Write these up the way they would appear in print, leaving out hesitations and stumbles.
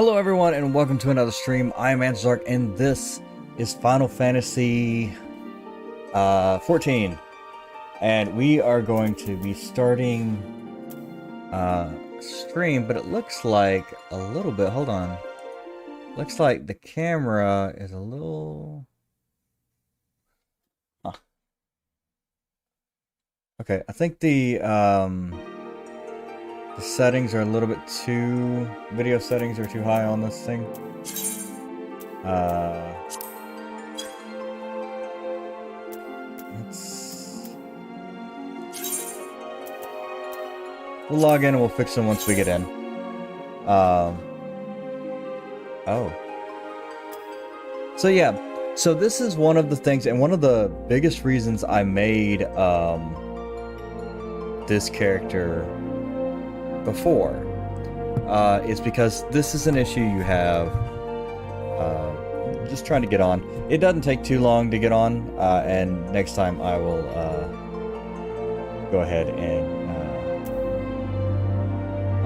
Hello everyone and welcome to another stream. I am Antizark and this is Final Fantasy 14. And we are going to be starting stream, but it looks like a little bit, hold on. Looks like the camera is a little... Huh. Okay, I think the settings are a little bit too... Video settings are too high on this thing. We'll log in and we'll fix them once we get in. Oh. So yeah, so this is one of the things, and one of the biggest reasons I made this character before is because this is an issue you have just trying to get on. It doesn't take too long to get on, and next time I will go ahead and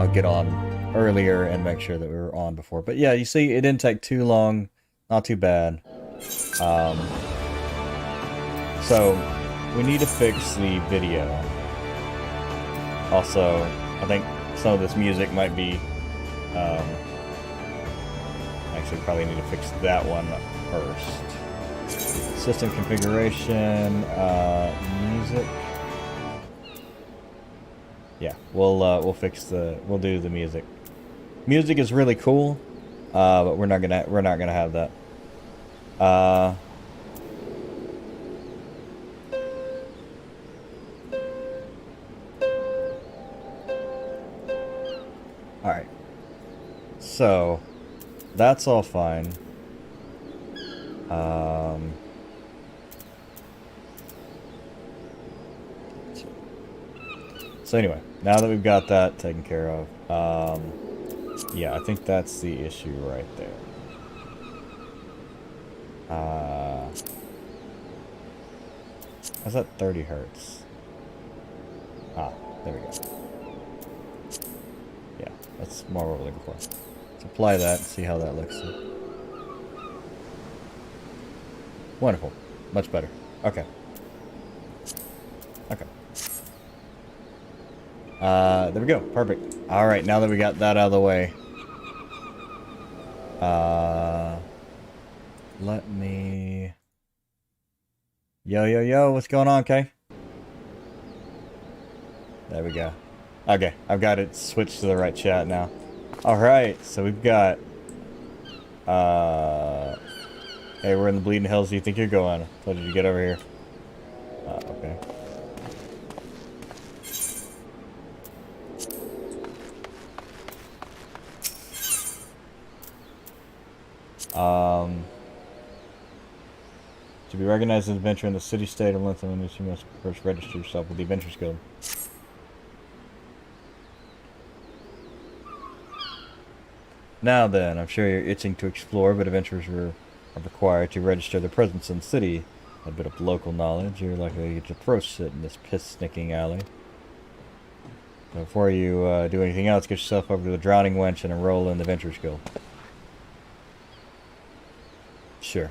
I'll get on earlier and make sure that we were on before. But yeah, you see, it didn't take too long, not too bad. So we need to fix the video. Also, I think some of this music might be actually probably need to fix that one first. System configuration, music. Yeah, we'll fix we'll do the music. Music is really cool, but we're not gonna have that. Alright. So, that's all fine. So anyway, now that we've got that taken care of, yeah, I think that's the issue right there. How's that 30 hertz? Ah, there we go. Yeah, that's more what we're looking for. Let's apply that and see how that looks. Wonderful. Much better. Okay. Okay. There we go. Perfect. Alright, now that we got that out of the way. Let me... Yo, what's going on, Kay? There we go. Okay, I've got it switched to the right chat now. Alright, so we've got... Hey, we're in the Bleeding Hills. Do you think you're going? I told you to get over here. Okay. To be recognized as an adventurer in the city-state of Lintham, you must first register yourself with the Adventurers Guild. Now then, I'm sure you're itching to explore, but adventurers are required to register their presence in the city. A bit of local knowledge, you're likely to get your throat slit in this piss-snicking alley. So before you do anything else, get yourself over to the Drowning Wench and enroll in the Adventurers Guild. Sure.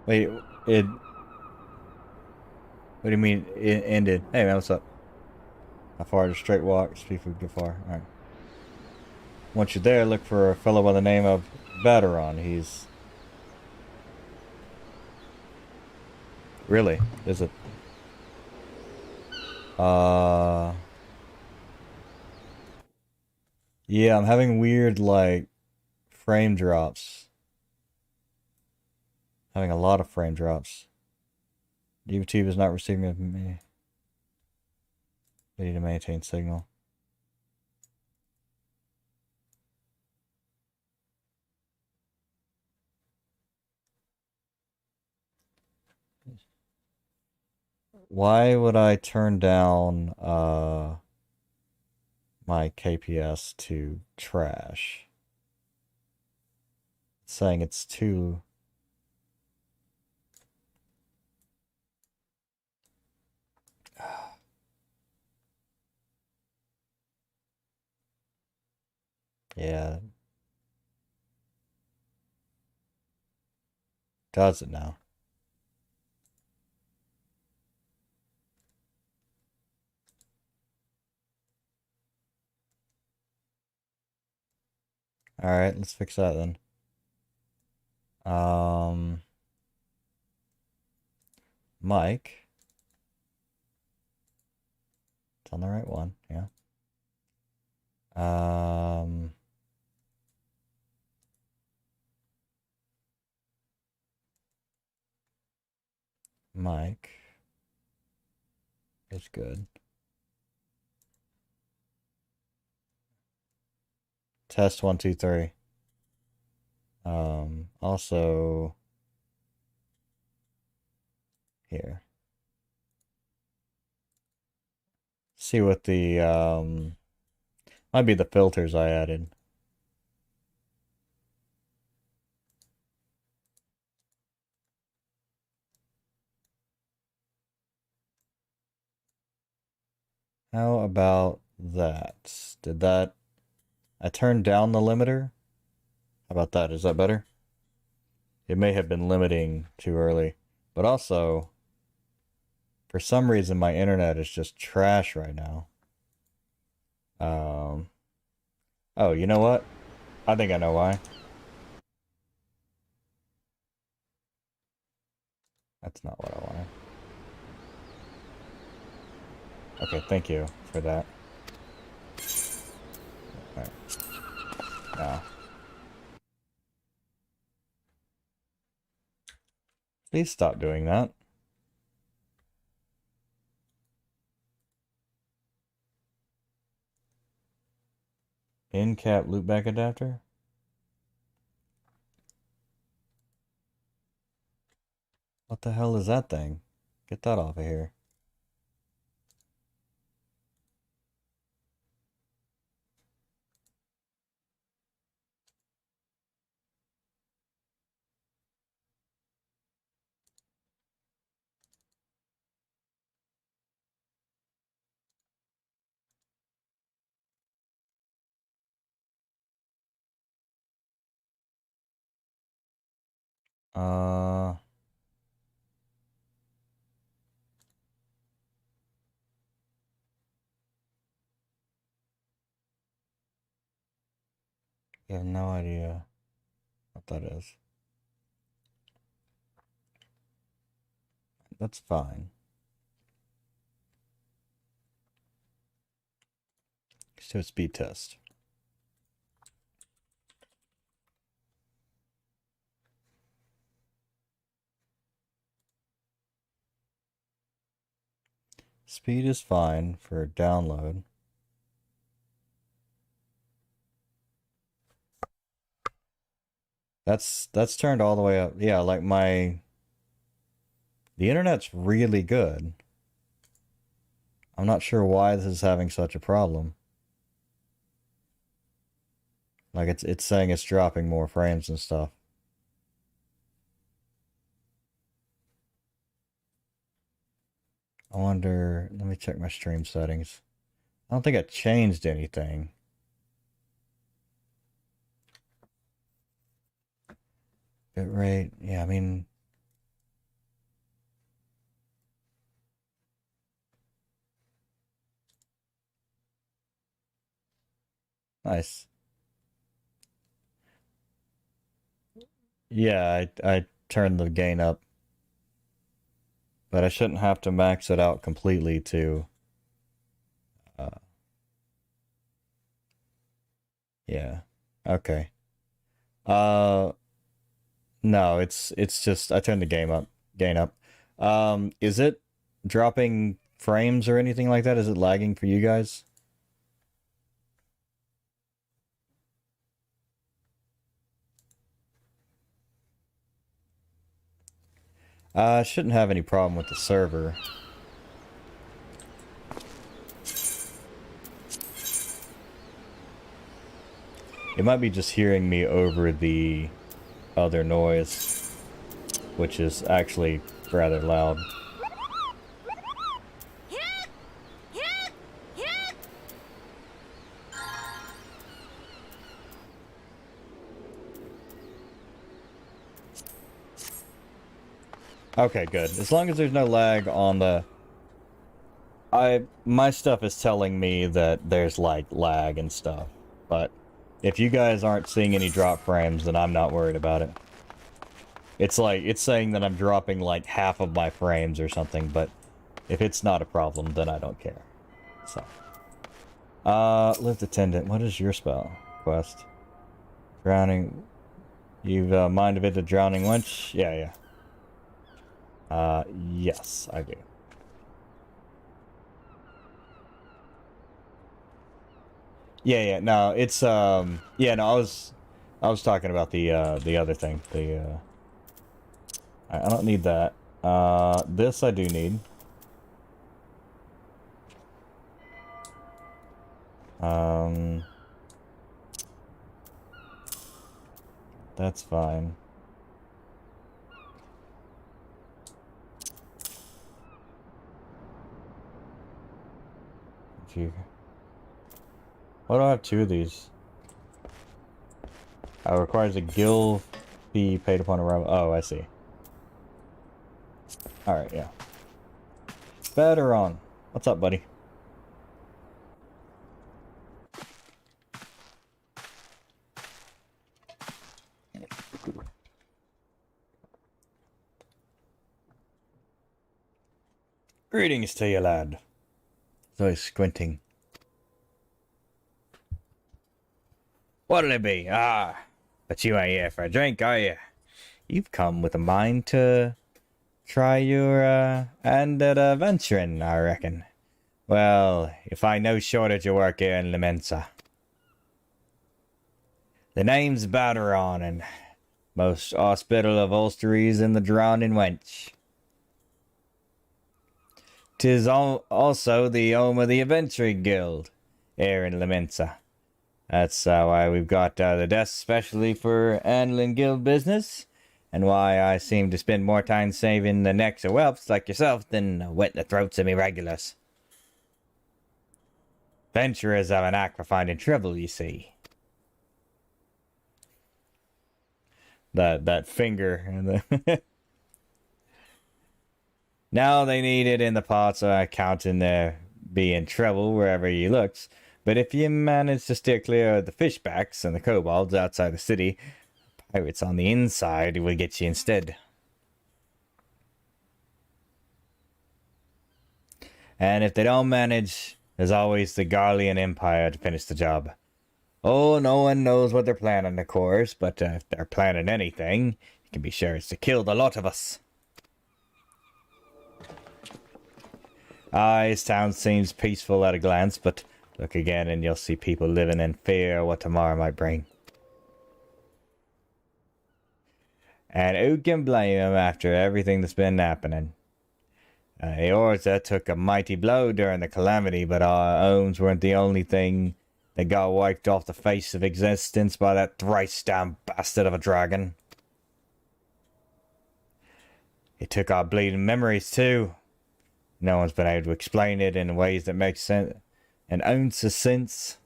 Wait, it... What do you mean, it ended? Hey man, what's up? How far to straight walk? See if we can get far. Alright. Once you're there, look for a fellow by the name of Bateron. He's... Really? Is it... Yeah, I'm having weird, like, frame drops. Having a lot of frame drops. YouTube is not receiving me. Need to maintain signal. Why would I turn down my KPS to trash? It's saying it's too Yeah. Does it now? Alright, let's fix that then. Mike. It's on the right one, yeah. Mike is good. Test 1, 2, 3. Also here. See what the might be the filters I added. How about that? Did that... I turned down the limiter? How about that? Is that better? It may have been limiting too early. But also, for some reason, my internet is just trash right now. Oh, you know what? I think I know why. That's not what I wanted. Okay, thank you for that. Alright. Now. Please stop doing that. In-cap loopback adapter? What the hell is that thing? Get that off of here. Uh... You have no idea what that is. That's fine. Let's do a speed test. Speed is fine for download. That's turned all the way up. Yeah, like the internet's really good. I'm not sure why this is having such a problem. Like it's saying it's dropping more frames and stuff. I wonder, let me check my stream settings. I don't think I changed anything. Bitrate, yeah, I mean... Nice. Yeah, I turned the gain up. But I shouldn't have to max it out completely to... yeah. Okay. No, it's just I turned the gain up. Is it dropping frames or anything like that? Is it lagging for you guys? I shouldn't have any problem with the server. It might be just hearing me over the other noise, which is actually rather loud. Okay, good. As long as there's no lag on the... My stuff is telling me that there's, like, lag and stuff. But if you guys aren't seeing any drop frames, then I'm not worried about it. It's like, it's saying that I'm dropping, like, half of my frames or something, but if it's not a problem, then I don't care. So. Lift Attendant. What is your spell? Quest. Drowning... You've mind of it, the drowning wench? Yeah. Yes, I do. Yeah, no, it's, yeah, no, I was talking about the other thing, I don't need that. This I do need. That's fine. Why do I have two of these? Requires a guild fee paid upon arrival. Oh, I see. Alright, yeah. Better on. What's up, buddy? Greetings to you, lad. So he's squinting. What'll it be? Ah, but you ain't here for a drink, are you? You've come with a mind to try your hand at venturing, I reckon. Well, you find no shortage of work here in Limensa. The name's Baderon, and most hospital of Ulsteries in the drowning wench. 'Tis also the home of the Adventuring Guild here in Limensa. That's why we've got the desk specially for handling guild business, and why I seem to spend more time saving the necks of whelps like yourself than wetting the throats of me regulars. Venturers have an knack for finding trouble, you see. That finger. Now they need it in the pots, so I counting there being trouble wherever you looks. But if you manage to steer clear of the fishbacks and the kobolds outside the city, pirates on the inside will get you instead. And if they don't manage, there's always the Garlean Empire to finish the job. Oh, no one knows what they're planning, of course, but if they're planning anything, you can be sure it's to kill the lot of us. His town seems peaceful at a glance, but look again and you'll see people living in fear of what tomorrow might bring. And who can blame them after everything that's been happening? Eorza took a mighty blow during the calamity, but our owns weren't the only thing that got wiped off the face of existence by that thrice-damned bastard of a dragon. It took our bleeding memories too. No one's been able to explain it in ways that make sense, an ounce of sense.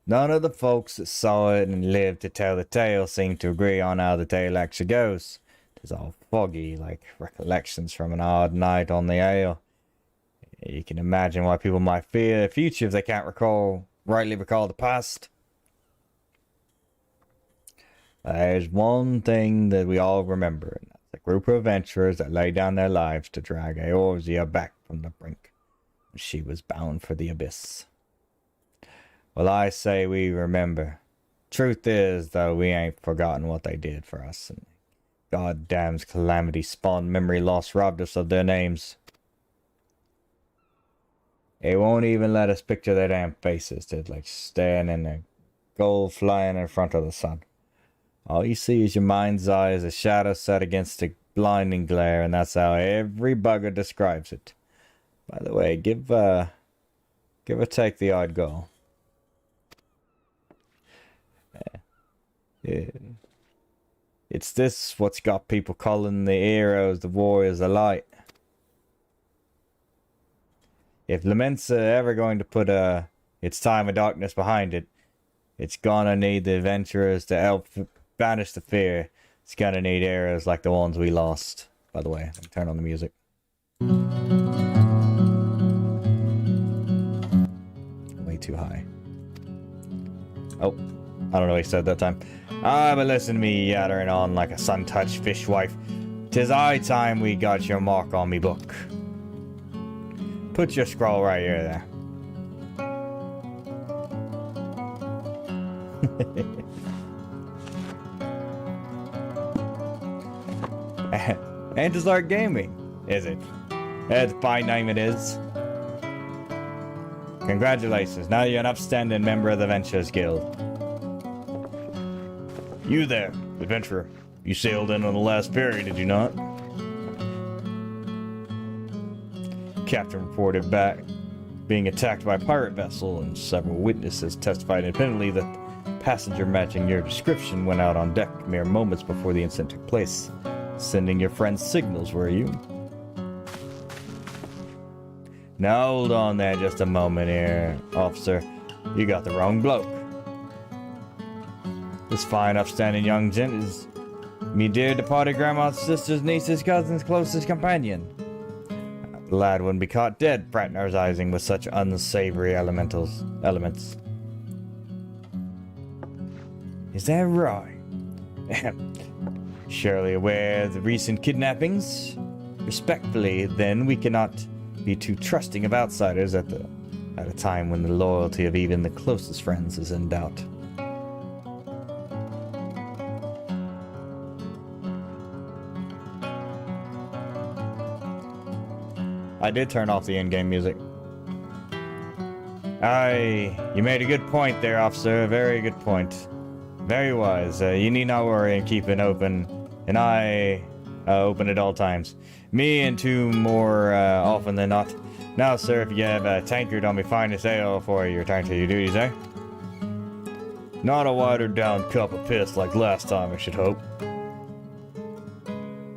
None of the folks that saw it and lived to tell the tale seem to agree on how the tale actually goes. It's all foggy, like recollections from an odd night on the ale. You can imagine why people might fear the future if they can't rightly recall the past. There's one thing that we all remember, and that's a group of adventurers that laid down their lives to drag Eorzea back from the brink when she was bound for the abyss. Well, I say we remember. Truth is, though, we ain't forgotten what they did for us, and goddamn's calamity spawned memory loss robbed us of their names. It won't even let us picture their damn faces. They're like staring in the gold flying in front of the sun. All you see is your mind's eye as a shadow set against a blinding glare, and that's how every bugger describes it. By the way, give or take the odd goal. Yeah. It's this what's got people calling the heroes the warriors of light. If Limensa ever going to put its time of darkness behind it, it's gonna need the adventurers to help banish the fear, It's gonna need arrows like the ones we lost. By the way, let me turn on the music. Way too high. Oh, I don't know what he said that time. Ah, but listen to me yattering on like a sun-touched fishwife. 'Tis high time we got your mark on me book. Put your scroll right here there. Antizark Gaming, is it? That's a fine name it is. Congratulations, now you're an upstanding member of the Marauders Guild. You there, adventurer. You sailed in on the last ferry, did you not? Captain reported back being attacked by a pirate vessel, and several witnesses testified independently that the passenger matching your description went out on deck mere moments before the incident took place. Sending your friends signals, were you? Now hold on there just a moment here, officer. You got the wrong bloke. This fine, upstanding young gent is me dear departed grandma's sister's niece's cousin's closest companion. The lad wouldn't be caught dead fraternizing with such unsavory elements. Is that right? Surely aware of the recent kidnappings? Respectfully, then, we cannot be too trusting of outsiders at a time when the loyalty of even the closest friends is in doubt. I did turn off the in-game music. Aye, you made a good point there, officer. A very good point. Very wise. You need not worry and keep it open. And I open at all times. Me and two more often than not. Now, sir, if you have a tankard on me finest ale before you return to your duties, eh? Not a watered down cup of piss like last time, I should hope.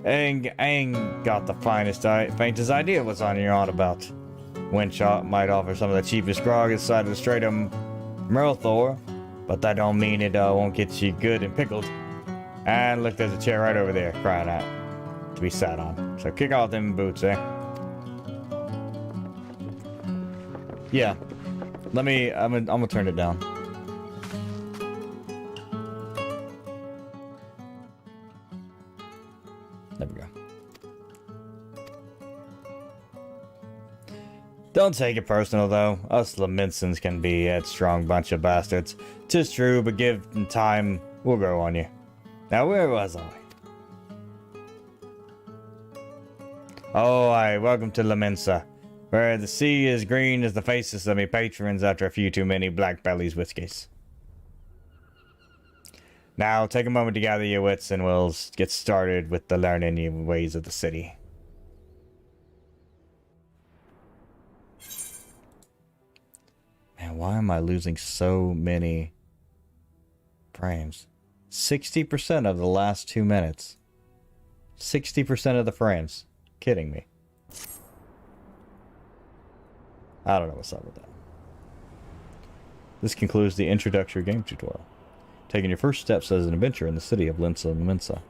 Ain't got the faintest idea what's on your on about. Winshot might offer some of the cheapest grog this side of the Strait of Merlthor, but that don't mean it won't get you good and pickled. And look, there's a chair right over there crying out to be sat on. So kick off them boots, eh? Yeah. I'm gonna turn it down. There we go. Don't take it personal, though. Us Laminsons can be a headstrong bunch of bastards. 'Tis true, but give them time, we'll grow on you. Now, where was I? Oh, aye, welcome to Laminsa, where the sea is green as the faces of me patrons after a few too many Black Belly's whiskies. Now, take a moment to gather your wits and we'll get started with the learning ways of the city. Man, why am I losing so many frames? 60% of the last 2 minutes. 60% of the frames. Kidding me. I don't know what's up with that. This concludes the introductory game tutorial. Taking your first steps as an adventurer in the city of Mensa.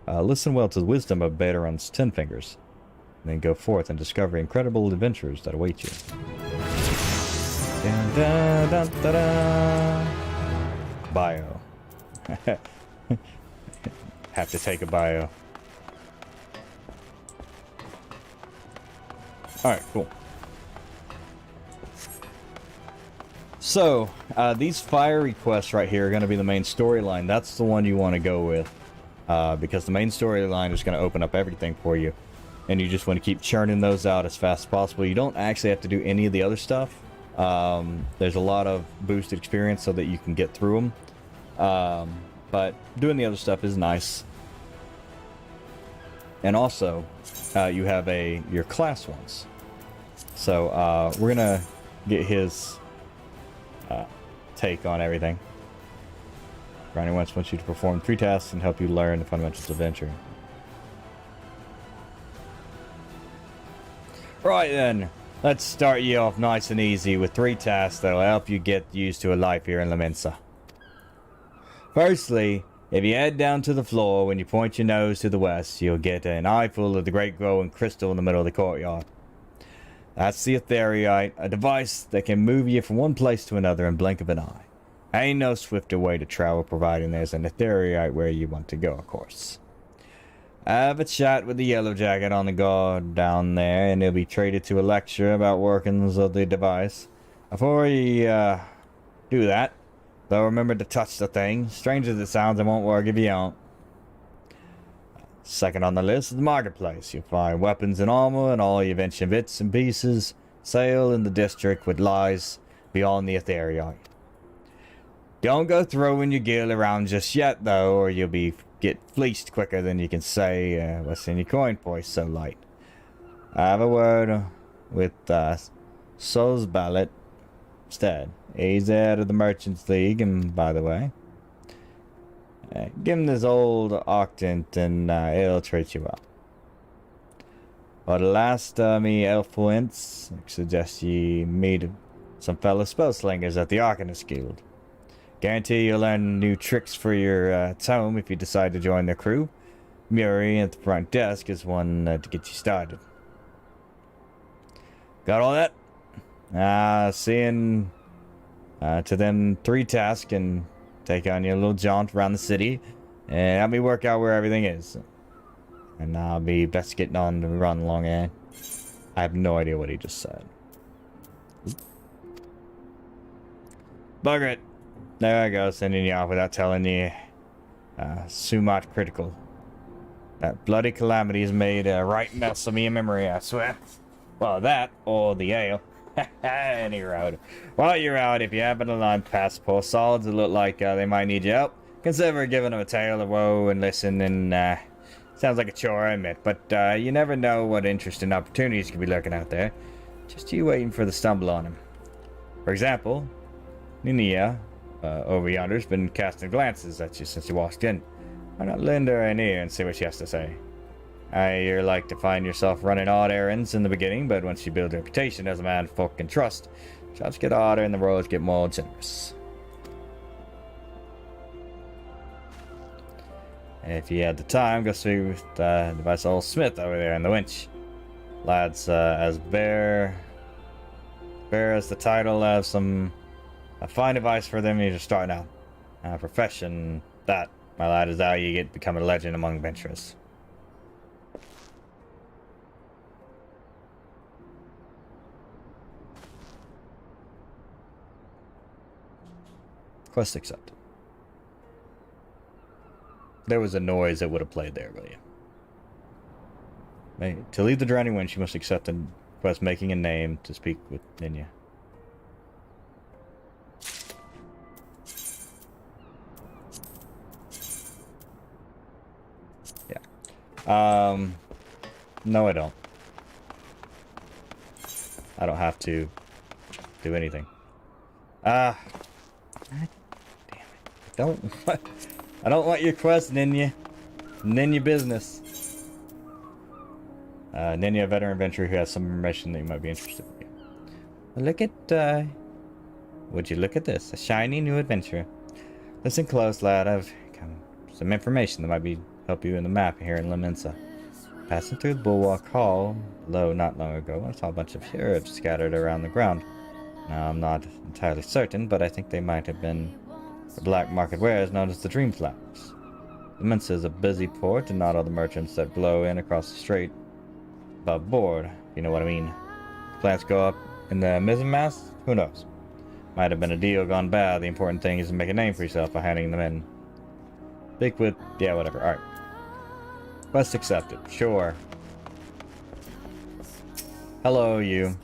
Listen well to the wisdom of Baderon's Ten Fingers, and then go forth and discover incredible adventures that await you. Dun, dun, dun, dun, dun. Bio. Have to take a bio. Alright, cool. So, these fiery quests right here are going to be the main storyline. That's the one you want to go with. Because the main storyline is going to open up everything for you. And you just want to keep churning those out as fast as possible. You don't actually have to do any of the other stuff. There's a lot of boosted experience so that you can get through them. But doing the other stuff is nice. And also, you have your class ones. So, we're going to get his take on everything. Grinding once wants you to perform 3 tasks and help you learn the fundamentals of adventure. Right then, let's start you off nice and easy with 3 tasks that'll help you get used to a life here in Mensa. Firstly, If you head down to the floor, when you point your nose to the west, you'll get an eyeful of the great glowing crystal in the middle of the courtyard. That's the Ethereite, a device that can move you from one place to another in blink of an eye. Ain't no swifter way to travel, providing there's an Ethereite where you want to go, of course. Have a chat with the yellow jacket on the guard down there, and he'll be treated to a lecture about workings of the device. Before you do that, though, remember to touch the thing. Strange as it sounds, it won't work if you don't. Second on the list is the marketplace. You'll find weapons and armor and all your ancient bits and pieces sale in the district which lies beyond the Ethereite. Don't go throwing your gear around just yet, though, or you'll get fleeced quicker than you can say what's in your coin voice so light. I have a word with Soul's Ballet instead. He's the head of the Merchants League, and by the way, give him this old octant and it'll treat you well. For the last me elf points, I suggest you meet some fellow spellslingers at the Arcanus Guild. Guarantee you'll learn new tricks for your tome if you decide to join their crew. Murray at the front desk is one to get you started. Got all that? Seeing to them 3 tasks and take on your little jaunt around the city and help me work out where everything is. And I'll be best getting on the run along here. I have no idea what he just said. Bugger it. There I go, sending you off without telling you. Sumat critical. That bloody calamity has made a right mess of me in memory, I swear. Well, that, or the ale. Any road. While you're out, if you happen to line past poor solids that look like they might need your help, consider giving them a tale of woe and listen, and sounds like a chore, I admit, but you never know what interesting opportunities could be lurking out there. Just you waiting for the stumble on them. For example, Ninia over yonder's been casting glances at you since you walked in. Why not lend her an ear and see what she has to say? You're like to find yourself running odd errands in the beginning, but once you build a reputation as a man folk can trust, jobs get odder and the roads get more generous. And if you had the time, go see with the device old Smith over there in the winch. Lads, as bare as the title, have a fine advice for them. You're just starting out. Profession, that, my lad, is how you become a legend among adventurers. Quest accepted. There was a noise that would have played there, but yeah. To leave the drowning wind, she must accept a quest making a name to speak with Ninya. Yeah. No, I don't. I don't have to do anything. God damn it. I don't want your quest, Ninya. Ninya business. Ninya, a veteran adventurer who has some information that you might be interested in. Look at, would you look at this? A shiny new adventurer. Listen close, lad. I've some information that might help you in the map here in Laminsa. Passing through the Bulwark Hall below not long ago, I saw a bunch of herbs scattered around the ground. Now, I'm not entirely certain, but I think they might have been the black market wares known as the Dream Flowers. Laminsa is a busy port, and not all the merchants that blow in across the strait above board, if you know what I mean. Plants go up in the mizzenmast? Who knows? Might have been a deal gone bad. The important thing is to make a name for yourself by handing them in. Speak with... yeah, whatever. Alright. Quest accepted. Sure. Hello, you.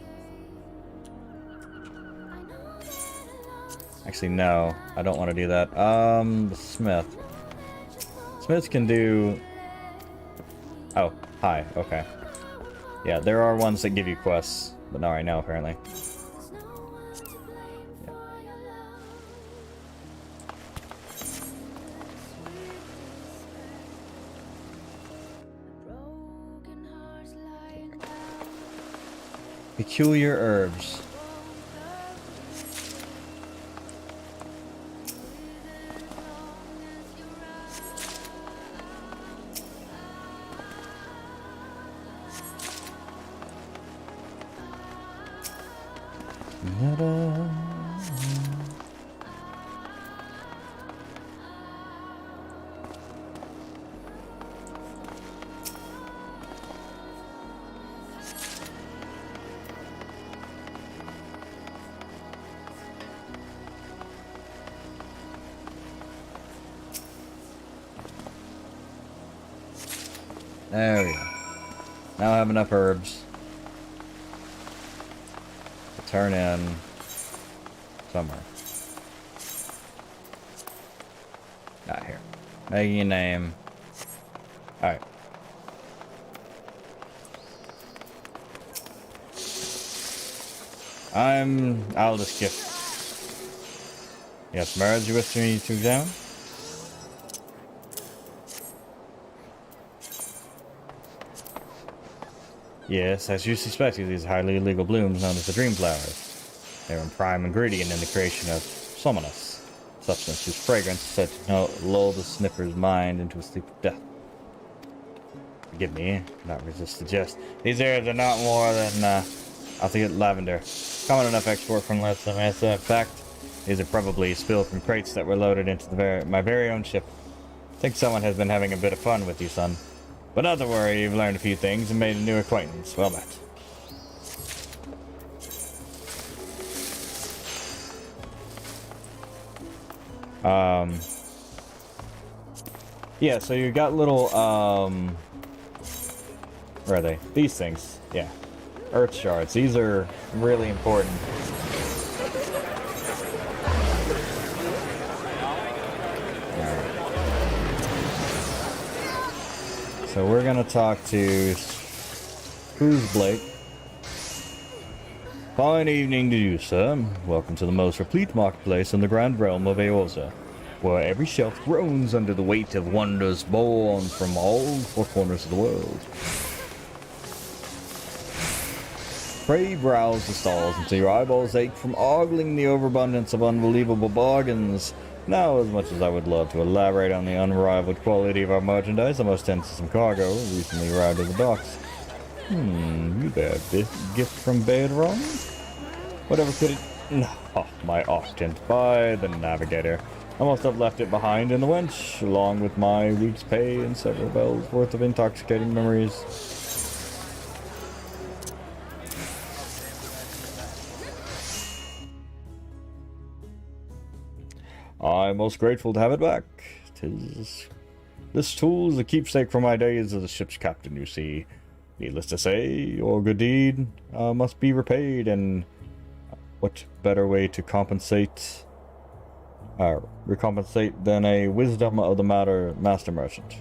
Actually, no. I don't want to do that. Smith. Smiths can do... oh, hi. Okay. Yeah, there are ones that give you quests, but not right now, apparently. Yeah. Peculiar herbs. There we go. Now I have enough herbs to turn in somewhere. Not here. Making a name. Alright. I'll just skip. Yes, Marauders you wish me to examine? Yes, as you suspected, these highly illegal blooms known as the dream flowers. They're a prime ingredient in the creation of somanus, substance whose fragrance is said to lull the sniffer's mind into a sleep of death. Forgive me, not resist the jest. These herbs are not more than, I'll think it lavender. Common enough export from Las Mesa. In fact, these are probably spilled from crates that were loaded into my very own ship. I think someone has been having a bit of fun with you, son. But not to worry, you've learned a few things and made a new acquaintance. Well met. Yeah, so you got little, where are they? These things. Yeah. Earth shards. These are really important. So we're gonna talk to Cruz Blake. Fine evening to you, sir. Welcome to the most replete marketplace in the grand realm of Eorzea, where every shelf groans under the weight of wonders born from all four corners of the world. Pray browse the stalls until your eyeballs ache from ogling the overabundance of unbelievable bargains. Now, as much as I would love to elaborate on the unrivaled quality of our merchandise, I must tend to some cargo recently arrived at the docks. You there, gift from Baedron? Whatever could it... Oh, my octant, by the navigator. I must have left it behind in the wench, along with my week's pay and several bells worth of intoxicating memories. I'm most grateful to have it back. This tool is a keepsake from my days as a ship's captain, you see. Needless to say, your good deed must be repaid, and what better way to recompensate than a wisdom of the master merchant?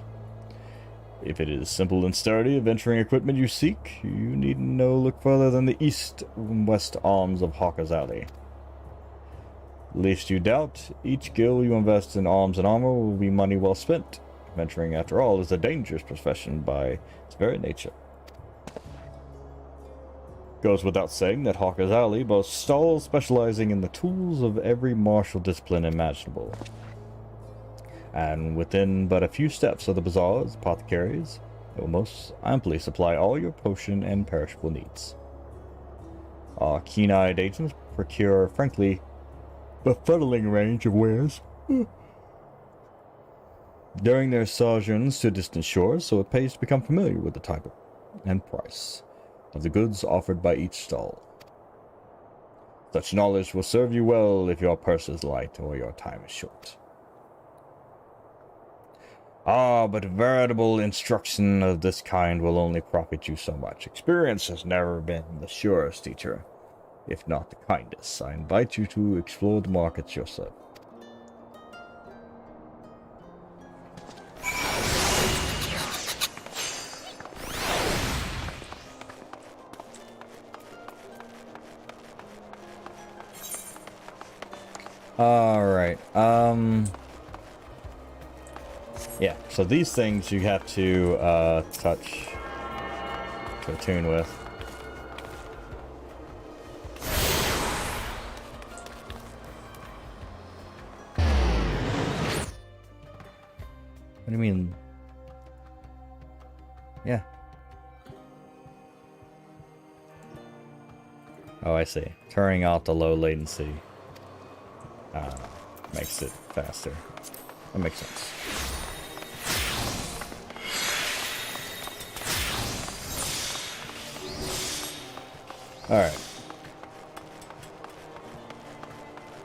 If it is simple and sturdy adventuring equipment you seek, you need no look further than the east and west arms of Hawker's Alley. Lest you doubt, each guild you invest in arms and armor will be money well spent. Adventuring, after all, is a dangerous profession by its very nature. Goes without saying that Hawker's Alley boasts stalls specializing in the tools of every martial discipline imaginable. And within but a few steps of the bazaars, apothecaries, it will most amply supply all your potion and perishable needs. Our keen-eyed agents procure, frankly, befuddling range of wares during their sojourns to distant shores, so it pays to become familiar with the type and price of the goods offered by each stall. Such knowledge will serve you well if your purse is light or your time is short. But veritable instruction of this kind will only profit you so much. Experience has never been the surest teacher, if not the kindest. I invite you to explore the markets yourself. Alright, yeah, so these things you have to, touch, to attune with. What do you mean? Yeah. Oh, I see. Turning off the low latency makes it faster. That makes sense. Alright.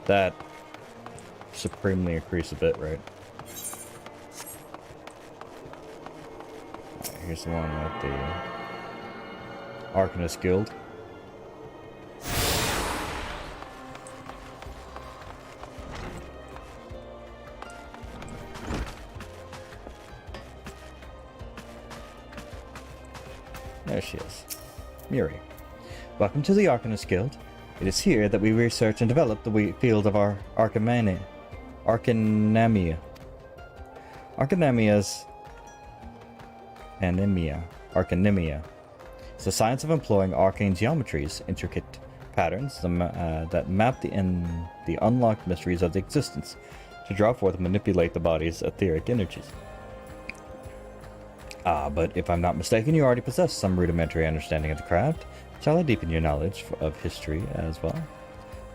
That supremely increased a bit, right? Alright, here's the one with the Arcanus Guild. There she is. Muri. Welcome to the Arcanus Guild. It is here that we research and develop the field of our Arcanamia. Arcanemia's Arcanemia. It's the science of employing arcane geometries, intricate patterns that map the unlocked mysteries of the existence to draw forth and manipulate the body's etheric energies. But if I'm not mistaken, you already possess some rudimentary understanding of the craft. Shall I deepen your knowledge of history as well?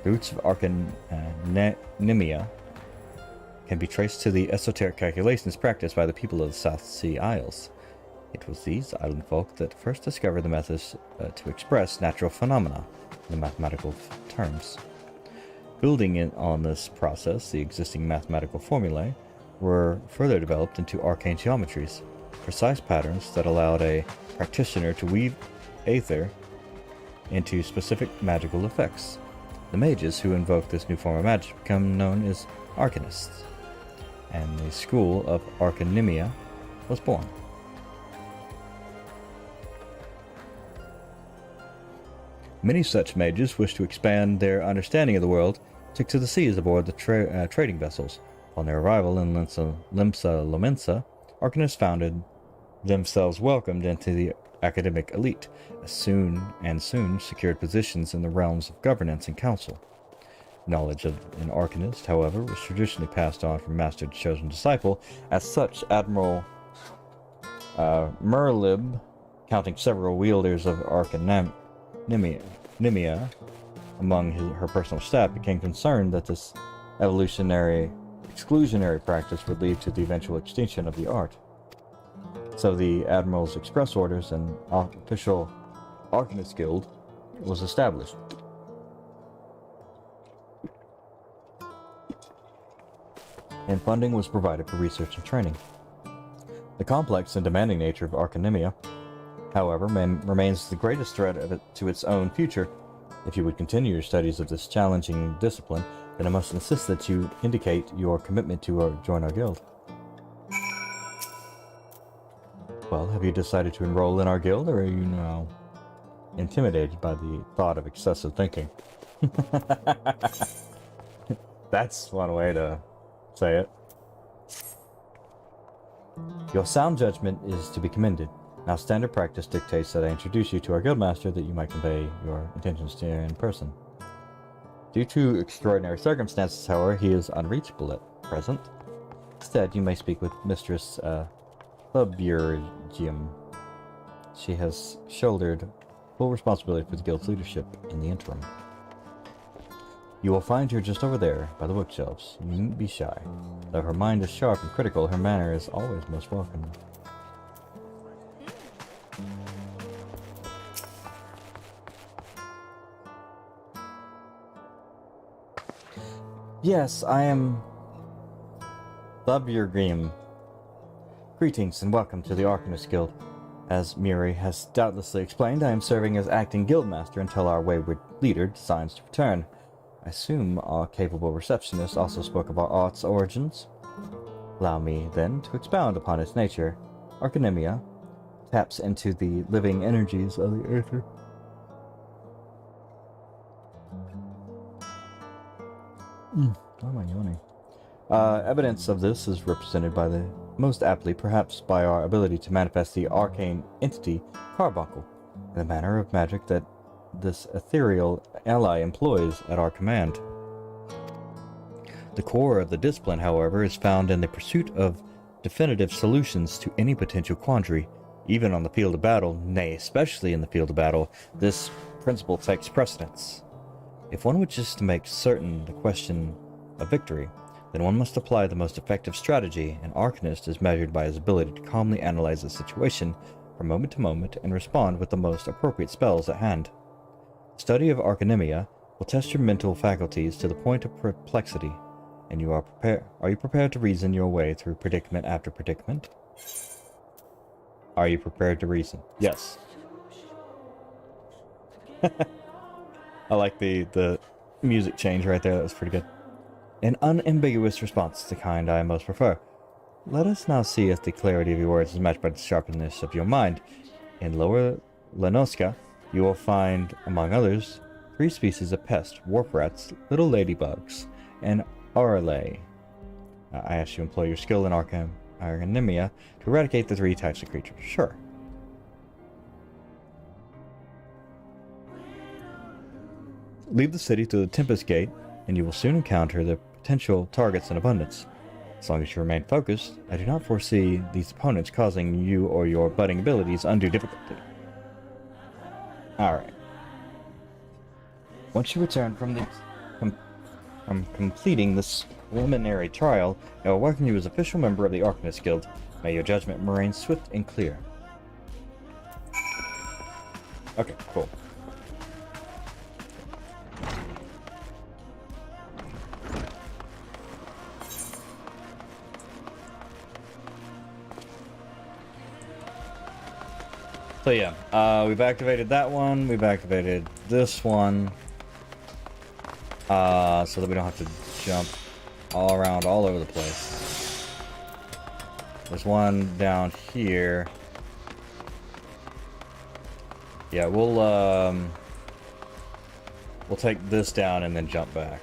The roots of Arcanimia can be traced to the esoteric calculations practiced by the people of the South Sea Isles. It was these island folk that first discovered the methods to express natural phenomena in mathematical terms. Building on this process, the existing mathematical formulae were further developed into arcane geometries, precise patterns that allowed a practitioner to weave aether into specific magical effects. The mages who invoke this new form of magic become known as Arcanists, and the school of Arcanimia was born. Many such mages wish to expand their understanding of the world, took to the seas aboard the trading vessels. On their arrival in Limsa Lomensa, Arcanists founded themselves welcomed into the academic elite, soon secured positions in the realms of governance and council. Knowledge of an Arcanist, however, was traditionally passed on from master to chosen disciple. As such, Admiral Merlib, counting several wielders of Arcanimia among her personal staff, became concerned that this exclusionary practice would lead to the eventual extinction of the art. So the Admiral's express orders and official Arcanus Guild was established. And funding was provided for research and training. The complex and demanding nature of Arcanimia, however, remains the greatest threat to its own future. If you would continue your studies of this challenging discipline, then I must insist that you indicate your commitment to join our guild. Well, have you decided to enroll in our guild, or are you now intimidated by the thought of excessive thinking? That's one way to say it. Your sound judgment is to be commended. Now, standard practice dictates that I introduce you to our guildmaster that you might convey your intentions to in person. Due to extraordinary circumstances, however, he is unreachable at present. Instead, you may speak with Mistress Thuburgium. She has shouldered full responsibility for the guild's leadership in the interim. You will find her just over there, by the bookshelves. You needn't be shy. Though her mind is sharp and critical, her manner is always most welcome. Yes, I am Thuburgium. Greetings and welcome to the Arcanus Guild. As Muri has doubtlessly explained, I am serving as acting guildmaster until our wayward leader decides to return. I assume our capable receptionist also spoke of our art's origins. Allow me, then, to expound upon its nature. Arcanimia taps into the living energies of the Aether. Why am I yawning? Evidence of this is represented by most aptly, perhaps, by our ability to manifest the arcane entity Carbuncle in the manner of magic that this ethereal ally employs at our command. The core of the discipline, however, is found in the pursuit of definitive solutions to any potential quandary, even on the field of battle, nay, especially in the field of battle. This principle takes precedence. If one wishes to make certain the question of victory, then one must apply the most effective strategy. An Arcanist is measured by his ability to calmly analyze a situation from moment to moment and respond with the most appropriate spells at hand. The study of Arcanimia will test your mental faculties to the point of perplexity, and you are prepared. Are you prepared to reason your way through predicament after predicament? Are you prepared to reason? Yes. I like the music change right there. That was pretty good. An unambiguous response, the kind I most prefer. Let us now see if the clarity of your words is matched by the sharpness of your mind. In Lower Lenoska, you will find, among others, 3 species of pest: warp rats, little ladybugs, and Arale. I ask you to employ your skill in Arcanimia to eradicate the 3 types of creatures. Sure. Leave the city through the Tempest Gate, and you will soon encounter the potential targets in abundance. As long as you remain focused, I do not foresee these opponents causing you or your budding abilities undue difficulty. Alright. Once you return from completing this preliminary trial, I will welcome you as official member of the Arcanus Guild. May your judgment remain swift and clear. Okay, cool. So yeah, we've activated that one, we've activated this one, so that we don't have to jump all around all over the place. There's one down here. Yeah, we'll take this down and then jump back.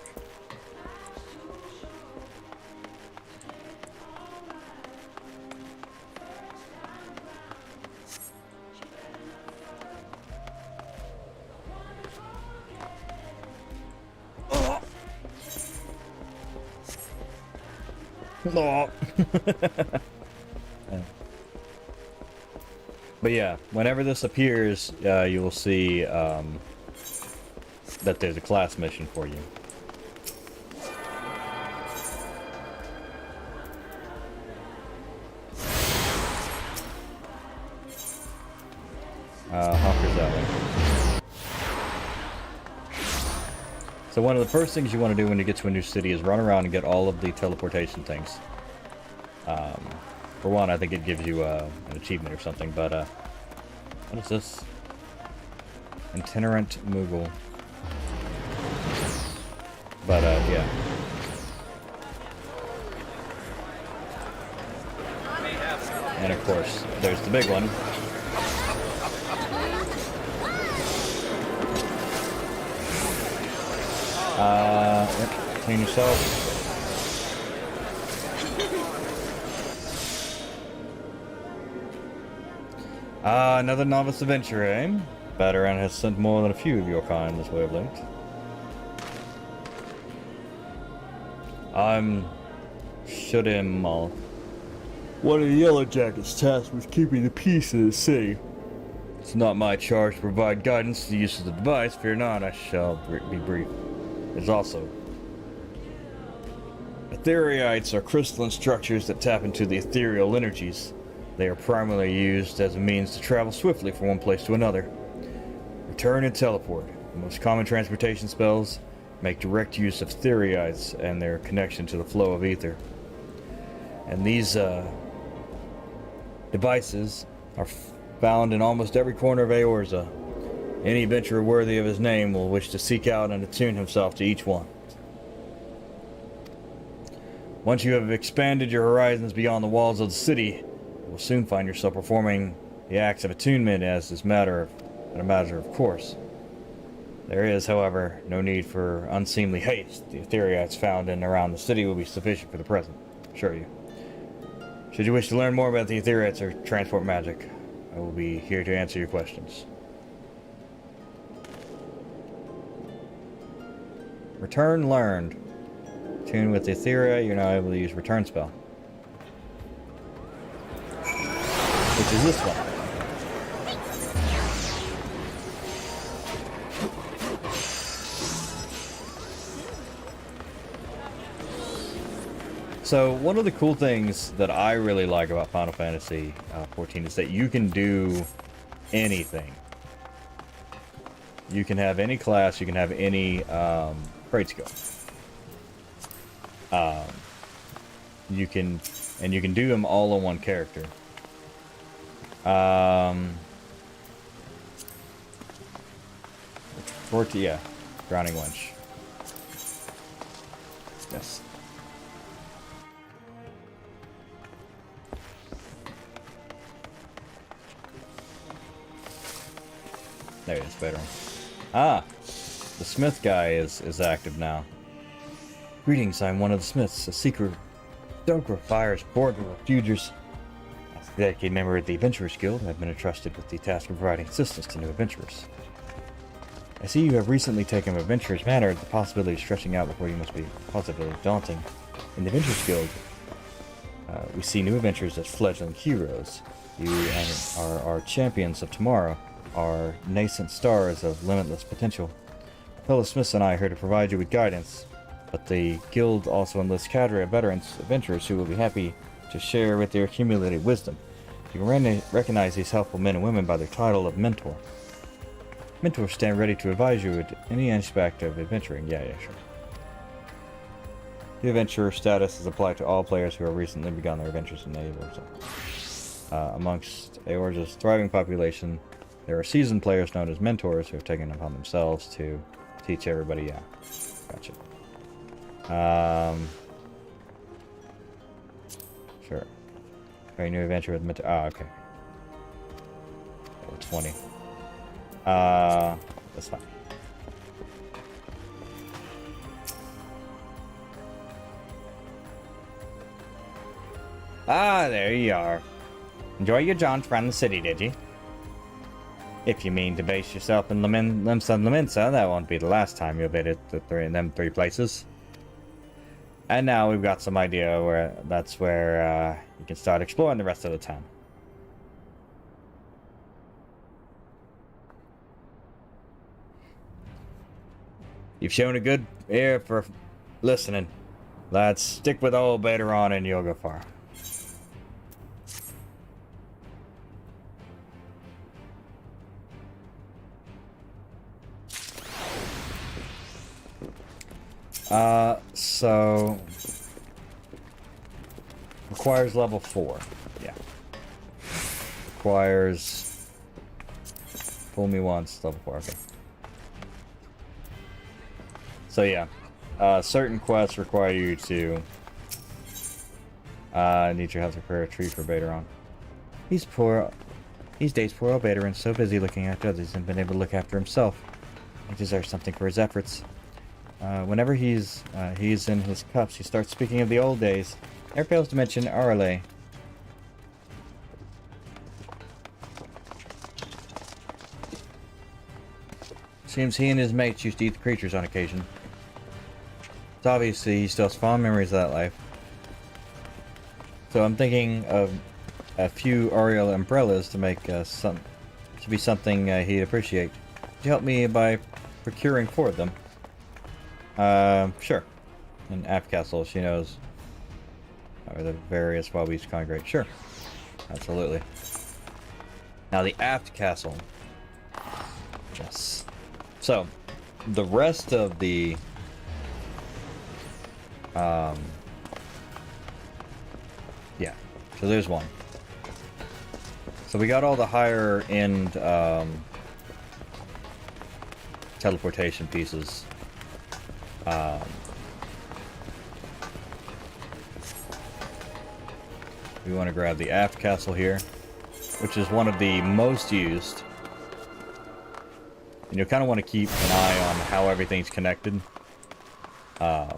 But yeah, whenever this appears, you will see that there's a class mission for you. Hopper's that way. So one of the first things you want to do when you get to a new city is run around and get all of the teleportation things. For one, I think it gives you an achievement or something, but what is this? Itinerant Moogle. But yeah. And of course, there's the big one. Yep, clean yourself. Another novice adventurer, eh? Batarang has sent more than a few of your kind this way of late. I'm Shudim. One of the Yellow Jackets tasked with keeping the peace in the city. It's not my charge to provide guidance to the use of the device. Fear not, I shall be brief. It's also... Ethereites are crystalline structures that tap into the ethereal energies. They are primarily used as a means to travel swiftly from one place to another. Return and teleport. The most common transportation spells make direct use of Ethereites and their connection to the flow of ether. And these devices are found in almost every corner of Eorza. Any adventurer worthy of his name will wish to seek out and attune himself to each one. Once you have expanded your horizons beyond the walls of the city, you will soon find yourself performing the acts of attunement as a matter of course. There is, however, no need for unseemly haste. The Ethereites found in and around the city will be sufficient for the present, I assure you. Should you wish to learn more about the Ethereites or transport magic, I will be here to answer your questions. Return learned. Tune with the Ethereia, you're now able to use return spell. Which is this one. So one of the cool things that I really like about Final Fantasy XIV is that you can do anything. You can have any class, you can have any trade skill. You can do them all on one character. Yeah, Drowning Wench. Yes. There it is, better. Ah, the smith guy is active now. Greetings, I'm one of the smiths, a secret stoker of fires, board with refugers. As a dedicated member of the Adventurers Guild, I've been entrusted with the task of providing assistance to new adventurers. I see you have recently taken Adventurer's Manor. The possibility of stretching out before you must be positively daunting. In the Adventurers Guild, we see new adventurers as fledgling heroes. You are our champions of tomorrow, our nascent stars of limitless potential. Fellow Smiths and I are here to provide you with guidance, but the Guild also enlists cadre of veterans adventurers who will be happy to share with their accumulated wisdom. You can recognize these helpful men and women by their title of Mentor. Mentors stand ready to advise you at any aspect of adventuring. Yeah, sure. The adventurer status is applied to all players who have recently begun their adventures in Aorza. Amongst Aorza's thriving population, there are seasoned players known as mentors who have taken it upon themselves to teach everybody. Yeah, gotcha. Sure. Very new adventure with mentor. Ah, okay. Oh, 20. That's fine. Ah, there you are. Enjoy your jaunt around the city, did you? If you mean to base yourself in Limsa and Laminsa, that won't be the last time you'll be at them three places. And now we've got some idea where you can start exploring the rest of the town. You've shown a good ear for listening. Let's stick with old Baderon and you'll go far. So requires level 4. Yeah. Requires fool me once, level 4, okay. So yeah, certain quests require you to need your help to prepare a tree for Baderon. These days poor old Baderon's so busy looking after others and been able to look after himself. He deserves something for his efforts. Whenever he's in his cups, he starts speaking of the old days. Never fails to mention Arale. Seems he and his mates used to eat the creatures on occasion. So obviously he still has fond memories of that life. So I'm thinking of a few Ariel umbrellas to make be something he'd appreciate. Could you help me by procuring 4 of them? Sure. In Aft Castle, she knows where the various Wobbies congregate. Sure. Absolutely. Now the Aft Castle. Yes. So, the rest of the yeah. So there's one. So we got all the higher end teleportation pieces. We want to grab the Aft Castle here, which is one of the most used. And you kind of want to keep an eye on how everything's connected. Yeah.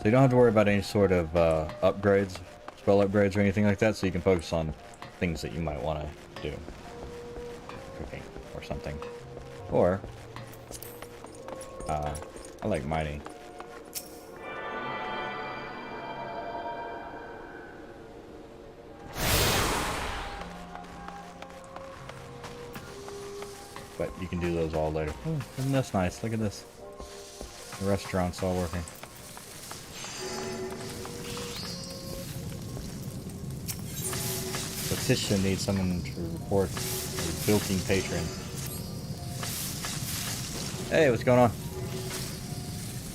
So you don't have to worry about any sort of upgrades, spell upgrades or anything like that, so you can focus on things that you might want to do. Cooking or something. Or, I like mining. But you can do those all later. Oh, isn't this nice? Look at this. The restaurant's all working. Letitia needs someone to report a bilking patron. Hey, what's going on?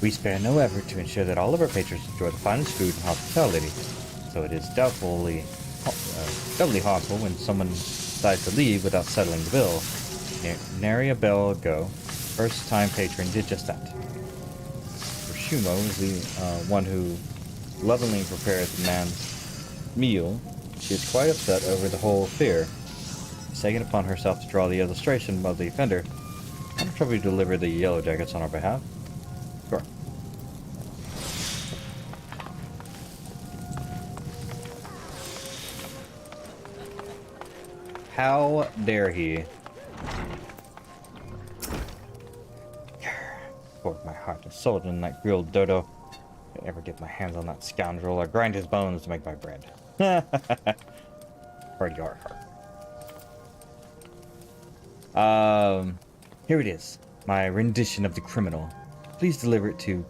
We spare no effort to ensure that all of our patrons enjoy the finest food and hospitality, so it is doubly harmful when someone decides to leave without settling the bill. Nary a bell ago, first-time patron did just that. Shumo is the one who lovingly prepares the man's meal. She is quite upset over the whole affair. She's taken upon herself to draw the illustration of the offender. I'm trouble to deliver the yellow jackets on our behalf. Sure. How dare he? Poured my heart and soul in that grilled dodo. If I ever get my hands on that scoundrel, I grind his bones to make my bread. Party art. Here it is. My rendition of the criminal. Please deliver it to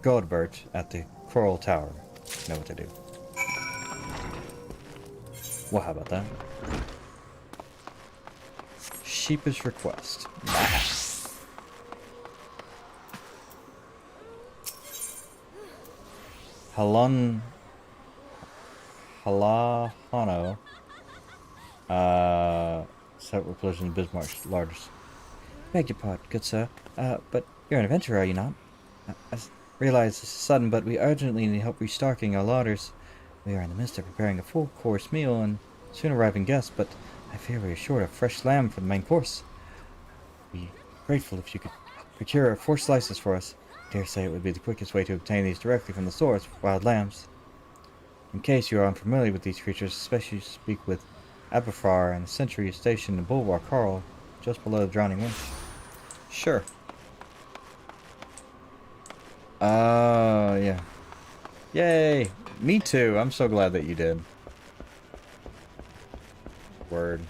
Godbert at the Coral Tower. You know what to do. Well, how about that? Sheepish request. Halahano. Several collisions Bismarck's largest. Beg your pardon, good sir. But you're an adventurer, are you not? I realize this is sudden, but we urgently need help restocking our larders. We are in the midst of preparing a full-course meal and soon arriving guests, but I fear we are short of fresh lamb for the main course. We'd be grateful if you could procure 4 slices for us. I dare say it would be the quickest way to obtain these directly from the stores for wild lambs. In case you are unfamiliar with these creatures, especially speak with Aberfar and the sentry stationed in Bulwark Carl, just below the Drowning Winch. Sure. Yeah. Yay! Me too. I'm so glad that you did. Word.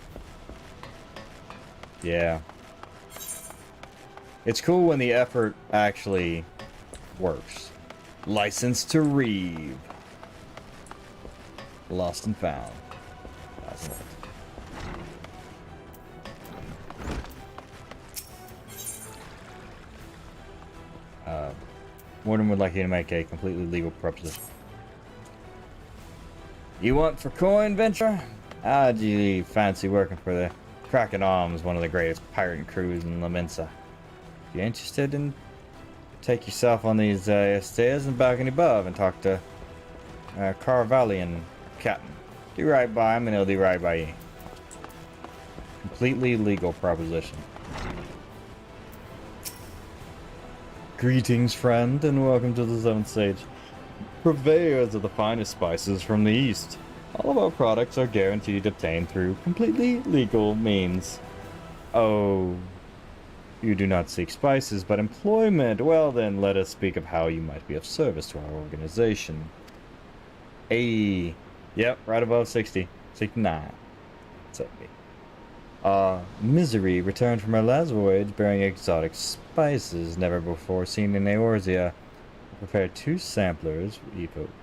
Yeah. It's cool when the effort actually works. License to Reeve. Lost and found. Warden would like you to make a completely legal proposition. You want for coin, venture? Ah, do you fancy working for the Kraken Arms, one of the greatest pirate crews in La Mensa? If you're interested in, take yourself on these stairs and balcony above and talk to Carvalian Captain. Do right by him and he'll do right by you. Completely legal proposition. Greetings, friend, and welcome to the Seventh Stage. Purveyors of the finest spices from the East. All of our products are guaranteed obtained through completely legal means. Oh, you do not seek spices, but employment. Well then, let us speak of how you might be of service to our organization. Hey, yep, right above 60. 69. Certainly. Misery returned from her last voyage bearing exotic spices never before seen in Eorzea. I prepared 2 samplers,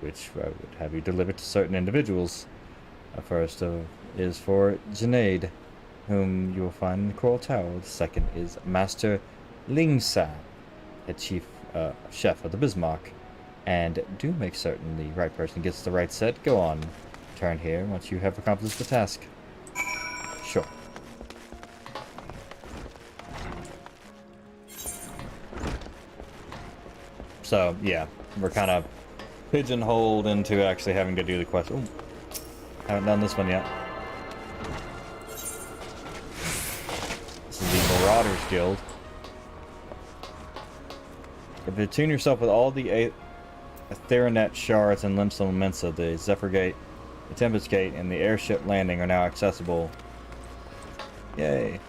which I would have you delivered to certain individuals. The first is for Janaid, whom you will find in the Coral Tower. The second is Master Lingsa, the chief chef of the Bismarck. And do make certain the right person gets the right set. Go on. Turn here once you have accomplished the task. Sure. So, yeah, we're kind of pigeonholed into actually having to do the quest. Ooh, haven't done this one yet. This is the Marauders Guild. If you attune yourself with all the Atheranet Shards and Limsa Mensa, the Zephyrgate The Tempest Gate and the airship landing are now accessible. Yay.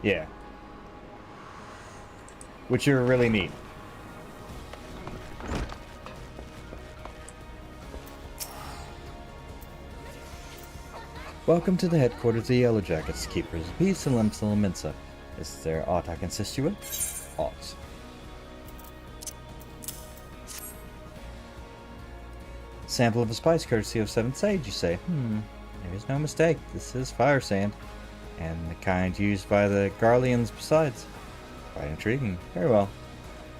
Yeah. Which are really neat. Welcome to the headquarters of the Yellow Jackets, Keepers of Peace and Limsa Mensa. Is there aught I can assist you with? Aught. Sample of a spice courtesy of 7th Sage, you say? There is no mistake. This is fire sand, and the kind used by the Garleans besides. Quite intriguing. Very well.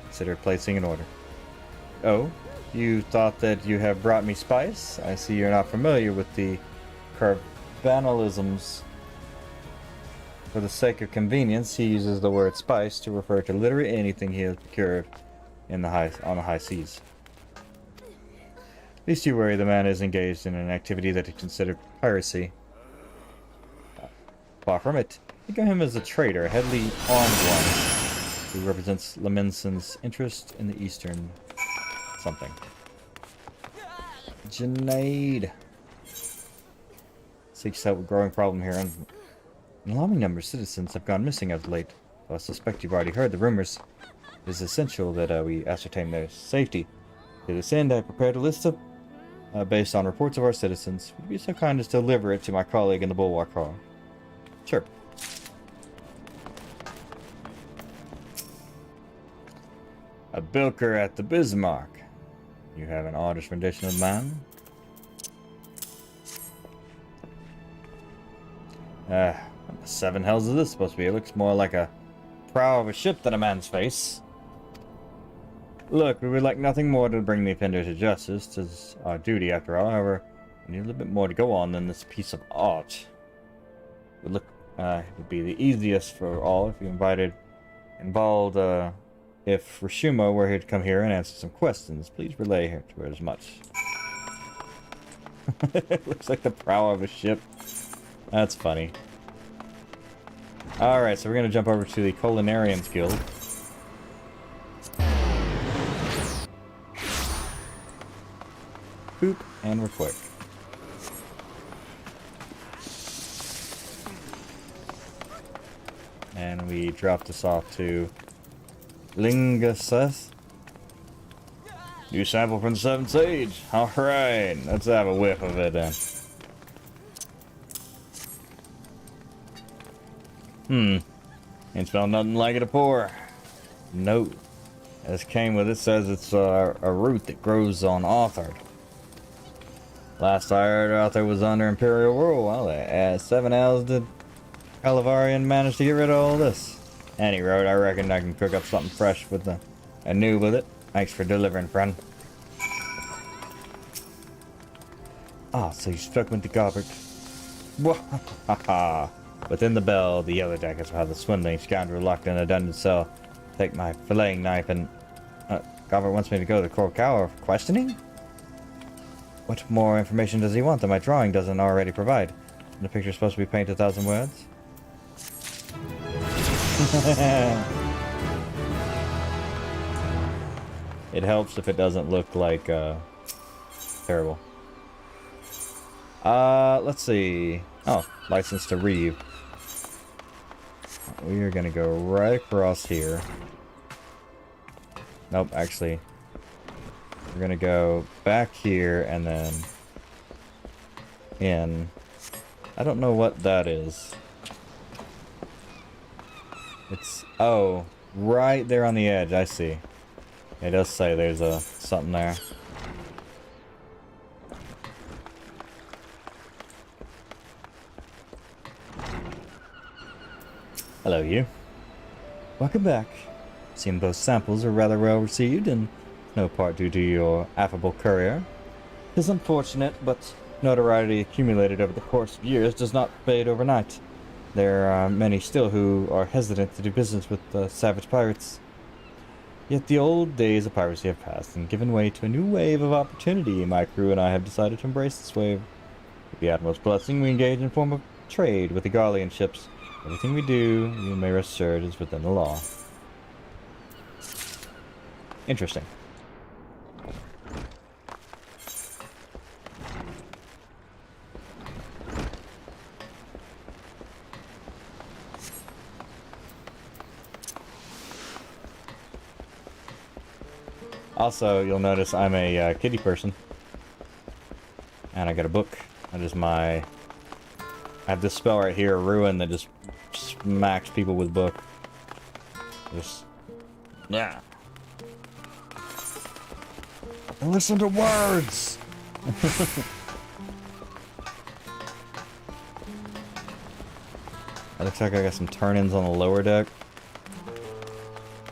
Consider placing an order. Oh, you thought that you have brought me spice? I see you're not familiar with the Carbanalisms. For the sake of convenience, he uses the word spice to refer to literally anything he has procured on the high seas. Least you worry, the man is engaged in an activity that is considered piracy. Far from it. Think of him as a trader, a heavily armed one, who represents Lemenson's interest in the eastern something. Junaid seeks out a growing problem here, and an alarming number of citizens have gone missing as of late. Though I suspect you've already heard the rumors. It is essential that we ascertain their safety. To this end, I prepared a list of based on reports of our citizens. Would you be so kind as to deliver it to my colleague in the Bulwark Hall? Sure. A bilker at the Bismarck. You have an artist rendition of mine? What the seven hells is this supposed to be? It looks more like a prow of a ship than a man's face. Look, we would like nothing more to bring the offender to justice. 'Tis our duty, after all. However, we need a little bit more to go on than this piece of art. It would be the easiest for all if you involved, if Rishuma were here to come here and answer some questions. Please relay her to her as much. It looks like the prow of a ship. That's funny. Alright, so we're going to jump over to the Culinarians Guild. Boop, and we're quick. And we drop this off to Lingaseth. New sample from the 7th Sage. Alright, let's have a whiff of it then. Ain't smell nothing like it afore. Note. As came with it, says it's a root that grows on Arthur. Last I heard, Arthur was under Imperial rule. Well, 7 hours did Calavarian manage to get rid of all this. Any road, I reckon I can cook up something fresh with anew with it. Thanks for delivering, friend. Ah, so you struck with the goblet. Wahaha. Within the bell, the Yellow Jackets will have the swindling scoundrel locked in a dungeon cell. Take my filleting knife and... Goblet wants me to go to the Corcow for questioning? What more information does he want that my drawing doesn't already provide? And the picture's supposed to be painted 1,000 words? It helps if it doesn't look like, terrible. Let's see. Oh, license to Reeve. We are gonna go right across here. Nope, actually. We're gonna go back here and then in. I don't know what that is. It's, oh, right there on the edge, I see. It does say there's something there. Hello, you. Welcome back. Seems those samples are rather well received, and no part due to your affable courier. 'Tis unfortunate, but notoriety accumulated over the course of years does not fade overnight. There are many still who are hesitant to do business with savage pirates. Yet the old days of piracy have passed and given way to a new wave of opportunity. My crew and I have decided to embrace this wave. With the Admiral's blessing, we engage in a form of trade with the Garlean ships. Everything we do, you may rest assured, is within the law. Interesting. Also, you'll notice I'm a kitty person. And I got a book. That is my... I have this spell right here, Ruin, that just smacks people with book. Just... Yeah. Listen to words! It looks like I got some turn-ins on the lower deck.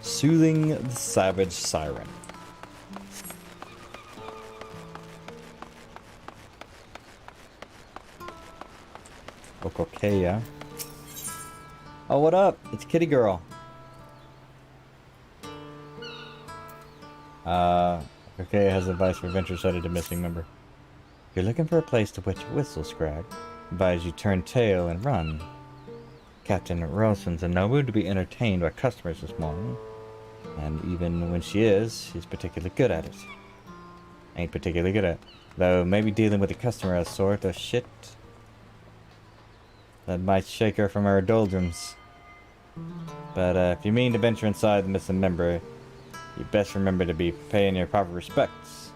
Soothing the Savage Siren. Okay, yeah. Oh, what up? It's Kitty Girl. Okay, has advice for adventure cited to missing member. If you're looking for a place to wet your whistle, Scrag, advise you turn tail and run. Captain Roson's in no mood to be entertained by customers this morning. And even when she is, she's particularly good at it. Ain't particularly good at it. Though maybe dealing with a customer is sort of shit that might shake her from her doldrums. But if you mean to venture inside the missing member, you best remember to be paying your proper respects.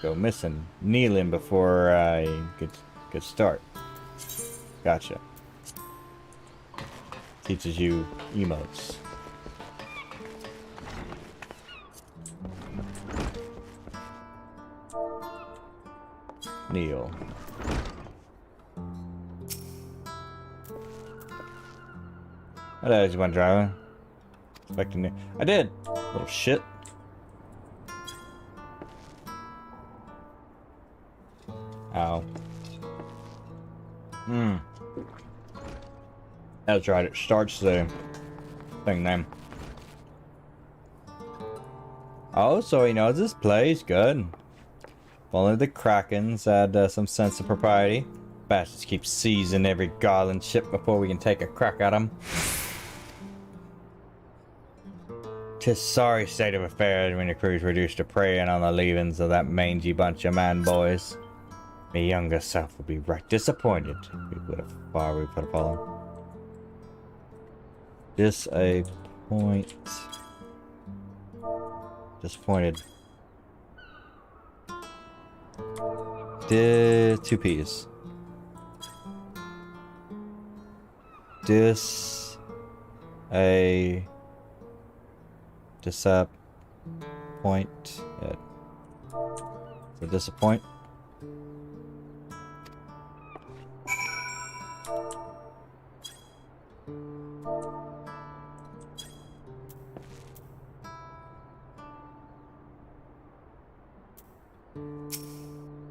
Go missing, kneeling before I get start. Gotcha. Teaches you emotes. Kneel. What else you want, driver? Expecting you. I did! Little shit. Ow. That's right, it starts the thing name. Oh, so he knows this place. Good. If only the Krakens had some sense of propriety. Bastards keep seizing every garland ship before we can take a crack at them. 'Tis sorry state of affairs when your crew's reduced to preying on the leavings of that mangy bunch of man boys. My younger self would be right disappointed if we would have far we put upon them. Disappointed. Two P's. Disappoint. So disappoint.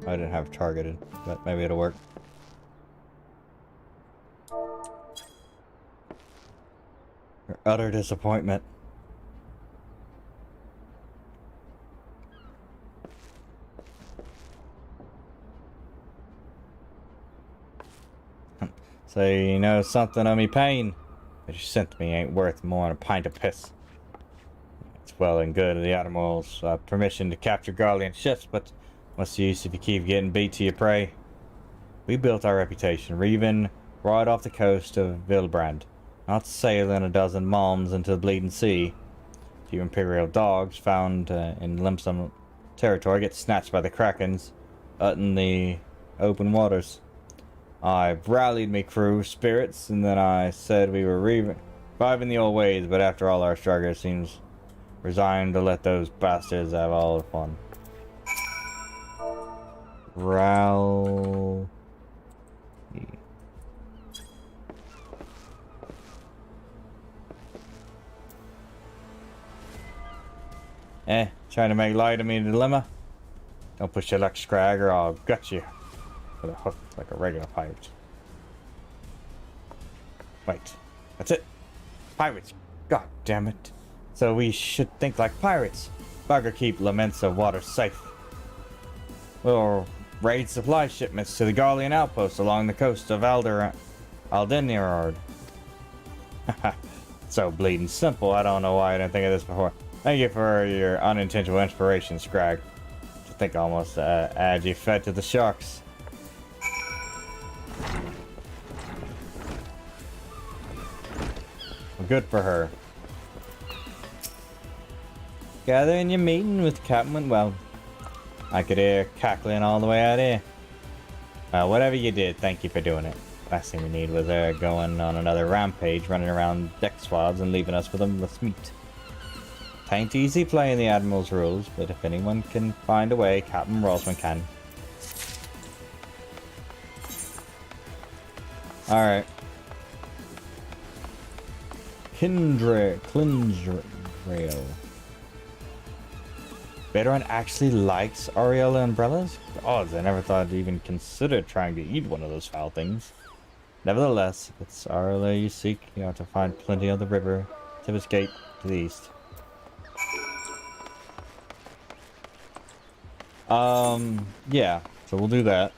I didn't have targeted, but maybe it'll work. Your utter disappointment. So you know something of me pain that you sent me ain't worth more than a pint of piss. It's well and good of the Admiral's permission to capture Garlean ships, but what's the use if you keep getting beat to your prey? We built our reputation reaving right off the coast of Vilbrand, not sailing a dozen malms into the bleeding sea. A few Imperial dogs found in Limsum territory get snatched by the Krakens out in the open waters. I rallied me crew spirits, and then I said we were reviving the old ways, but after all our struggle seems resigned to let those bastards have all the fun. Rally. Trying to make light of me dilemma? Don't push your luck, Scrag, or I'll gut you with a hook like a regular pirate. Wait, that's it. Pirates. God damn it. So we should think like pirates. Bugger keep Lamensa water safe. We'll raid supply shipments to the Garlean outposts along the coast of Aldenirard. So bleeding simple. I don't know why I didn't think of this before. Thank you for your unintentional inspiration, Scrag. I think I almost add you fed to the sharks. Well, good for her. Gathering your meeting with the captain went well. I could hear cackling all the way out here. Well, whatever you did, thank you for doing it. Last thing we need was going on another rampage, running around deck swaths and leaving us with less meat. Tain't easy playing the Admiral's rules, but if anyone can find a way, Captain Rosman can. Alright. Clindrail. Veteran actually likes Ariella umbrellas? Gods, I never thought I'd even consider trying to eat one of those foul things. Nevertheless, if it's Ariella you seek, you have to find plenty of the river, Tibbet's Gate to the east. Yeah, so we'll do that.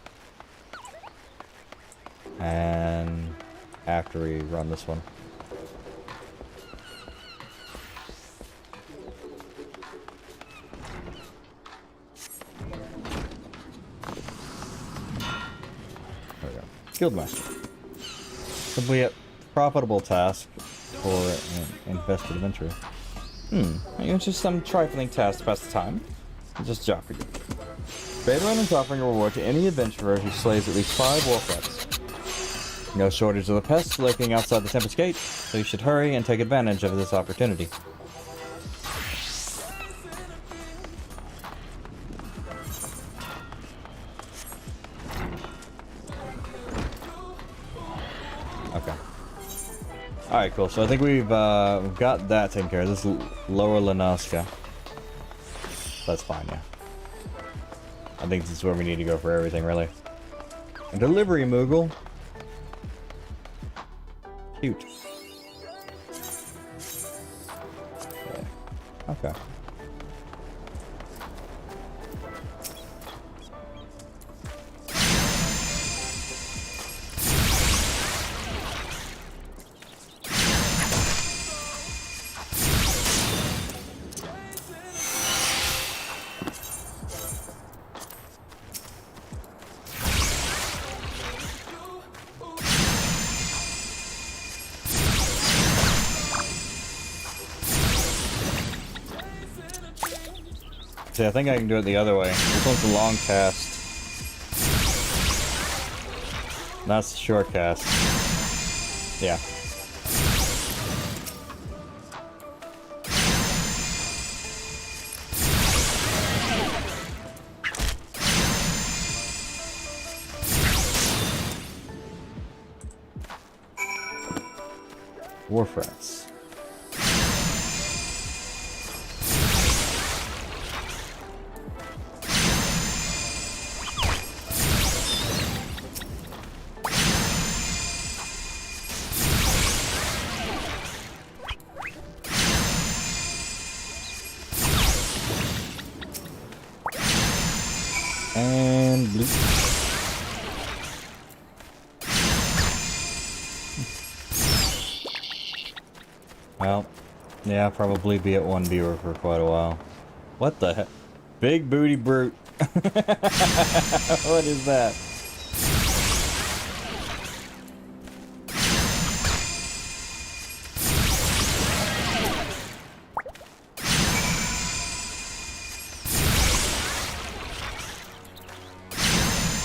And after we run this one. There we go. Guildmaster. Simply a profitable task for an invested adventurer. It's just some trifling task to pass the time. Just job for you. Bayrun is offering a reward to any adventurer who slays at least 5 wolf rats. No shortage of the pests lurking outside the Tempest Gate, so you should hurry and take advantage of this opportunity. Okay. Alright, cool. So I think we've got that taken care of. This is Lower Lanaska. That's fine, yeah. I think this is where we need to go for everything, really. A delivery, Moogle. Cute. Yeah. Okay. See, I think I can do it the other way. This one's a long cast. That's a short cast. Yeah. Wharf rats. And blue. Well, yeah, I'll probably be at one viewer for quite a while. What the heck? Big booty brute. What is that?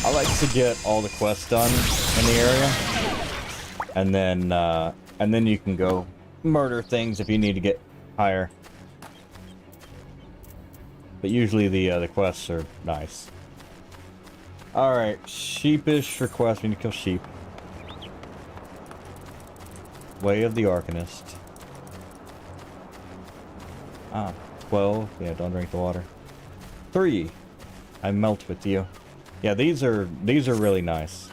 I like to get all the quests done in the area, and then you can go murder things if you need to get higher. But usually the quests are nice. All right, sheepish for quests. We need to kill sheep. Way of the Arcanist. 12. Yeah, don't drink the water. 3. I melt with you. Yeah, these are really nice.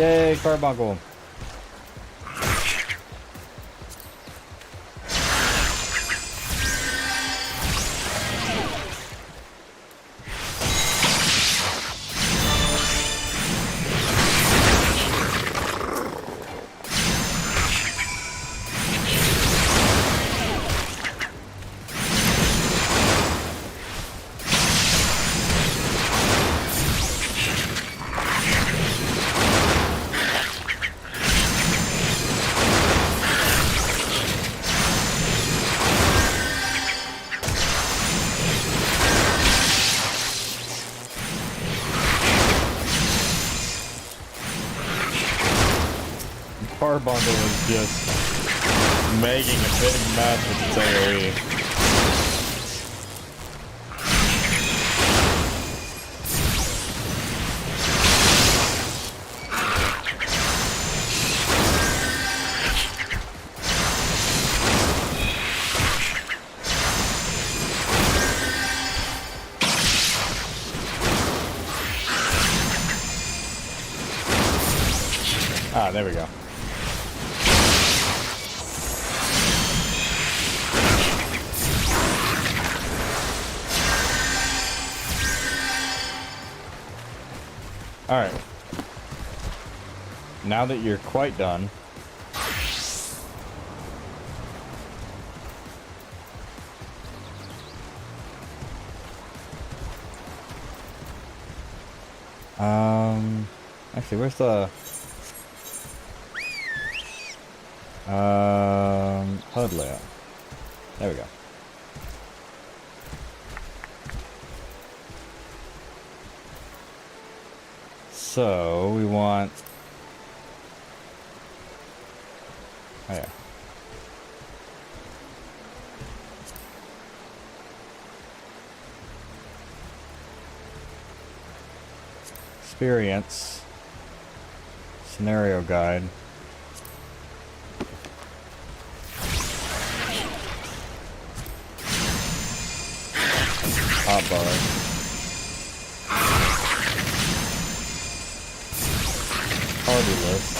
Yay, Carbuncle. Carbuncle is just making a big mess with its AoE. Ah, there we go. Alright. Now that you're quite done, actually, where's the HUD layout? There we go. So we want, oh yeah, experience, scenario guide, hotbar. Party list.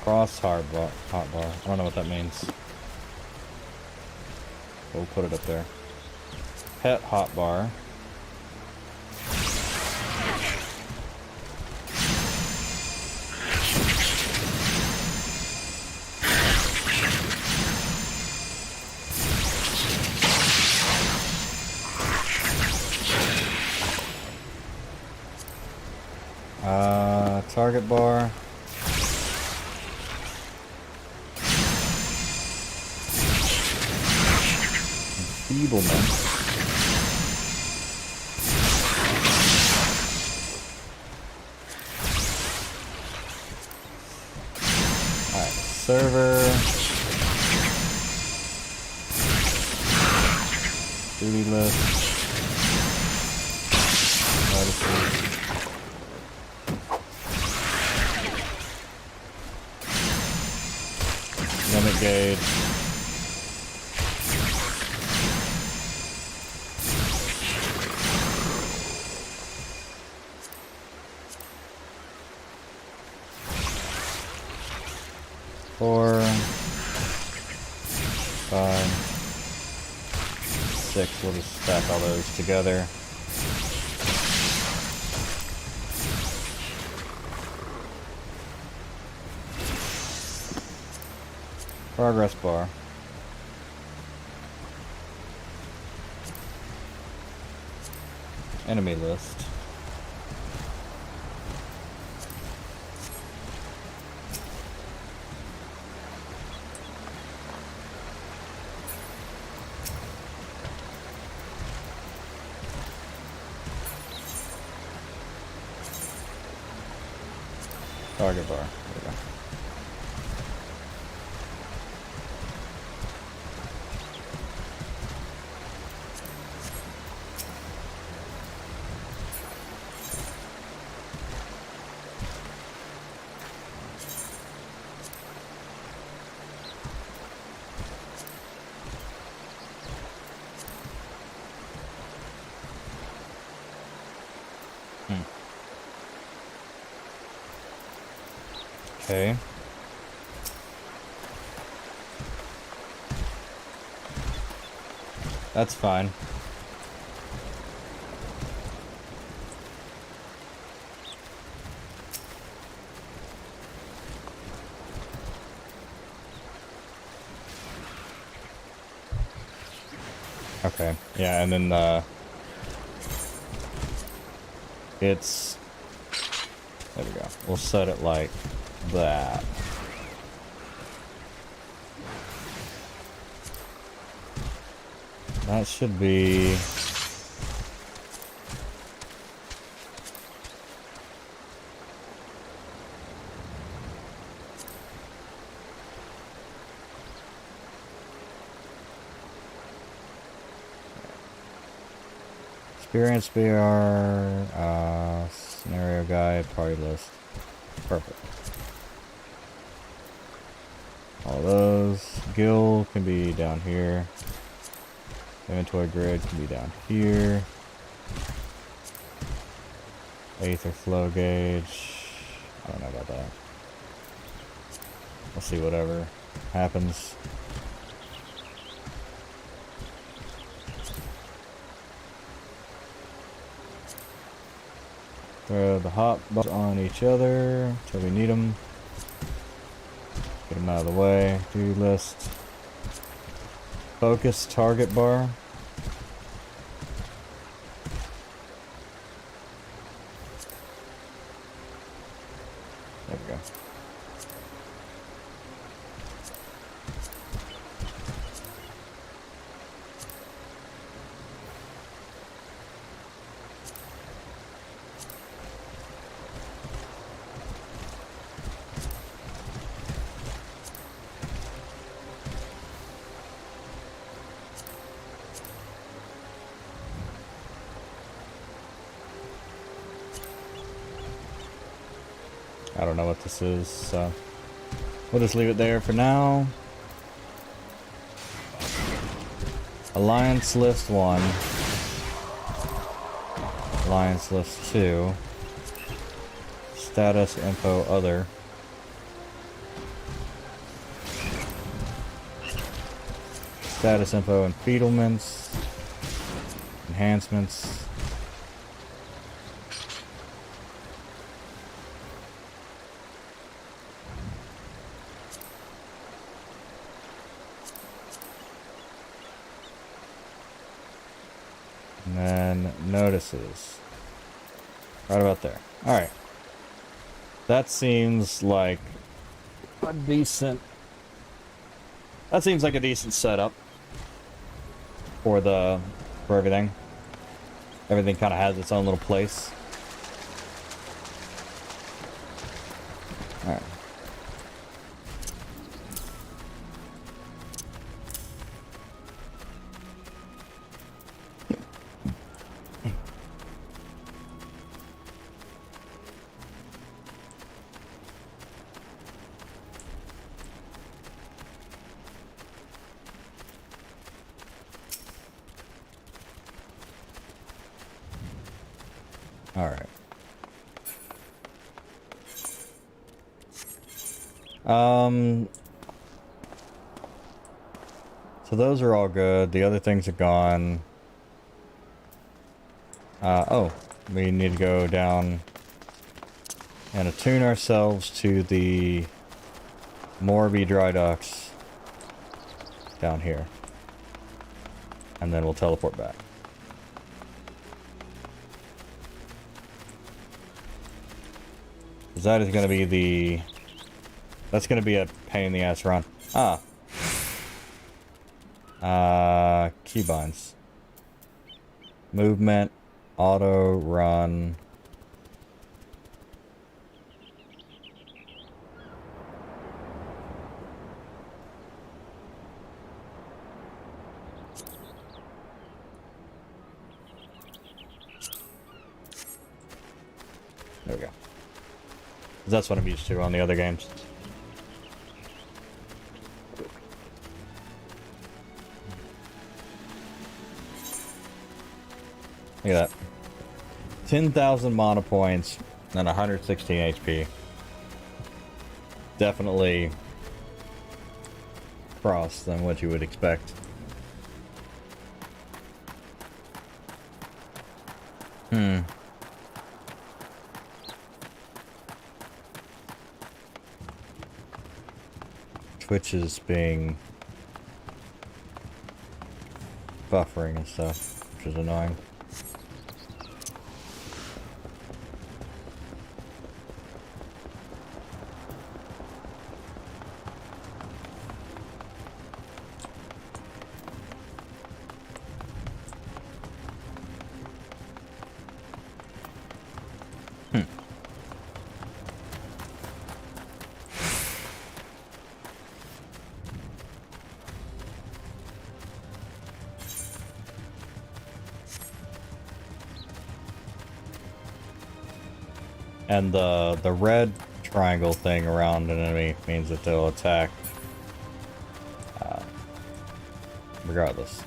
Cross hotbar. I don't know what that means. We'll put it up there. Pet hotbar. Target bar. Enfeeblement. Alright, server. Duty list. Notices. Limit gauge. Four, 5, 6. We'll just stack all those together. Progress bar. Enemy list. Target bar. There we go. Okay. That's fine. Okay. Yeah, and then it's there we go. We'll set it like that. That should be experience BR, scenario guide, party list. Perfect. All those. Guild can be down here. Inventory grid can be down here. Aether flow gauge. I don't know about that. We'll see whatever happens. Throw the hot buttons on each other until we need them. Get them out of the way. Do list. Focus target bar. There we go. I don't know what this is, so we'll just leave it there for now. Alliance list 1. Alliance list 2. Status info other. Status info enfeedlements. Enhancements. And then notices. Right about there. Alright. That seems like a decent... That seems like a decent setup for everything. Everything kind of has its own little place. Alright. Alright. So those are all good. The other things are gone. Oh, we need to go down and attune ourselves to the Morby dry docks down here. And then we'll teleport back. That is going to be that's going to be a pain in the ass run. Keybinds. Movement, auto, run. There we go. That's what I'm used to on the other games. Look at that. 10,000 mana points and 116 HP. Definitely cross than what you would expect. Twitch is being buffering and stuff, which is annoying. And the red triangle thing around an enemy means that they'll attack regardless.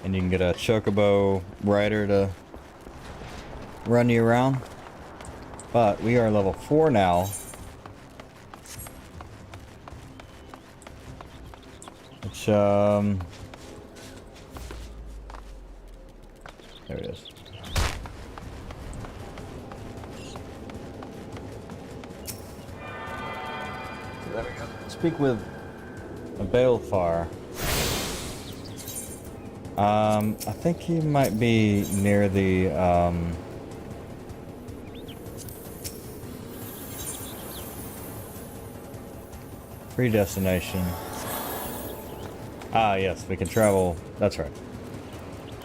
And you can get a chocobo rider to run you around. But we are level 4 now. Which, there it is. There we go. Speak with a Balefar. I think he might be near the, predestination. Ah, yes, we can travel. That's right.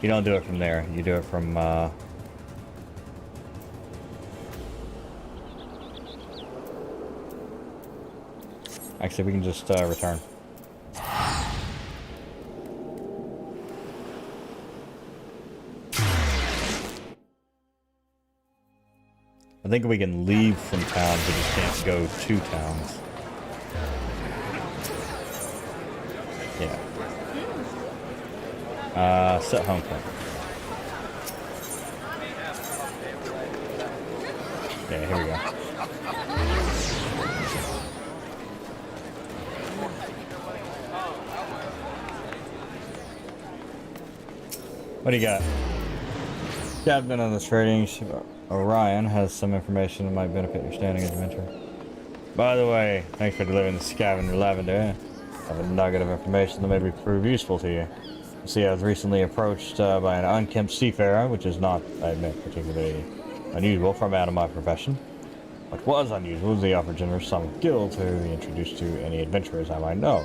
You don't do it from there. You do it from, actually, we can just, return. I think we can leave from towns, we just can't go to towns. Yeah. Set home point. Yeah, here we go. What do you got? Captain of the trading ship Orion has some information that might benefit your standing adventure. By the way, thanks for delivering the scavenger lavender. I have a nugget of information that may prove useful to you. You see, I was recently approached by an unkempt seafarer, which is not, I admit, particularly unusual for a man of my profession. What was unusual was the offer generous sum of guild to be introduced to any adventurers I might know.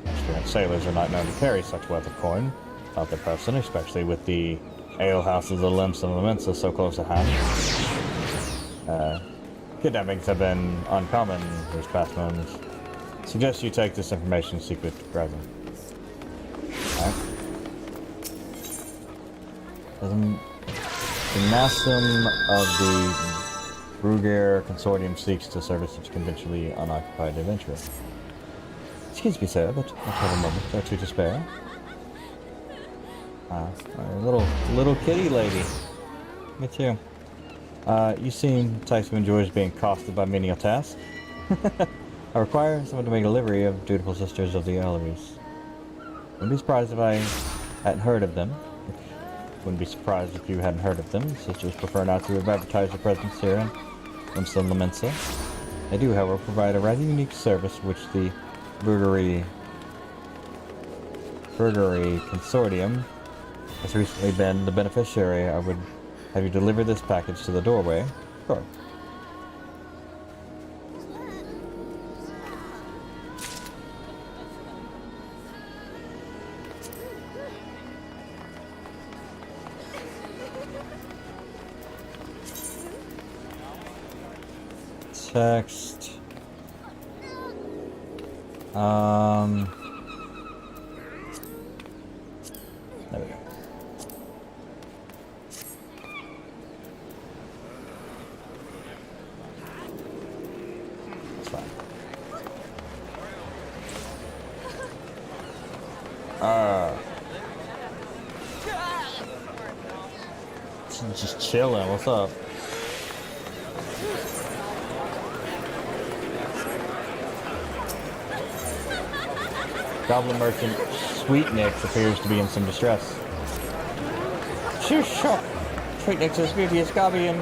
Experienced sailors are not known to carry such wealth of coin, not their person, especially with the alehouses of the Limps and the Mensa so close at hand. Kidnappings have been uncommon these past months. Suggest you take this information secret to present. Alright. The Mastum of the Bruger Consortium seeks to service its conventionally unoccupied adventurer. Excuse me, sir, but I have a moment or two to spare. Little kitty lady. Me too. You seem the type who enjoys being accosted by menial tasks. I require someone to make a livery of dutiful sisters of the Elleries. Wouldn't be surprised if I hadn't heard of them. Wouldn't be surprised if you hadn't heard of them. Sisters prefer not to have advertised their presence here in Limsa and Lamensa. They do, however, provide a rather unique service which the Burgery Consortium has recently been the beneficiary. I would have you deliver this package to the doorway. Sure. text. There we go. That's fine. Just chilling. What's up? Goblin merchant Sweetnix appears to be in some distress. Shoe shop. Sweetnix is beauteous Gabi and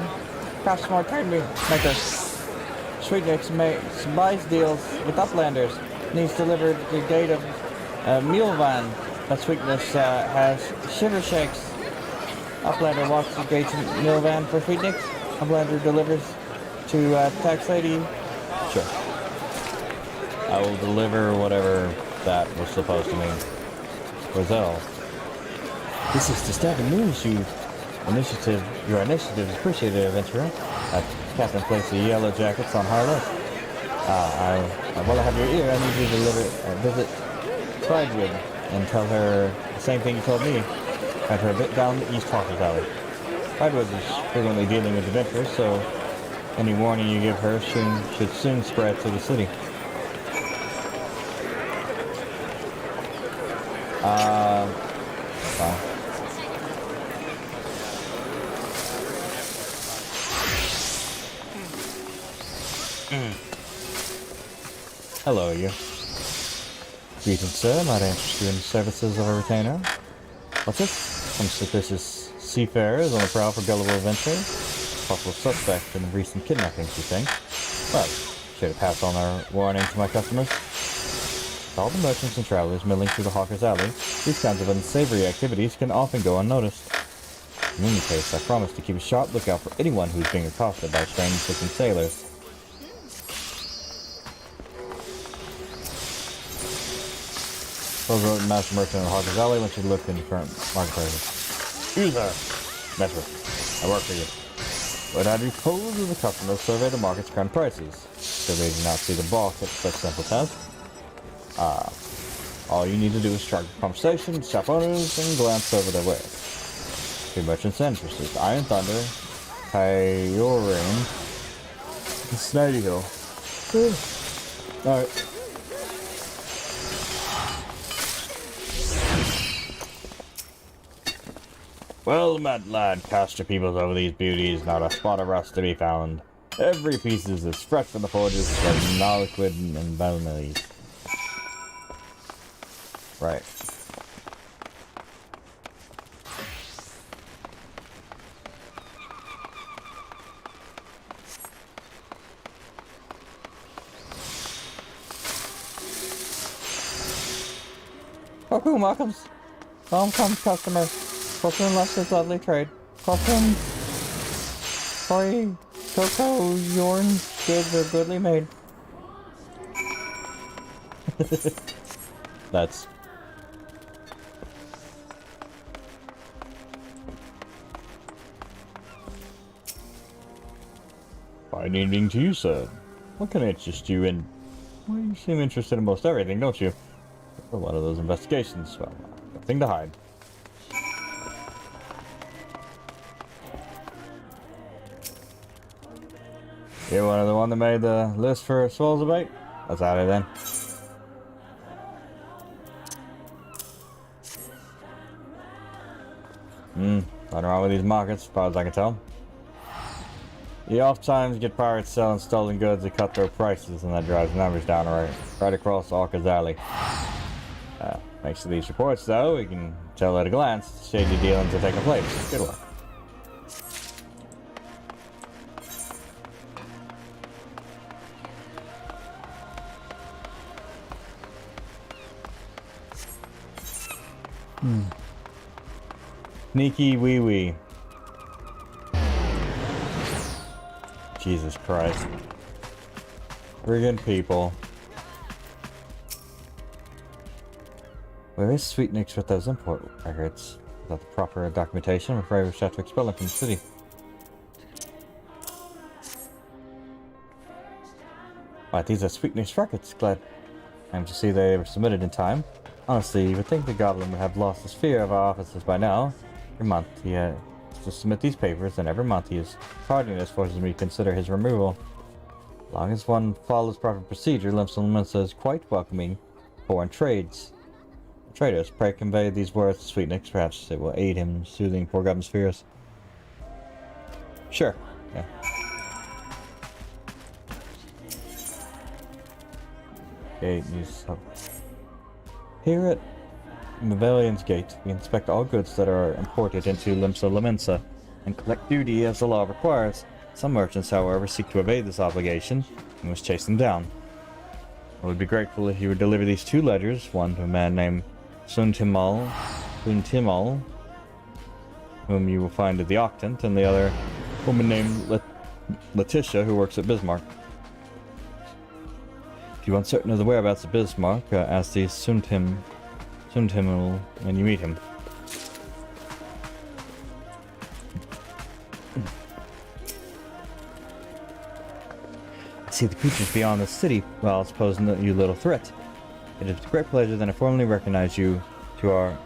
crafts more trade makers. Sweetnix buys deals with uplanders. Needs delivered the gate of Mulvan. That Sweetnix has shiver shakes. Uplander walks the gates of Mulvan for Sweetnix. Uplander delivers to Tax Lady. Sure. I will deliver whatever that was supposed to mean. Roselle. This is disturbing news. Your initiative is appreciated, adventurer. Captain placed the yellow jackets on high alert. While I have your ear, I need you to visit Pridewood and tell her the same thing you told me. Find her a bit down the East Hawkers Alley. Pridewood is frequently dealing with adventurers, so any warning you give her should soon spread to the city. Fine. Hello, you. Greetings, sir. Might I interest you in the services of a retainer? What's this? Some suspicious seafarers on the prowl for gullible adventurers? Possible suspect in recent kidnappings, you think? Well, should have passed on our warning to my customers. To all the merchants and travelers milling through the Hawker's Alley, these kinds of unsavory activities can often go unnoticed. In any case, I promise to keep a sharp lookout for anyone who's being accosted by strange-looking sailors. Rose wrote the master merchant in the Hawker's Alley when she looked into current market prices. You, sir. Metro. I work for you. But I propose to the customers survey the market's current prices. So they do not see the boss at such simple tasks. All you need to do is strike a conversation with shop owners and glance over their wares. Two merchants interested. Iron Thunder, Kyorin, and Snidey Hill. Alright. Well, met lad, cast your peoples over these beauties, not a spot of rust to be found. Every piece is as fresh from the forges as non-liquid and Belmillies. Right. Welcome, welcomes. Welcome, customer. Welcome, Lester's lovely trade. Welcome. Hoi, Coco, Yorn, goods are goodly made. That's... Fine evening to you, sir. What can I interest you in? Well, you seem interested in most everything, don't you? For one of those investigations, well, nothing to hide. You're one of the one that made the list for Souls Debate? Let's out of it then. Nothing wrong with these markets, as far as I can tell. You oftentimes get pirates selling stolen goods at cutthroat prices, and that drives numbers down right across Arcanus Alley. Thanks to these reports, though, we can tell at a glance shady dealings are taking place. Good luck. Sneaky wee wee. Jesus Christ. Friggin' people. Where is Sweetnix with those import records? Without the proper documentation, I'm afraid we shall have to expel him from the city. Why, these are Sweetness records, glad. I'm to see they were submitted in time. Honestly, you would think the goblin would have lost his fear of our offices by now. Every month he has to submit these papers, and every month his tardiness forces me to consider his removal. As long as one follows proper procedure, Limsa Mensa is quite welcoming foreign trades. Traders, pray convey these words to Sweetnix. Perhaps it will aid him in soothing poor goblin's fears. Sure. Yeah. Gate needs help. Here at Mavelion's Gate, we inspect all goods that are imported into Limsa Mensa and collect duty as the law requires. Some merchants, however, seek to evade this obligation and must chase them down. I would be grateful if you would deliver these 2 ledgers, one to a man named Suntimal, whom you will find at the Octant, and the other a woman named Letitia, who works at Bismarck. If you are uncertain of the whereabouts of Bismarck, ask the Suntimal when you meet him. I see the creatures beyond the city, while it's posing you little threat. It is with great pleasure that I formally recognize you to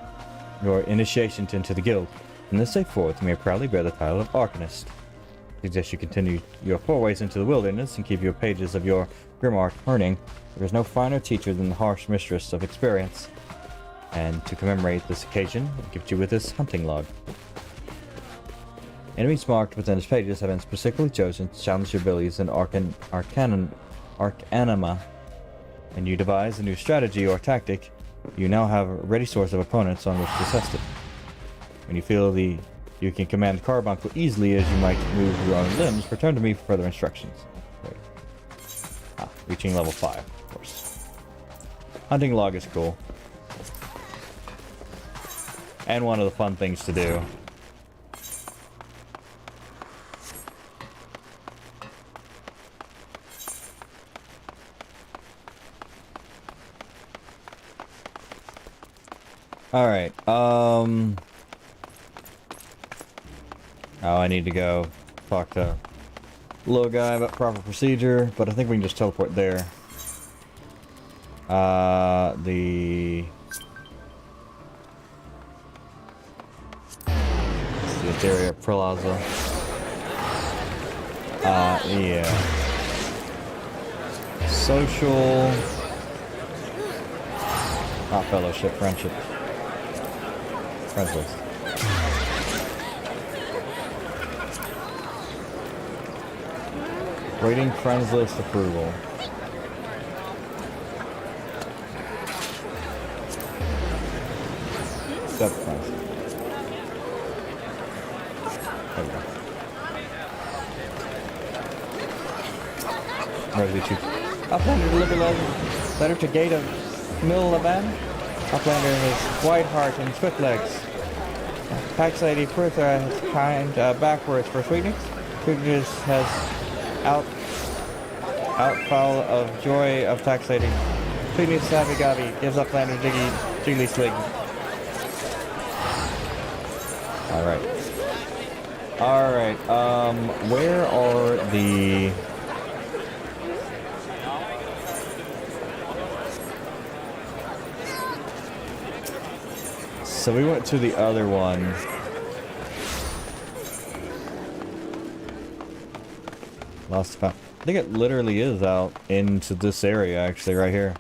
your initiation into the guild. From this day forth, you may proudly bear the title of Arcanist. I suggest you continue your forays into the wilderness and keep your pages of your grimoire turning. There is no finer teacher than the harsh mistress of experience. And to commemorate this occasion, I gift you with this hunting log. Enemies marked within its pages have been specifically chosen to challenge your abilities in Arcanima. When you devise a new strategy or tactic, you now have a ready source of opponents on which to test it. When you feel you can command Carbuncle easily as you might move your own limbs, return to me for further instructions. Wait. Reaching level 5, of course. Hunting log is cool. And one of the fun things to do. Alright, oh, I need to go talk to little guy about proper procedure, but I think we can just teleport there. The area Plaza. Yeah. Social. Not fellowship, friendship. Friends list. Waiting friends list approval. Step friends. There we go. Where's the chief? Uplander deliver letter to gate of Millavan. Uplander has white heart and swift legs. Pax Lady Prutha has kind backwards for Sweetness. Sweetness has outfowl of joy of Tax Lady. Sweetness Savvy Gavi gives Uplander Jiggly Slig. Alright, where are the... So we went to the other one. Lost the I think it literally is out into this area, actually, right here.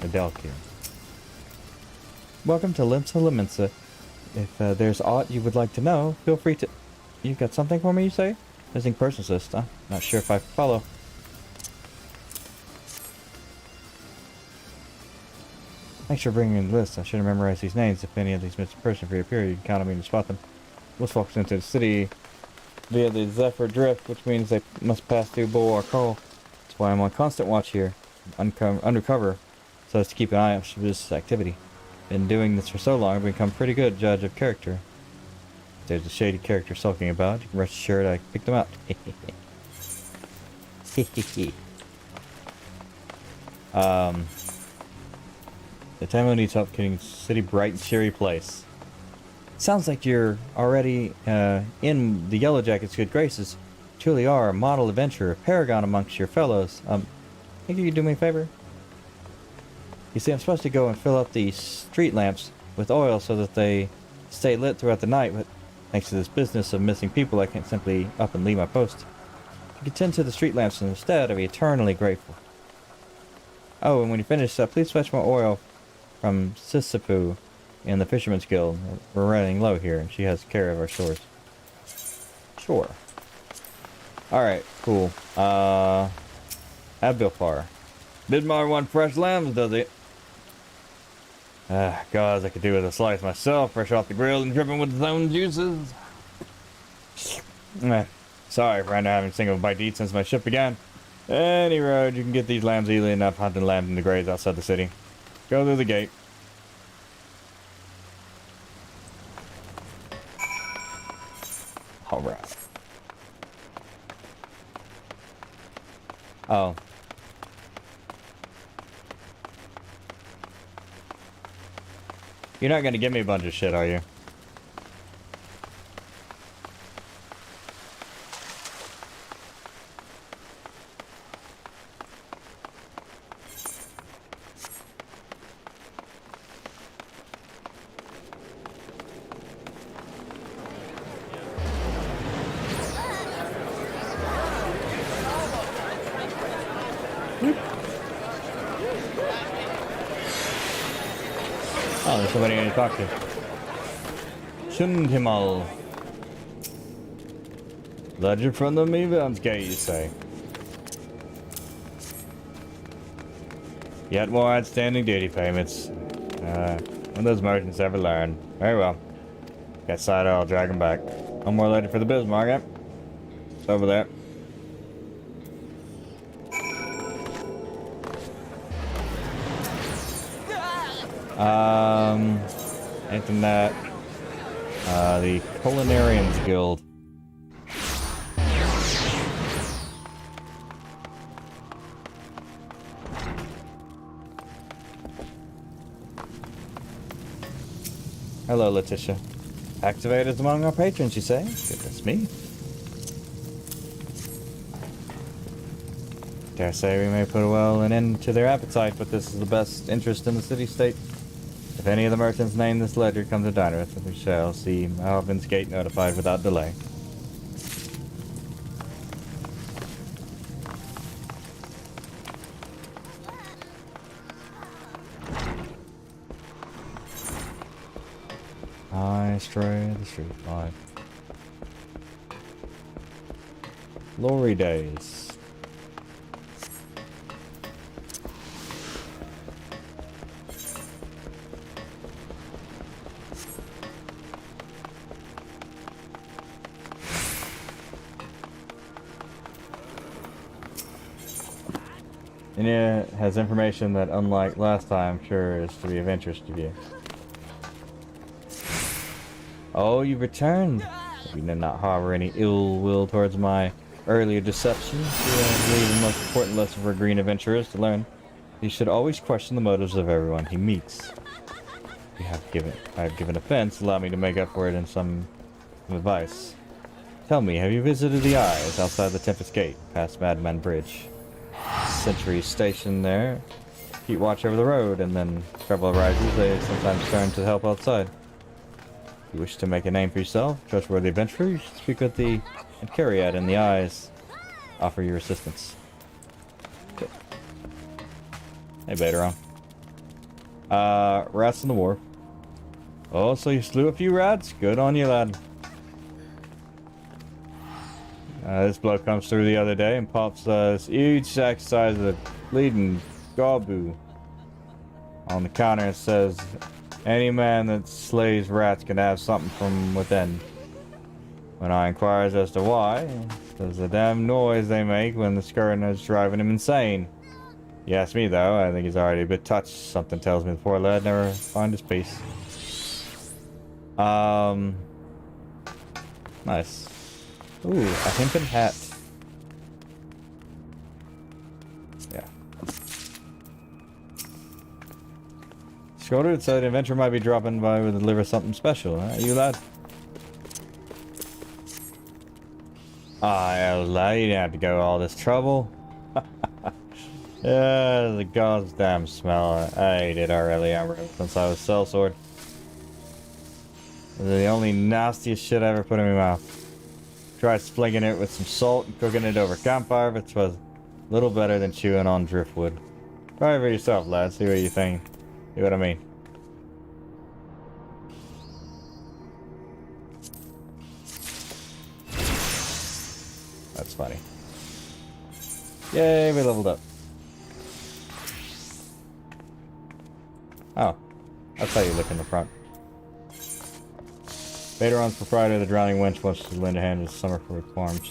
Adelkia. Welcome to Limsa Mensa. If there's aught you would like to know, feel free to... You got something for me, you say? Missing persons list, huh? Not sure if I follow. Thanks for bringing in the list. I should have memorized these names. If any of these missing persons reappear, you can count on me to spot them. Most folks into the city via the Zephyr Drift, which means they must pass through Bull or Coal. That's why I'm on constant watch here, undercover, so as to keep an eye on this activity. Been doing this for so long, I've become a pretty good judge of character. If there's a shady character sulking about, you can rest assured I picked them out. The Tamo needs help getting the city bright and cheery place. Sounds like you're already in the Yellow Jacket's good graces. truly are a model adventurer, a paragon amongst your fellows. Think you could do me a favor? You see, I'm supposed to go and fill up these street lamps with oil so that they stay lit throughout the night, but thanks to this business of missing people, I can't simply up and leave my post. If you could tend to the street lamps instead, I'd be eternally grateful. Oh, and when you finish, please fetch more oil from Sisyphus in the Fisherman's Guild. We're running low here, and she has care of our stores. Sure. Alright, cool. Abilfar. Bismarck want fresh lambs, does it? Gods, I could do with a slice myself, fresh off the grill and dripping with its own juices. Sorry for not having a single bite to eat since my ship began. Any road, you can get these lambs easily enough hunting lambs in the graves outside the city. Go through the gate. Alright. Oh. You're not gonna give me a bunch of shit, are you? Oh, there's somebody I need to talk to. Shuntimal. Legend from the Mevans Gate, you say? Yet more outstanding duty payments. When those merchants ever learn. Very well. Get side, I'll drag him back. One more lady for the Bismarck, eh? It's over there. Anything that the Culinarians Guild. Hello, Letitia. Activators among our patrons, you say? Goodness me. Dare say we may put an end to their appetite, but this is the best interest in the city-state. If any of the merchants named this ledger come to dine with, we shall see Alvin's Gate notified without delay. I stray the street life. Glory days. And it has information that, unlike last time, I'm sure is to be of interest to you. Oh, you've returned. You did not harbor any ill will towards my earlier deception. I believe the most important lesson for green adventurers to learn. He should always question the motives of everyone he meets. I have given offense. Allow me to make up for it in some advice. Tell me, have you visited the Eyes outside the Tempest Gate, past Madman Bridge? Sentries stationed there keep watch over the road, and then trouble arises, they sometimes turn to help outside. If you wish to make a name for yourself, trustworthy adventurer, you should speak with the Cariad in the Eyes. Offer your assistance. Good. Hey, Baderon. Rats in the wharf. Oh, so you slew a few rats? Good on you, lad. This bloke comes through the other day and pops this huge sack size of bleeding gabu on the counter and says, any man that slays rats can have something from within. When I inquires as to why, there's the damn noise they make when the skirting is driving him insane. You ask me though, I think he's already a bit touched. Something tells me the poor lad never find his peace. Nice. Ooh, a hempen hat. Yeah. Schroeder said the adventurer might be dropping by to deliver something special. Huh? You lad? Ah, hell, you didn't have to go all this trouble. Yeah, the goddamn smell. I hate it already. Since I was sellsword. The only nastiest shit I ever put in my mouth. Tried flinging it with some salt and cooking it over campfire, but it was a little better than chewing on driftwood. Try it for yourself, lad. See what you think. See what I mean. That's funny. Yay, we leveled up. Oh, that's how you look in the front. Baderon's proprietor of the Drowning Wench wants to lend a hand to Summerford Farms.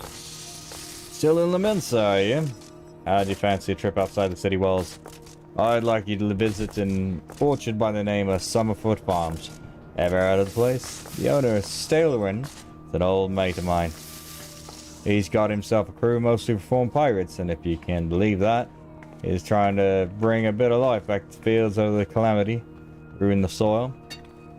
Still in Lemensa, are you? How'd you fancy a trip outside the city walls? I'd like you to visit an orchard by the name of Summerfoot Farms. Ever heard of the place? The owner, Stalewin, is an old mate of mine. He's got himself a crew mostly reformed pirates, and if you can believe that, he's trying to bring a bit of life back to the fields over the calamity, ruin the soil.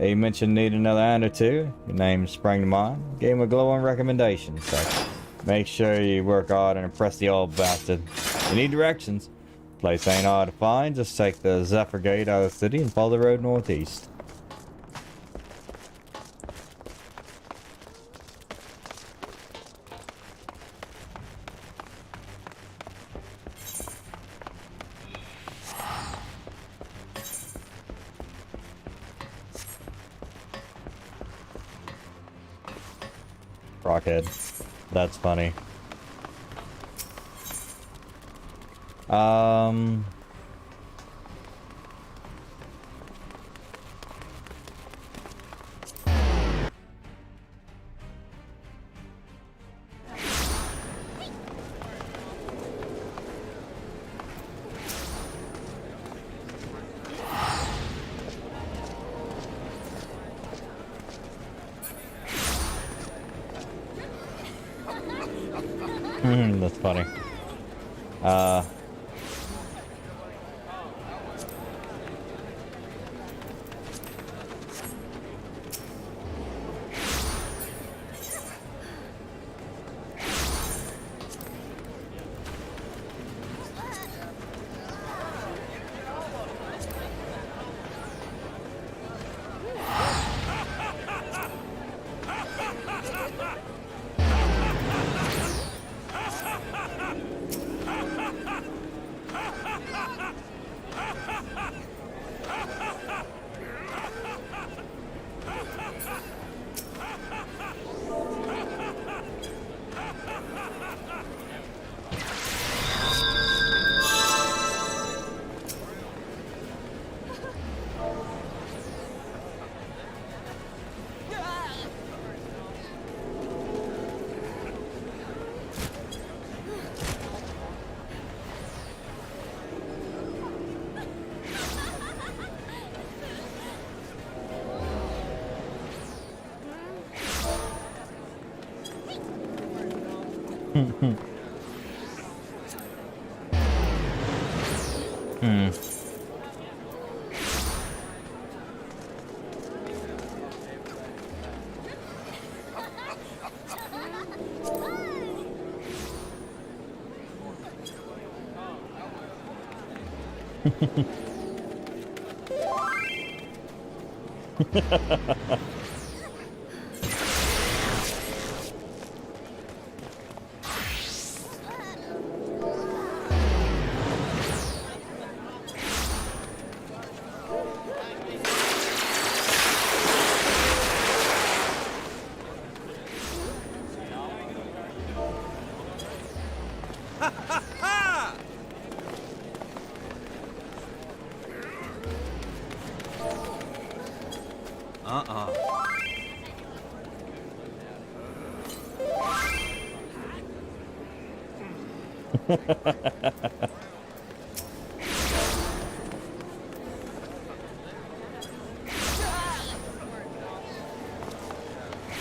He mentioned needing another hand or two. Your name sprang to mind. Gave him a glowing recommendation, so make sure you work hard and impress the old bastard. You need directions. Place ain't hard to find. Just take the Zephyr Gate out of the city and follow the road northeast. Rockhead. That's funny. That's funny.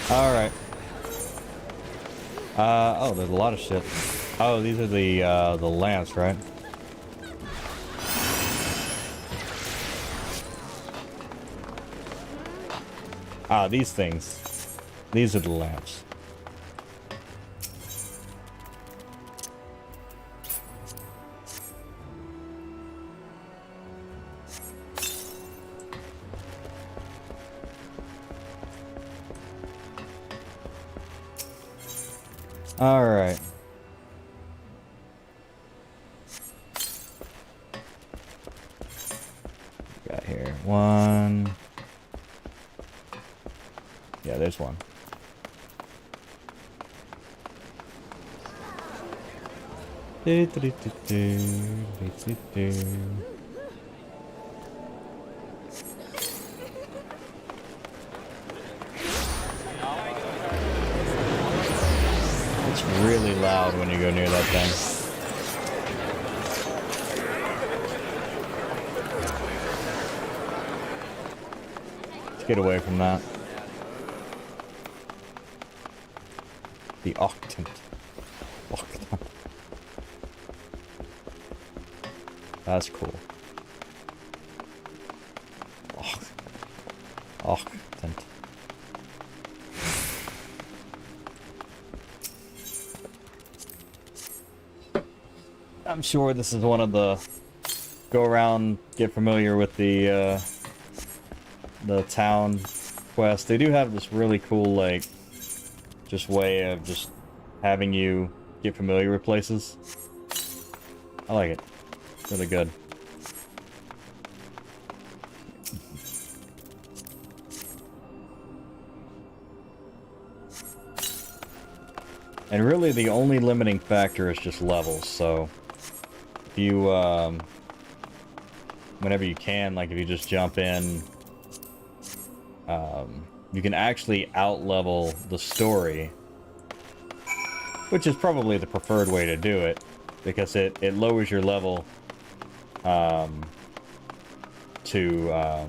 Alright. Oh, there's a lot of shit. Oh, these are the lamps, right? Ah, these things. These are the lamps. Alright. Got here. One. Yeah, there's one. Do, do, do, do, do, do, do. It's really loud when you go near that thing. Let's get away from that. The Octant. Octant. That's cool. Octant. I'm sure this is one of the go around, get familiar with the town quest. They do have this really cool, like, just way of just having you get familiar with places. I like it. It's really good. And really the only limiting factor is just levels, so if you, whenever you can, like if you just jump in, you can actually out-level the story, which is probably the preferred way to do it, because it lowers your level, to,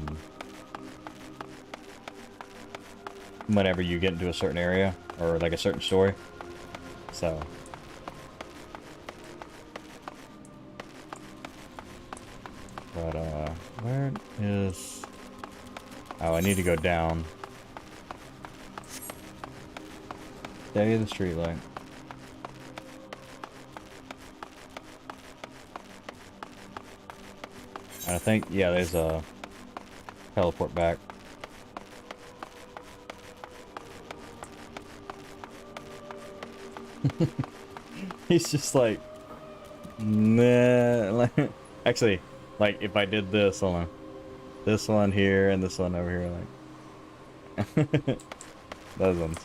whenever you get into a certain area, or like a certain story, so... But, where is... Oh, I need to go down. Stay the street light. I think, yeah, there's a teleport back. He's just like, nah. Like, actually, like if I did this, hold on, this one here and this one over here, like those ones.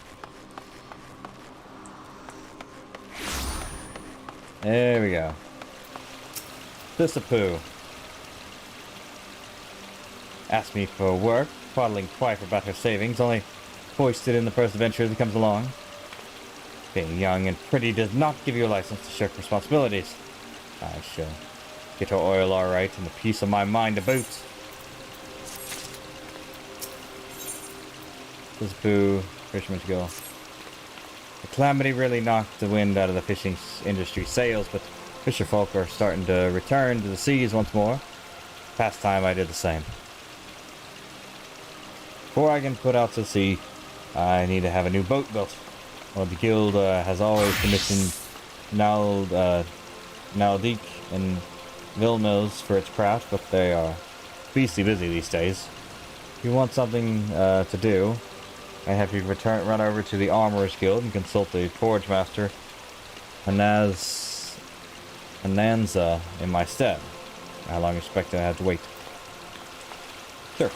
There we go. Pissapoo. Asked me for work, twaddling twice about her savings, only foisted in the first adventure that comes along. Being young and pretty does not give you a license to shirk responsibilities. I shall get her oil alright and the peace of my mind to boot. Pissapoo, Fisherman's Guild. The calamity really knocked the wind out of the fishing industry's sails, but fisherfolk are starting to return to the seas once more. Past time I did the same. Before I can put out to sea, I need to have a new boat built. Well, the guild has always commissioned Naldik and Vilnos for its craft, but they are beastly busy these days. If you want something to do, I have you run over to the Armorers Guild and consult the Forge Master Ananza in my stead. How long you expect I have to wait? Sure.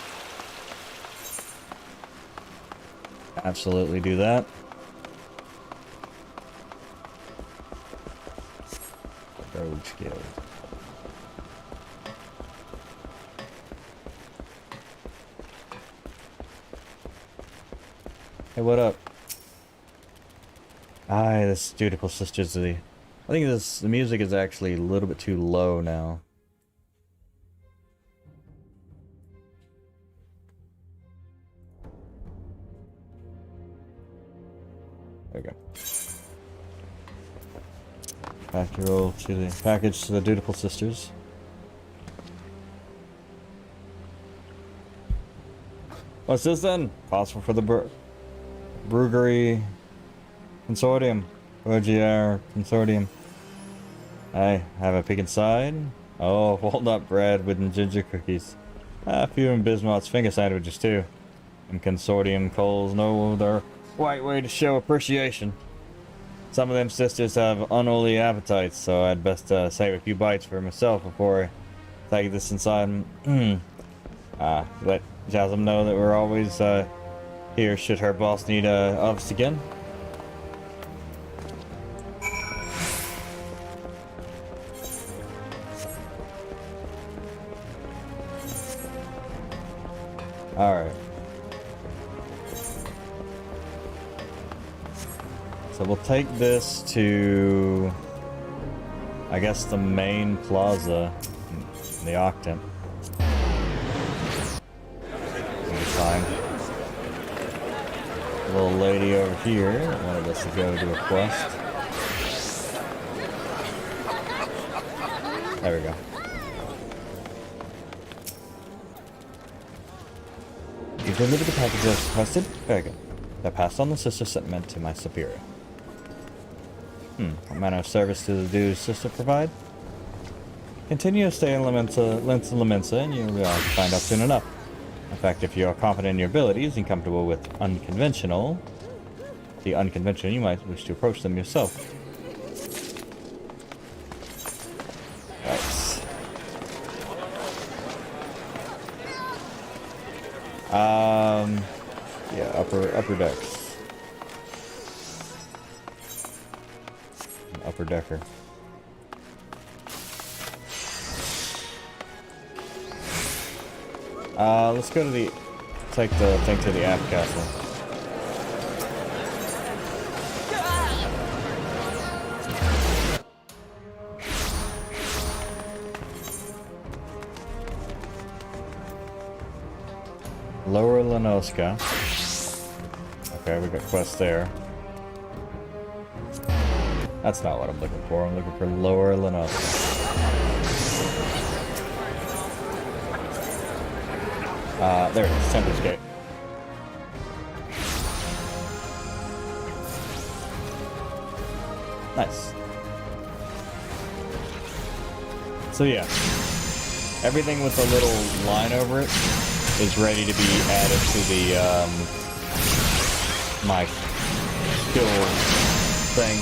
Absolutely do that. Roach Guild. Hey, what up? Aye, this dutiful sisters. I think the music is actually a little bit too low now. There we go. Package to the dutiful sisters. What's this then? Possible for the Brewery Consortium. OGR Consortium. I have a peek inside. Oh, walnut bread with ginger cookies. A few in Bismuth's finger sandwiches too. And Consortium Coles know their right way to show appreciation. Some of them sisters have unholy appetites, so I'd best save a few bites for myself before I take this inside. Let Jasmine know that we're always here should her boss need of us again. Alright. So we'll take this to, I guess, the main plaza, the Octant. Fine. Little lady over here wanted us to go to a quest. There we go. You delivered the package as requested? Very good. I passed on the sister sentiment to my superior. What manner of service do the dues sister provide? Continue to stay in Lamensa and you'll find out soon enough. In fact, if you're confident in your abilities and comfortable with the unconventional, you might wish to approach them yourself. Right. Yeah, upper decks. Upper decker. Let's go to take the thing to the Aft Castle. Lower Lenoska. Okay, we got quests there. That's not what I'm looking for. I'm looking for Lower Lenoska. There it is, Tempest Gate. Nice. So yeah, everything with a little line over it is ready to be added to the, my skill thing.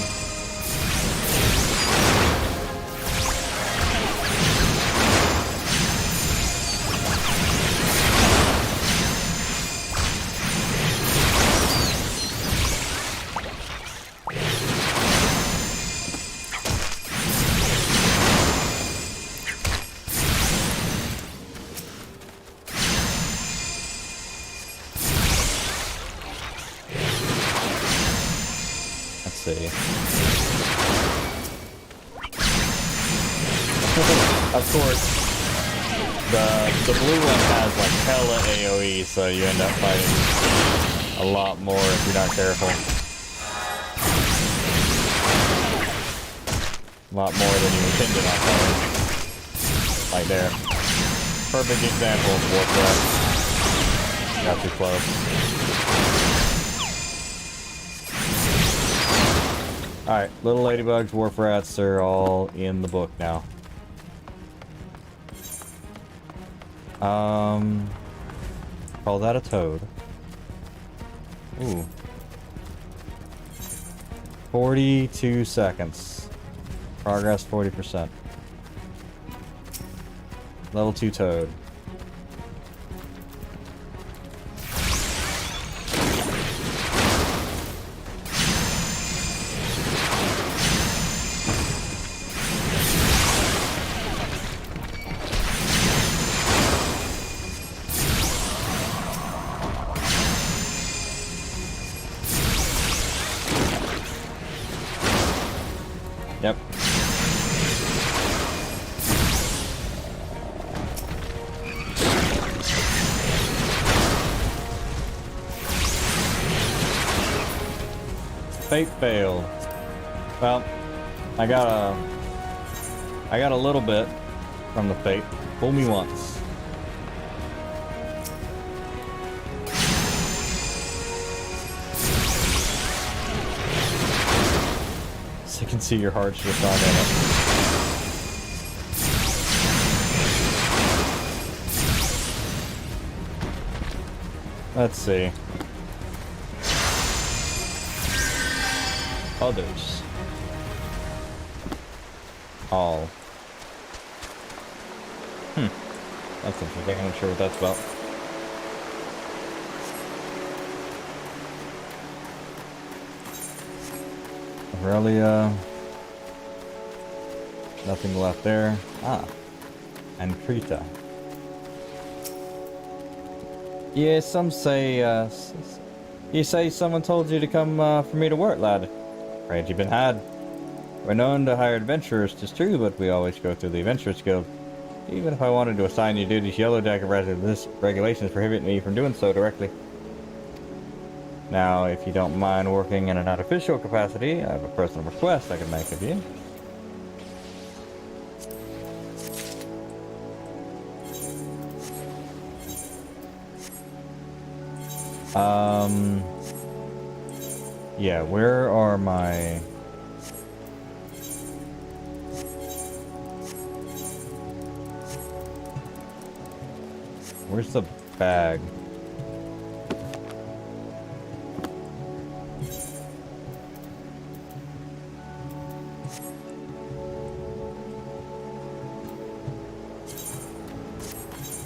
Of course, the blue one has like hella AoE, so you end up fighting a lot more if you're not careful. A lot more than you intended on fighting. Like there. Perfect example of Warcraft. Got too close. Alright, little ladybugs, wharf rats, they're all in the book now. Call that a toad. Ooh. 42 seconds. Progress 40%. Level 2 toad. Yep. Fate failed. Well, I got a little bit from the fate. Fool me once. So you can see your heart's just on in it. Let's see. others. All. That's interesting. I'm not sure what that's about. Aurelia. Nothing left there. Ah. And Krita. Yeah, some say, you say someone told you to come, for me to work, lad. Afraid you've been had. We're known to hire adventurers, 'tis true, but we always go through the Adventurers Guild. Even if I wanted to assign you duties, Yellow Jacket regulations prohibit me from doing so directly. Now, if you don't mind working in an unofficial capacity, I have a personal request I can make of you. Yeah, where are my... Where's the bag?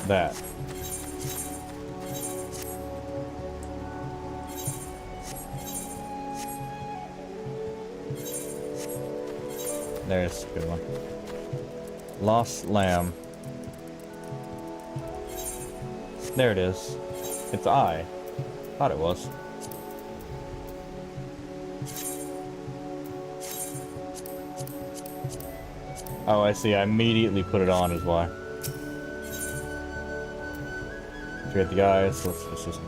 That. There's a good one. Lost lamb. There it is. It's I. Thought it was. Oh, I see. I immediately put it on is why. Forget the guys. Let's just...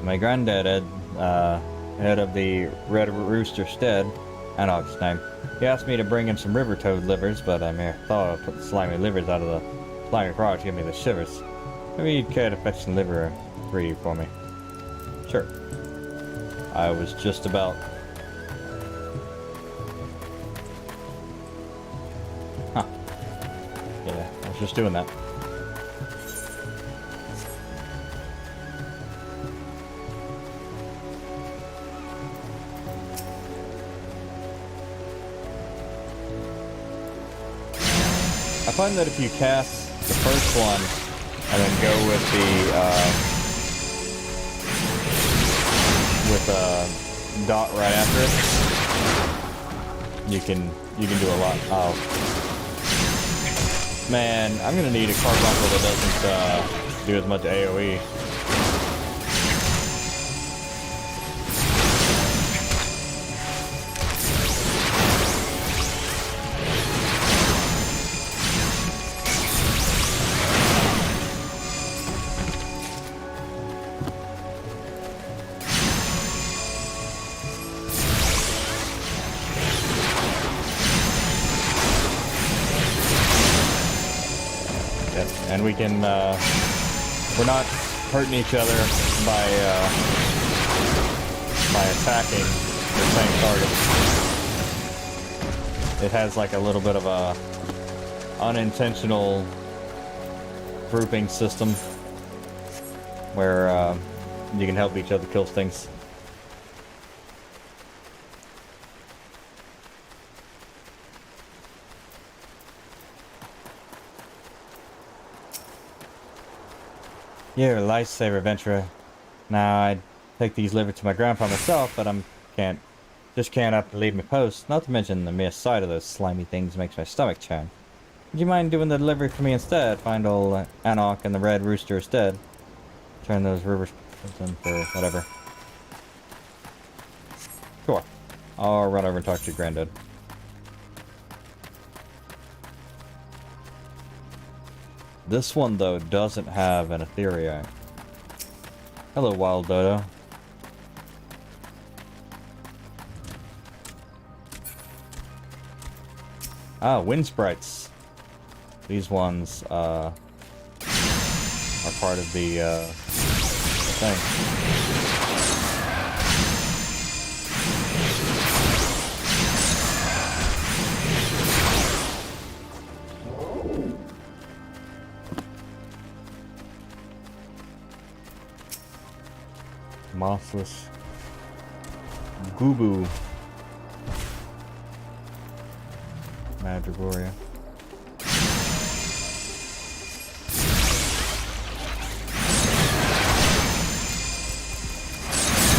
My granddad, head of the Red Rooster Stead, Anok's name. He asked me to bring him some river toad livers, but I mere thought I'd put the slimy livers out of the slimy frog to give me the shivers. Maybe you'd care to fetch some liver free for me. Sure. I was just about... Huh. Yeah, I was just doing that. I find that if you cast the first one and then go with the dot right after it, you can do a lot. Oh man, I'm gonna need a carbuncle that doesn't do as much AoE. And we can, we're not hurting each other by attacking the same target. It has like a little bit of a unintentional grouping system where you can help each other kill things. You're a lifesaver, adventurer. Now, I'd take these liver to my grandpa myself, but just can't up to leave my post. Not to mention the mere sight of those slimy things makes my stomach churn. Would you mind doing the delivery for me instead? Find old Anok and the Red Rooster instead. Turn those rivers in for whatever. Sure. I'll run over and talk to your granddad. This one, though, doesn't have an Ethereum. Hello, Wild Dodo. Ah, Wind Sprites. These ones, are part of the, thing. Mossless Gubu. Madrigoria.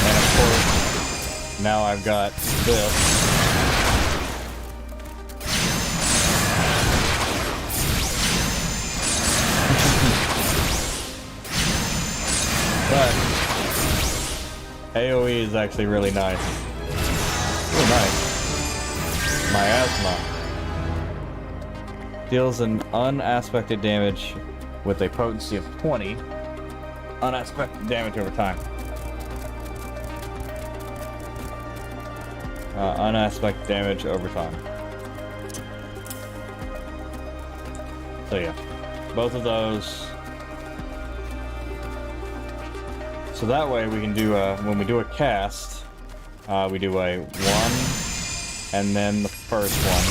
And of course, now I've got this. But AoE is actually really nice. Really nice. Miasma deals an unaspected damage with a potency of 20. Unaspected damage over time. Unaspected damage over time. So yeah, both of those. So that way we can do when we do a cast, we do a 1 and then the first one.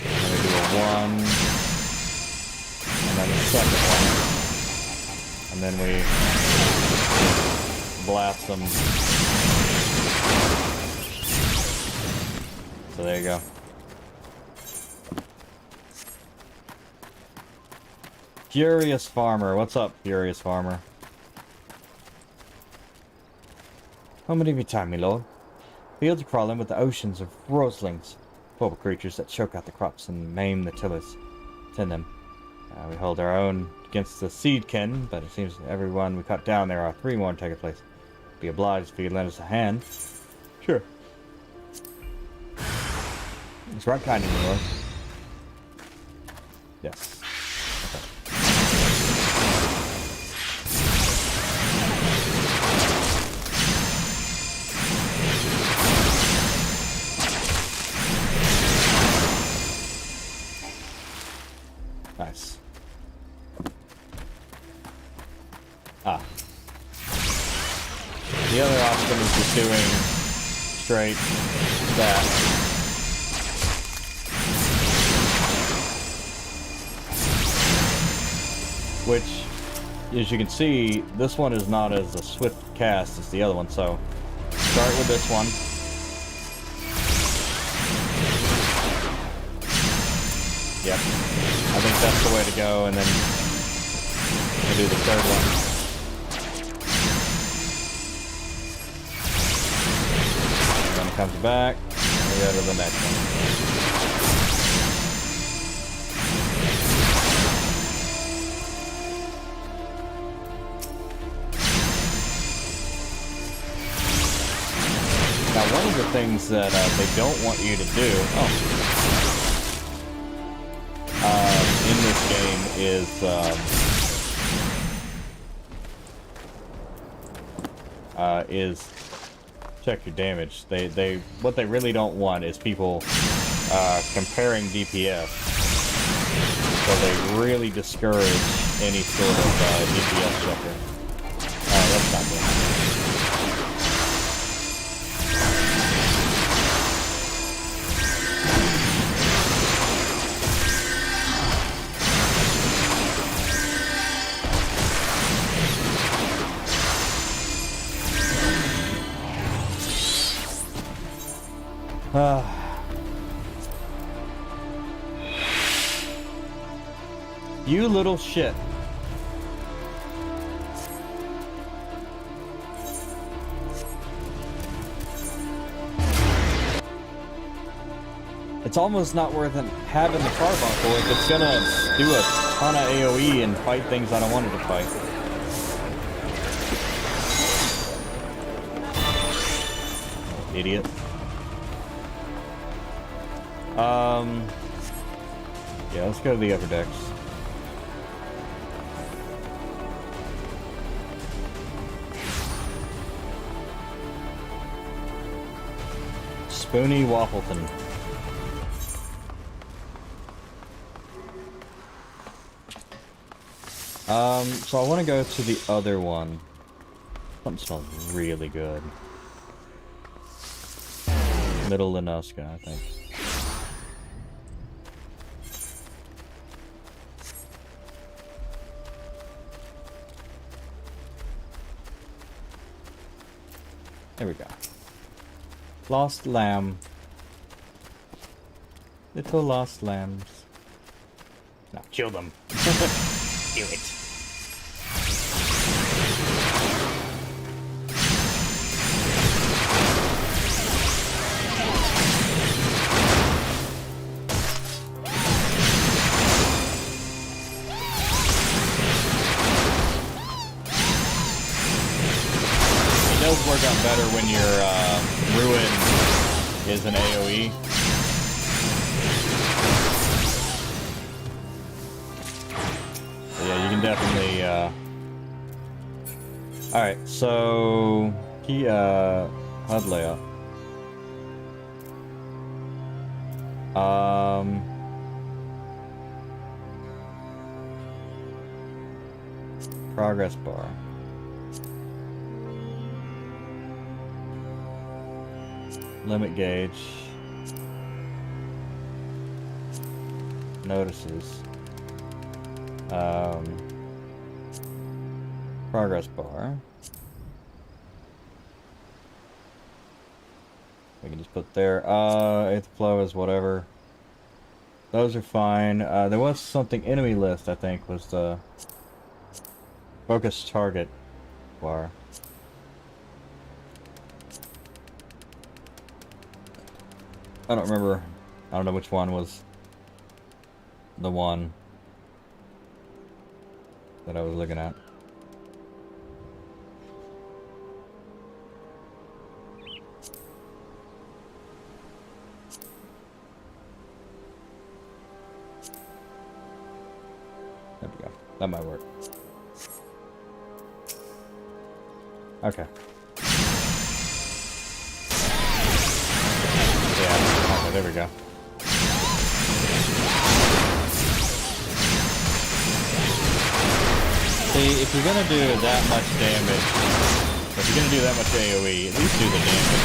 And we do a 1 and then the second one. And then we blast them. So there you go. Furious Farmer. What's up, Furious Farmer? How many of your time, my lord? Fields are crawling with the oceans of roselings, horrible creatures that choke out the crops and maim the tillers. Tend them. We hold our own against the seedkin, but it seems everyone we cut down there are 3 more to take a place. Be obliged if you lend us a hand. Sure. It's right kind of you, lord. Yes. Nice. Ah. The other option is just doing straight that. Which, as you can see, this one is not as a swift cast as the other one, so start with this one. Yep. I think that's the way to go, and then we'll do the third one. And then it comes back, and we go to the next one. Now, one of the things that they don't want you to do... in this game is check your damage. What they really don't want is people comparing DPS. So they really discourage any sort of DPS checker. That's not good. You little shit. It's almost not worth having the carbuncle if it's gonna do a ton of AoE and fight things I don't want it to fight. Idiot. Yeah, let's go to the upper decks. Spoony Waffleton. So I want to go to the other one. Something smells really good. Middle Lenoska, I think. There we go. Lost Lamb. Little lost lambs. Now kill them. Do it. It does work out better when your ruin is an AoE. So yeah, you can definitely. All right, so key HUD layout. Progress bar. Limit gauge. Notices. Progress bar. We can just put there. Eighth flow is whatever. Those are fine. There was something enemy list, I think, was the focus target bar. I don't remember. I don't know which one was the one that I was looking at. There we go. That might work. Okay. Yeah, okay, there we go. See, if you're gonna do that much damage, if you're gonna do that much AoE, at least do the damage.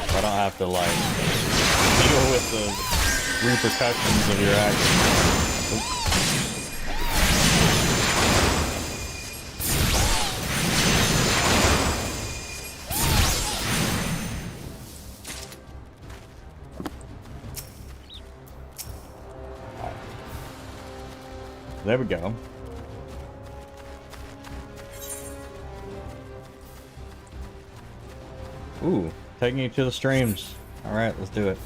I don't have to, like, deal with the repercussions of your actions. Oops. There we go. Ooh, taking you to the streams. Alright, let's do it.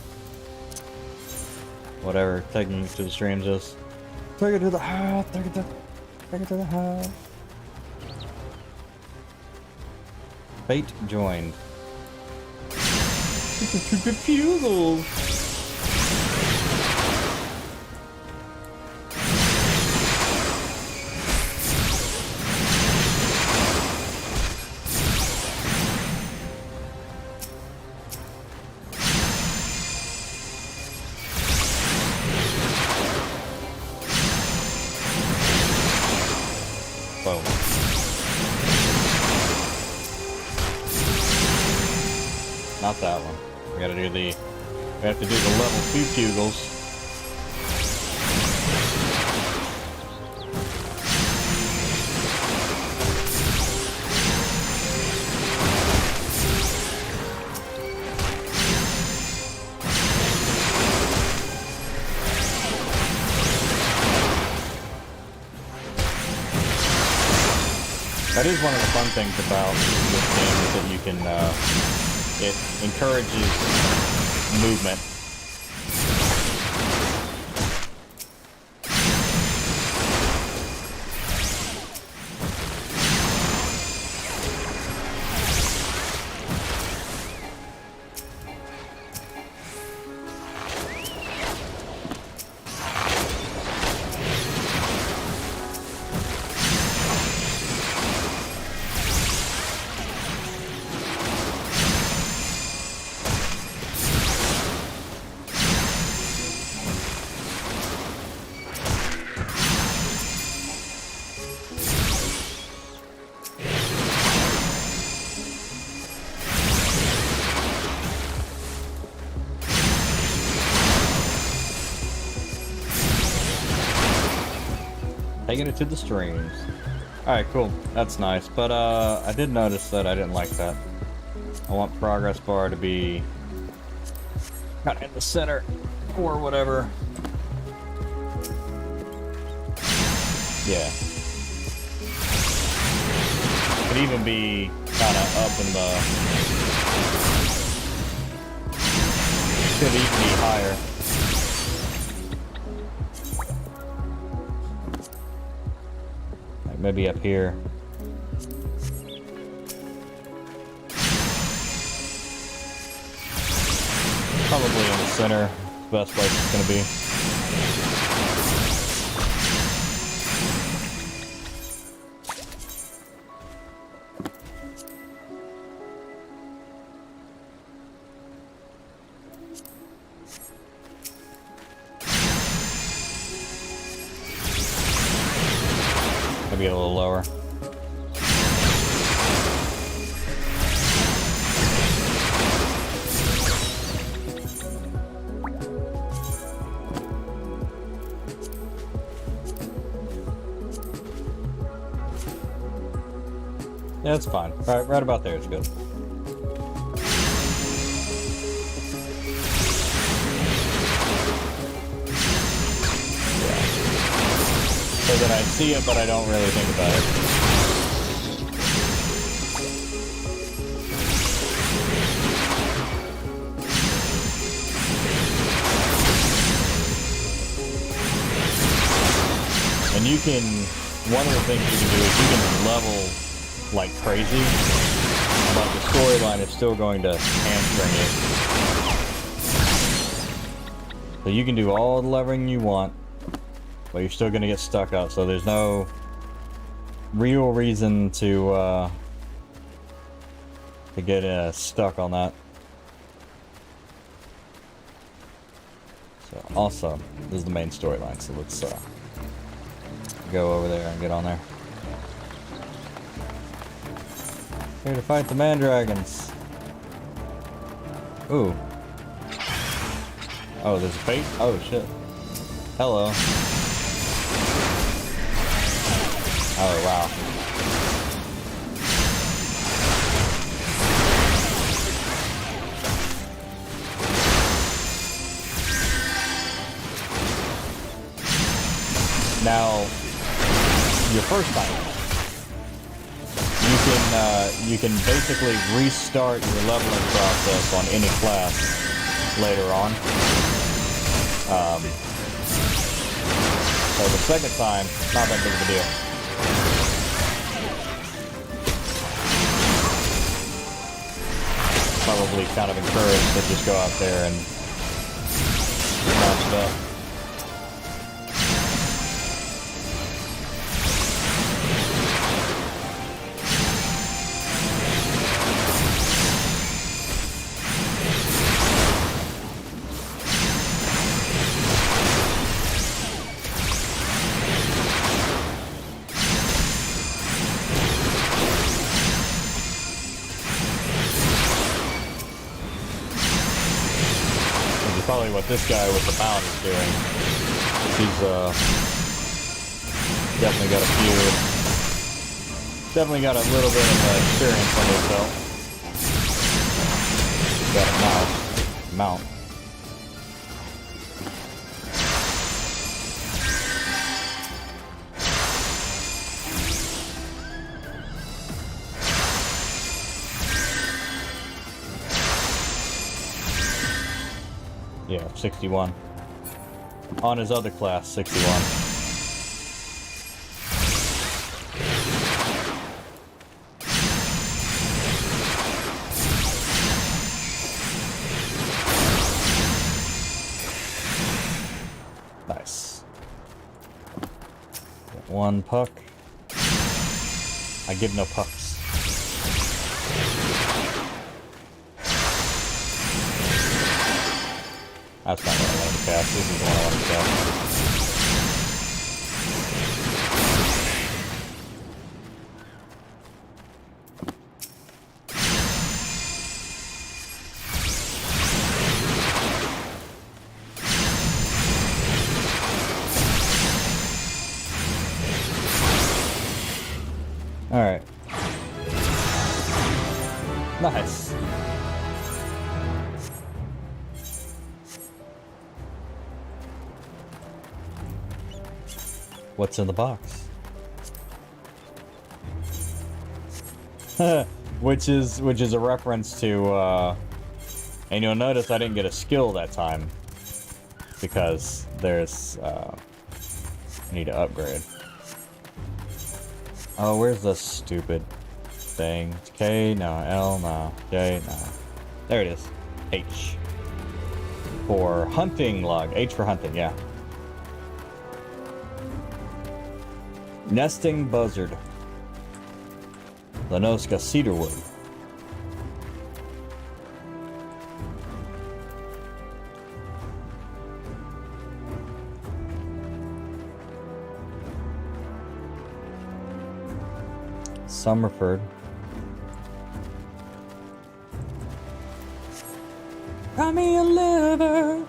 Whatever taking you to the streams is. Take it to the house, take it to the house. Fate joined. It's a refusal. Not that one. We gotta do the... We have to do the level 2 pugils. That is one of the fun things about this game, is that you can, it encourages movement. Taking it to the streams. Alright, cool. That's nice. But I did notice that I didn't like that. I want progress bar to be kind of in the center. or whatever. Yeah. Could even be kind of up in the... Could even be higher. Like maybe up here. Probably in the center. Best place it's gonna be. Maybe a little lower. Yeah, it's fine. Right about there is good. So that I see it, but I don't really think about it. And you can, one of the things you can do is you can level like crazy, but the storyline is still going to hamstring you. So you can do all the leveling you want, but you're still gonna get stuck up, so there's no real reason to get stuck on that. So also, this is the main storyline, so let's go over there and get on there. Here to fight the man-dragons. Ooh. Oh, there's a fate? Oh shit. Hello. Oh, wow. Now, your first time, you can basically restart your leveling process on any class later on. So the second time, not that big of a deal. Probably kind of encouraged to just go out there and match it up. Probably what this guy with the mount is doing. He's definitely got a little bit of experience under his belt. Got a mount. Yeah, 61. On his other class, 61. Nice. Got one puck. I give no pucks. That's not what I wanted to cast. This is the one I wanted to cast. Alright. Nice. What's in the box? which is a reference to, and you'll notice I didn't get a skill that time because there's, I need to upgrade. Oh, where's the stupid thing? It's K, no, L, no, J, no. There it is. H. For hunting log. H for hunting, yeah. Nesting buzzard. Lanoska cedarwood. Summerford. Cry me a liver.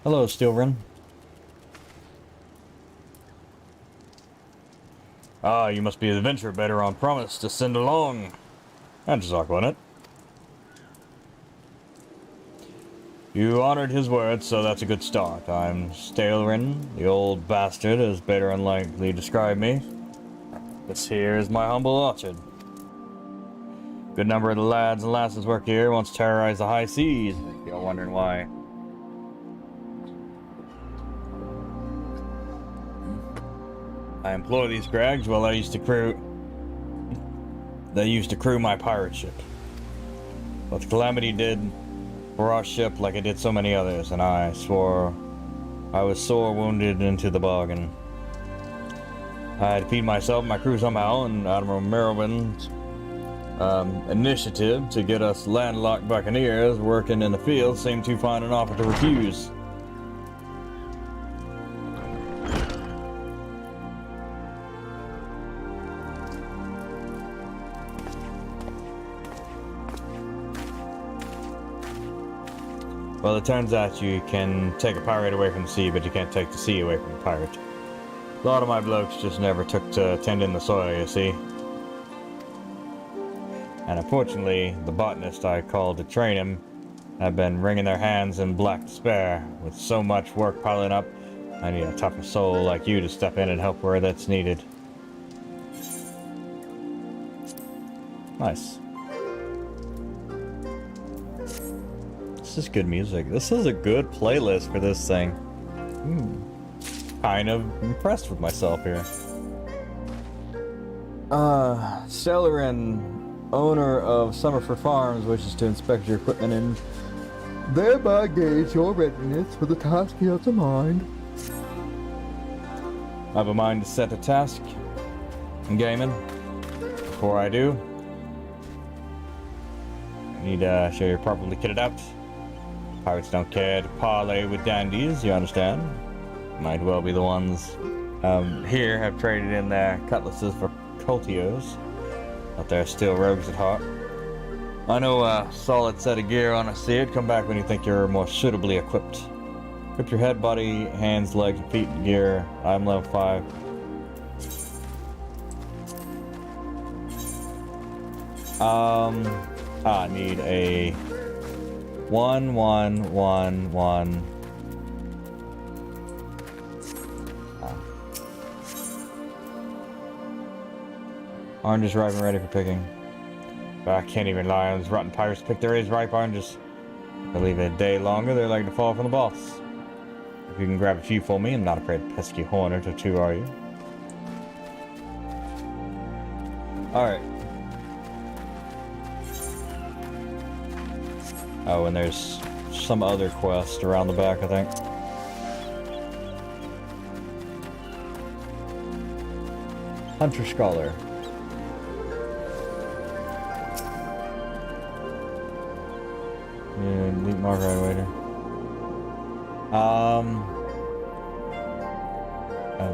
Hello, Steelrun. Ah, you must be the adventurer better on promise to send along. Antizark, wasn't it? You honored his words, so that's a good start. I'm Steelrun, the old bastard, as better unlikely described me. This here is my humble orchard. Good number of the lads and lasses work here, once terrorized the high seas. If you're wondering why. I employ these crags while they used to crew my pirate ship. But the calamity did for our ship like it did so many others, and I swore I was sore wounded into the bargain. I had to feed myself and my crew somehow, and Admiral Merwin's initiative to get us landlocked buccaneers working in the field seemed too fine an offer to refuse. Well, it turns out you can take a pirate away from the sea, but you can't take the sea away from a pirate. A lot of my blokes just never took to tending the soil, you see. And unfortunately, the botanist I called to train him have been wringing their hands in black despair. With so much work piling up, I need a tougher soul like you to step in and help where that's needed. Nice. This is good music. This is a good playlist for this thing. Kind of impressed with myself here. Steelrun, owner of Summerford Farms, wishes to inspect your equipment and thereby gauge your readiness for the task he has in mind. I have a mind to set a task in gaming. Before I do, I need to show you're properly kitted out. Pirates don't care to parley with dandies, you understand? Might well be the ones here have traded in their cutlasses for coltios, but they're still rogues at heart. I know a solid set of gear on a seat. Come back when you think you're more suitably equipped. Equip your head, body, hands, legs, and feet in gear. I'm level 5. I need a 1-1-1-1. Oranges ripe and ready for picking. But I can't even lie on these rotten pirates pick their ripe oranges. If I leave it a day longer, they're likely to fall from the boss. If you can grab a few for me, I'm not afraid of pesky hornet or two, are you? Alright. Oh, and there's some other quest around the back, I think. Hunter Scholar. Yeah, elite marker elevator.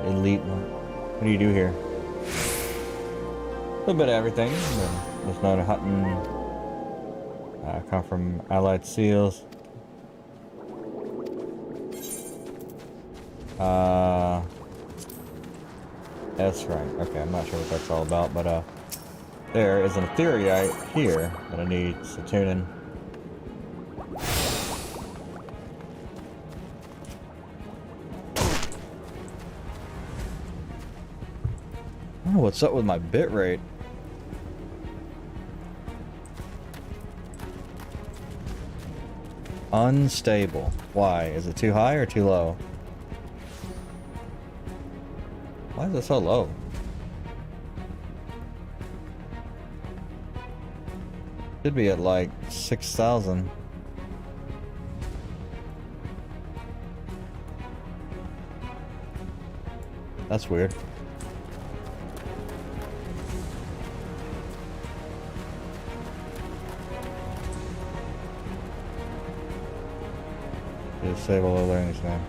Elite. What do you do here? A little bit of everything. There's no hunting. Come from Allied Seals. That's right. Okay, I'm not sure what that's all about, but there is an ethereite here that I need to tune in. know what's up with my bitrate. Unstable. Why? Is it too high or too low? Why is it so low? Should be at like 6,000. That's weird. Disable awareness now.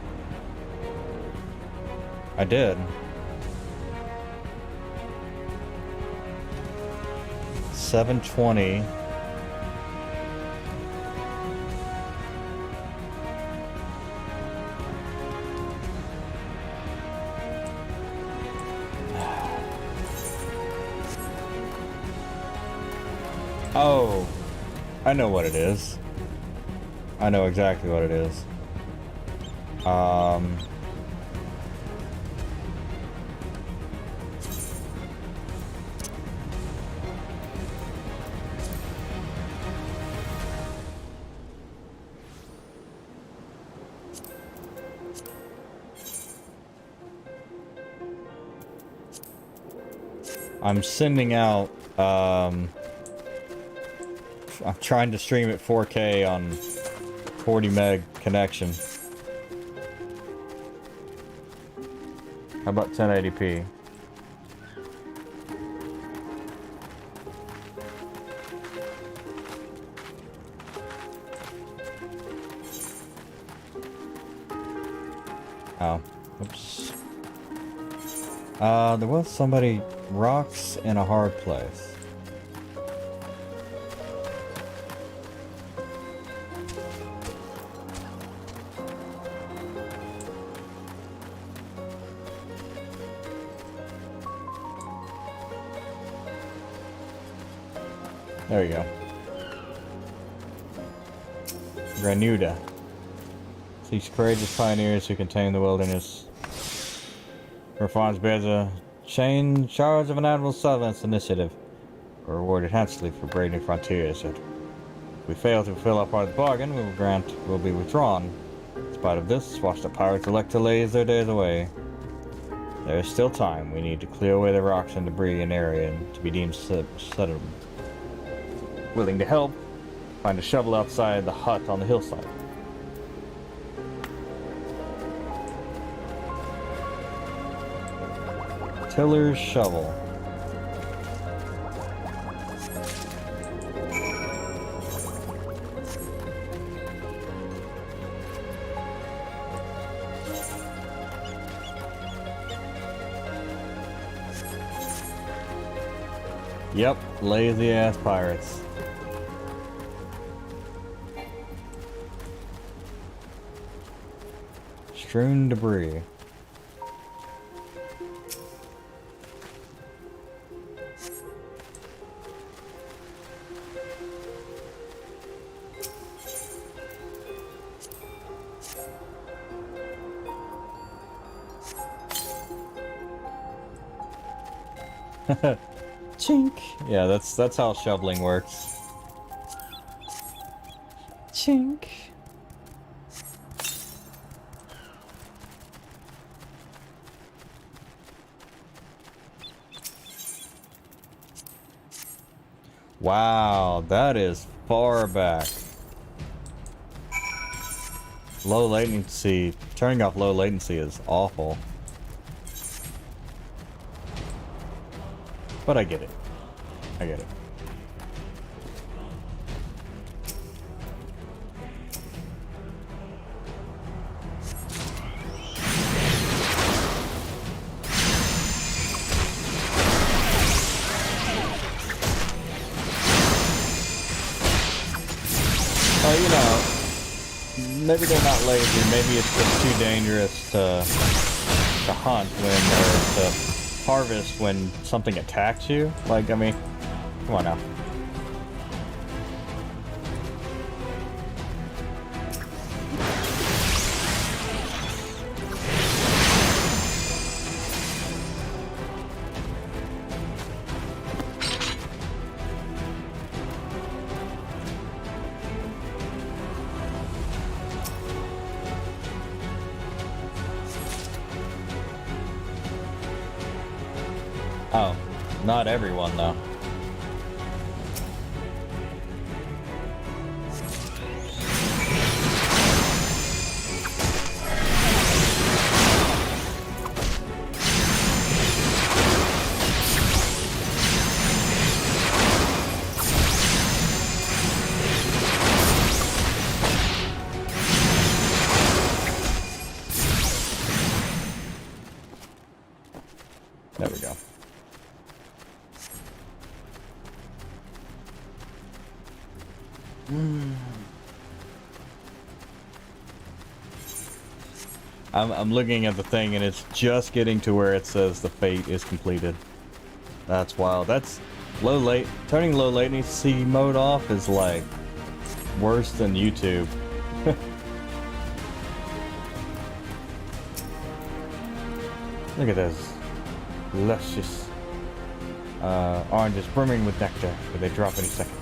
I did. 720. Oh, I know what it is. I know exactly what it is. I'm sending out, I'm trying to stream at 4K on 40 meg connection. How about 1080p? Oh, oops. There was somebody, rocks in a hard place. There you go. Granuda. These courageous pioneers who contain the wilderness. Reforms bears a chain Shards of an Admiral Sutherland's initiative. We're rewarded handsomely for braving frontiers. If we fail to fulfill our part of the bargain, will be withdrawn. In spite of this, washed up pirates elect to laze their days away. There is still time. We need to clear away the rocks and debris in area and to be deemed settled. Willing to help, find a shovel outside the hut on the hillside. Tiller's shovel. Yep, lazy ass pirates. Strewn debris. Chink. Yeah, that's how shoveling works. Chink. Wow, that is far back. Low latency. Turning off low latency is awful. But I get it. I get it. You know, maybe they're not lazy. Maybe it's just too dangerous to hunt when or to harvest when something attacks you. Like, I mean, come on now. Not everyone, though. There we go. I'm looking at the thing and it's just getting to where it says the fate is completed. That's wild. That's turning low latency mode off is like worse than YouTube. Look at this. Luscious oranges brimming with nectar, but they drop any second.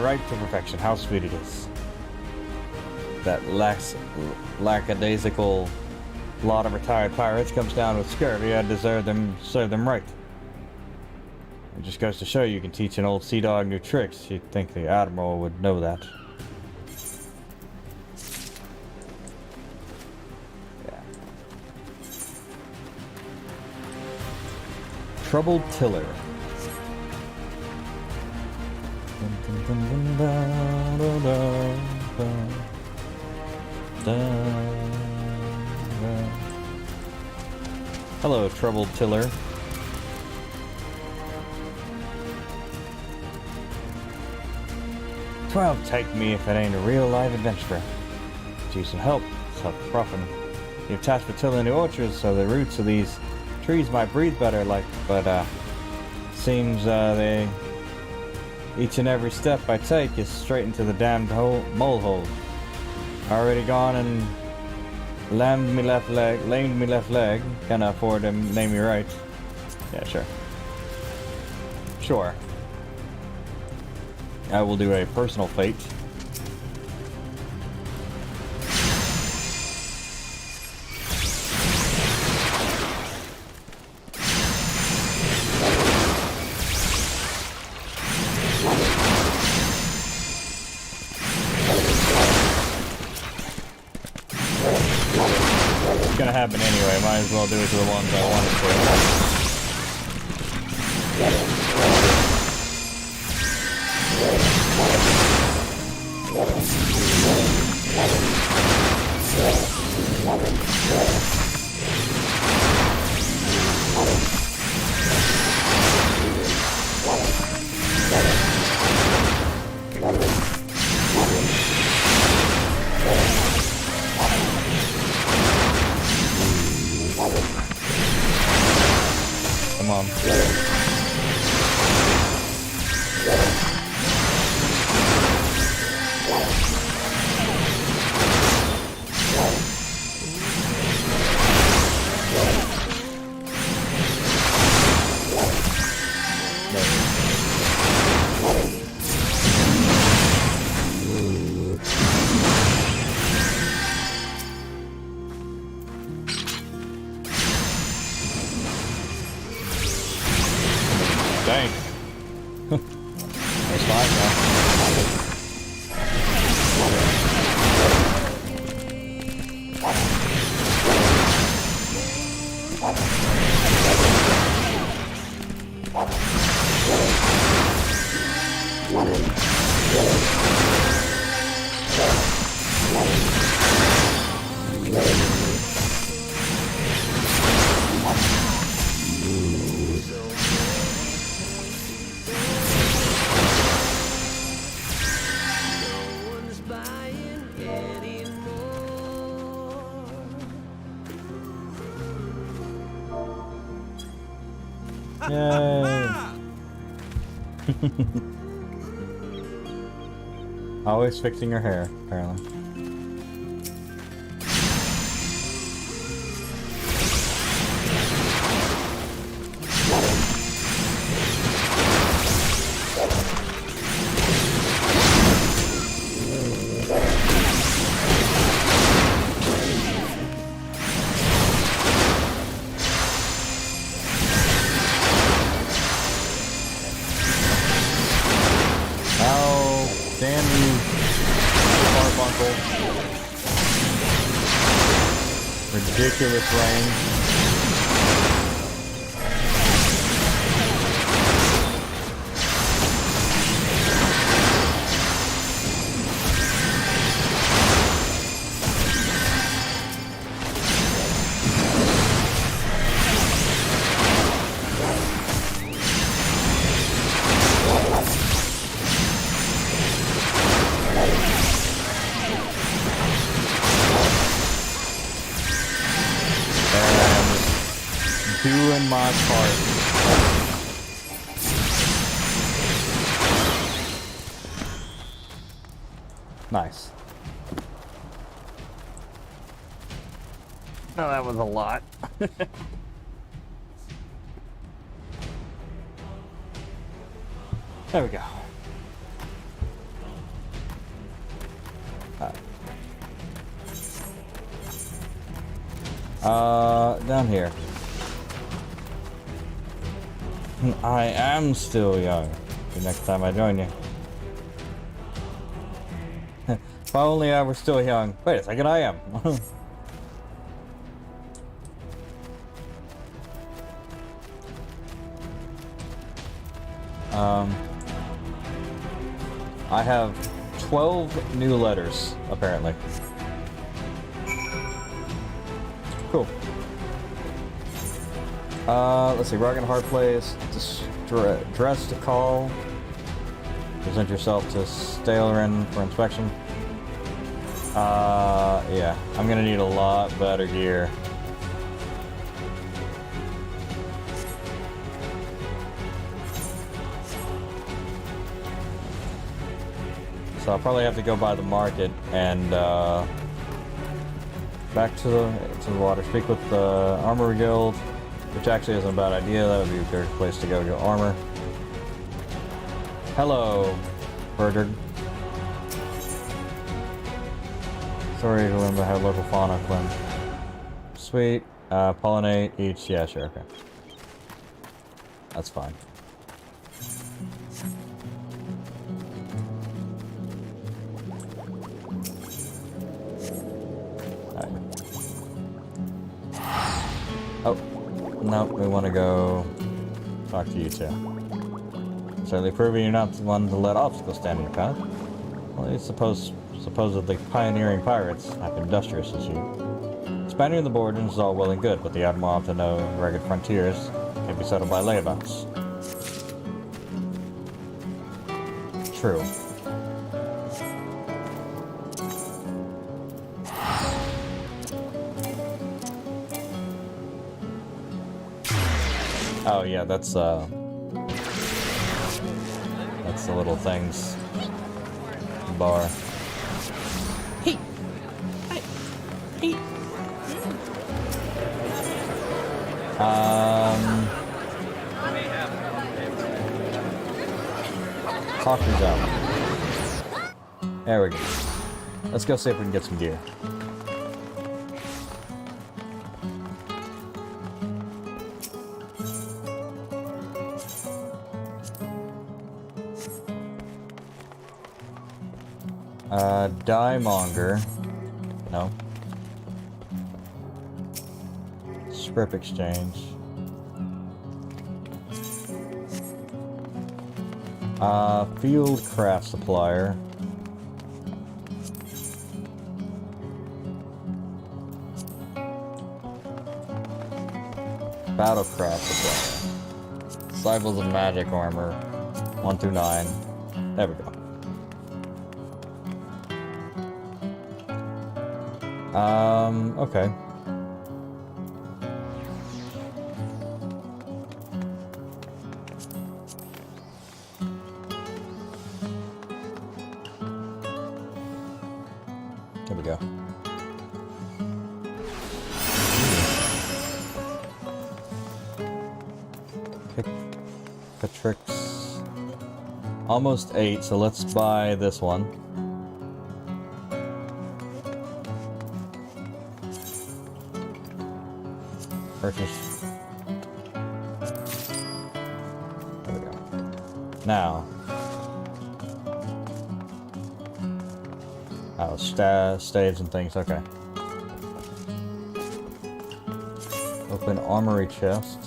Right to perfection. How sweet it is. That lackadaisical lot of retired pirates comes down with scurvy. I serve them right. It just goes to show you can teach an old sea dog new tricks. You'd think the admiral would know that. Troubled Tiller. Hello, Troubled Tiller. Twelve take me if it ain't a real live adventurer. Do some help, self-proffing. You've tasked for tilling the orchards so the roots of these trees might breathe better, but seems they each and every step I take is straight into the damned mole hole. Already gone and lamed me left leg. Can't afford to name you right. Yeah, sure. I will do a personal fate. Gonna happen anyway, might as well do it to the ones I wanted Come on. Dang. That's fine now. Yay. Always fixing her hair, apparently. ridiculous range. Doing my part. Nice. Oh, that was a lot. There we go. Down here. I am still young. The next time I join you. If only I were still young. Wait a second, I am. I have 12 new letters, apparently. Cool. Let's see, Rock and Hard Plays, dress to call, present yourself to Stalerin for inspection. Yeah, I'm gonna need a lot better gear. So I'll probably have to go by the market and, back to the water, speak with the Armor Guild. Which actually isn't a bad idea. That would be a good place to go get armor. Hello, Bergard. Sorry to learn about how local fauna cleanse. Sweet. Pollinate each. Yeah, sure, okay. That's fine. Alright. Oh. Nope, we want to go talk to you two. Certainly proving you're not the one to let obstacles stand in your path. Well, it's supposedly pioneering pirates have been industrious as you. Expanding the borders is all well and good, but the Admiral ought to know rugged frontiers can be settled by layabouts. True. Oh yeah, that's the little things bar. Hey, hey. Talker's out. There we go. Let's go see if we can get some gear. Diemonger. No. Script exchange. Field craft supplier. Battlecraft supplier. Disciples of Magic armor. 1 through 9. There we go. Okay. There we go. Patrix. Almost 8, so let's buy this one. Purchase. There we go. Now. Oh, staves and things, okay. Open armory chest.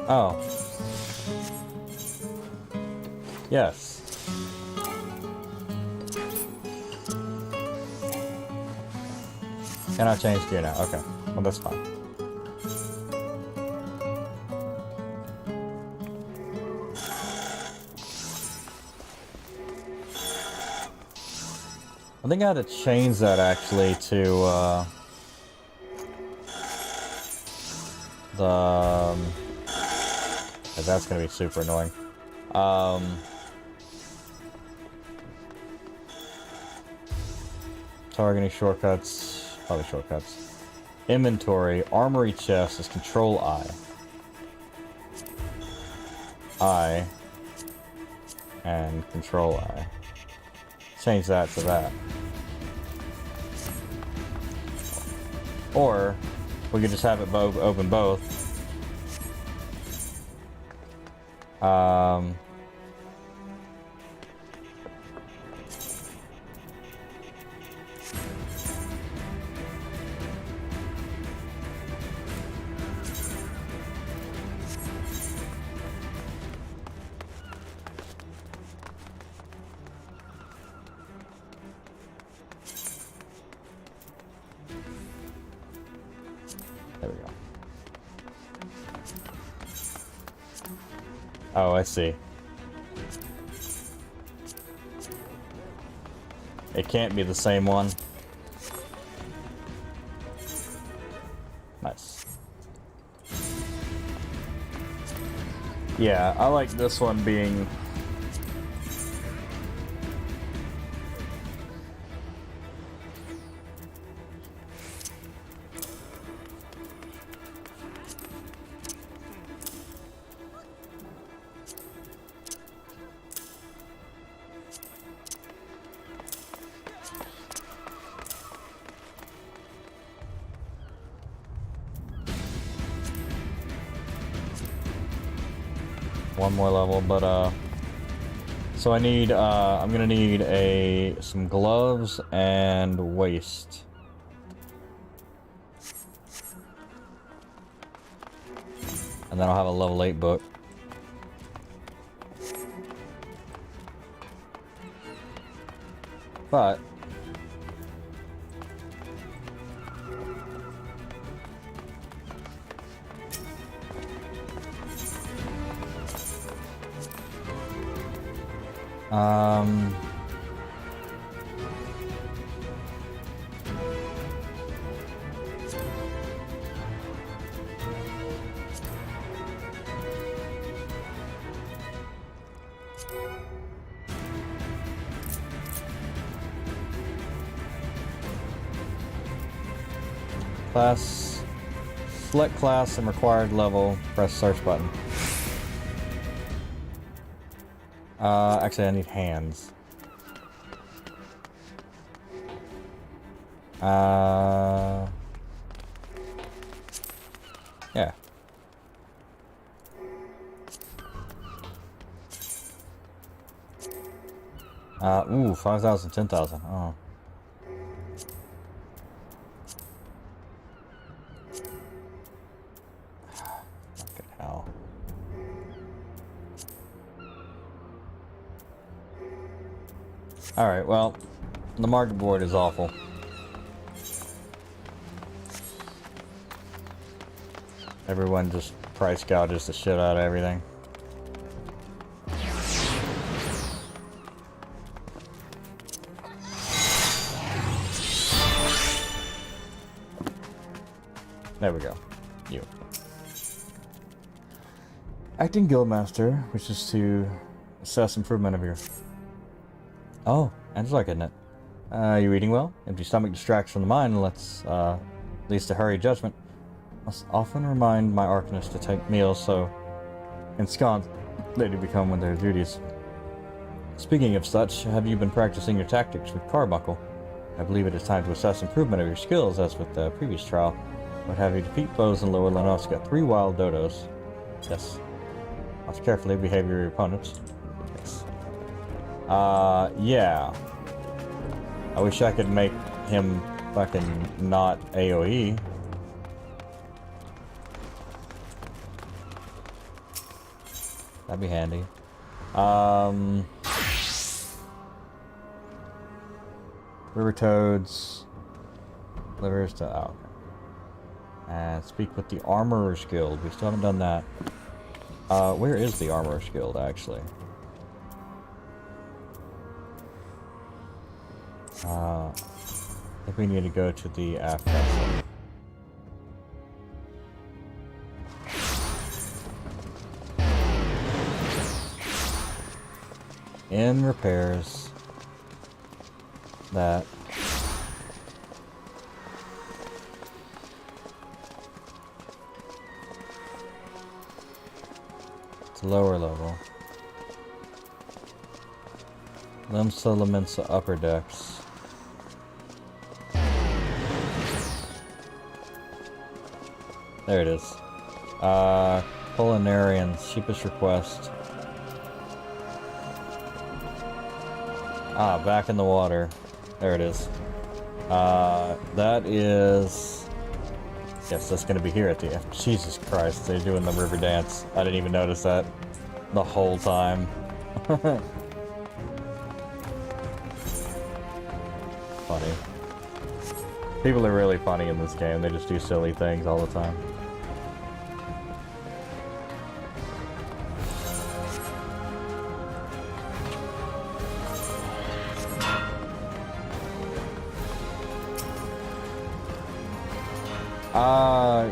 Oh. Yes. Can I change gear now? Okay. Well, that's fine. I think I had to change that actually to the that's gonna be super annoying. Targeting shortcuts, probably shortcuts. Inventory, armory chest is control I. I and control I. Change that to that. Or we could just have it open both. There we go. Oh, I see. It can't be the same one. Nice. Yeah, I like this one being... one more level, but so I need I'm gonna need some gloves and waist. And then I'll have a level 8 book. But class, select class and required level, press search button. Actually I need hands. Yeah. Ooh, 5,000, 10,000. Oh. Fucking hell. Alright, well, the market board is awful. Everyone just price gouges the shit out of everything. There we go. You. Acting Guildmaster, which is to assess improvement of your... Oh, Antizark, isn't it? You eating well? Empty stomach distracts from the mind and leads to hurried judgment. Must often remind my Arcanus to take meals so ensconced they do become with their duties. Speaking of such, have you been practicing your tactics with Carbuncle? I believe it is time to assess improvement of your skills as with the previous trial. Would have you defeat foes in Lower Lenovska, 3 wild dodos. Yes. Watch carefully the behavior of your opponents. Yes. Yeah. I wish I could make him fucking not AoE. That'd be handy. River toads. Livers to okay. And speak with the Armorers Guild. We still haven't done that. Where is the Armorers Guild actually? I think we need to go to the Aft Castle. In repairs. That. It's lower level. Limbs elements to upper decks. There it is. Culinarian's cheapest request. Ah, back in the water. There it is. That is... Yes, that's gonna be here at the end. Jesus Christ, they're doing the river dance. I didn't even notice that the whole time. Funny. People are really funny in this game. They just do silly things all the time.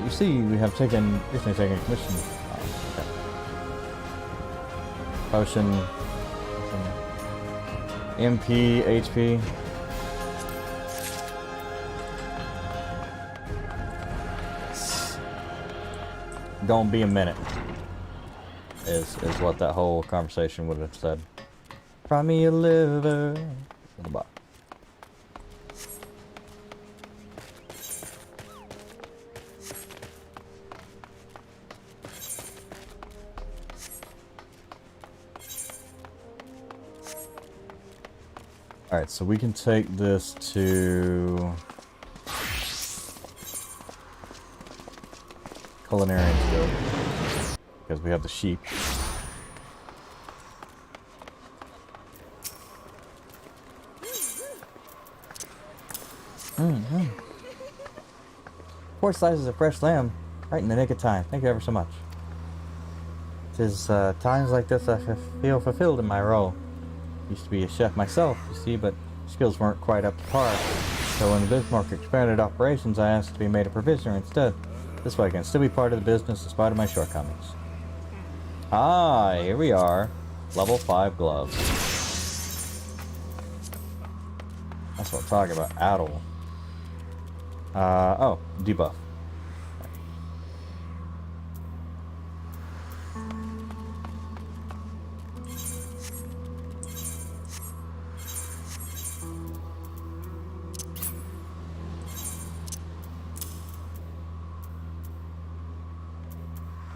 You see, we have recently taken a commission. Oh, okay. Potion. MP, HP. Don't be a minute. Is what that whole conversation would have said. Cry me a liver. In the box. Alright, so we can take this to Culinarian's Guild because we have the sheep. Four slices of fresh lamb, right in the nick of time. Thank you ever so much. It is times like this I feel fulfilled in my role. Used to be a chef myself, you see, but skills weren't quite up to par. So when Bismarck expanded operations, I asked to be made a provisioner instead. This way I can still be part of the business in spite of my shortcomings. Ah, here we are. Level 5 gloves. That's what I'm talking about. Addle. Oh, debuff.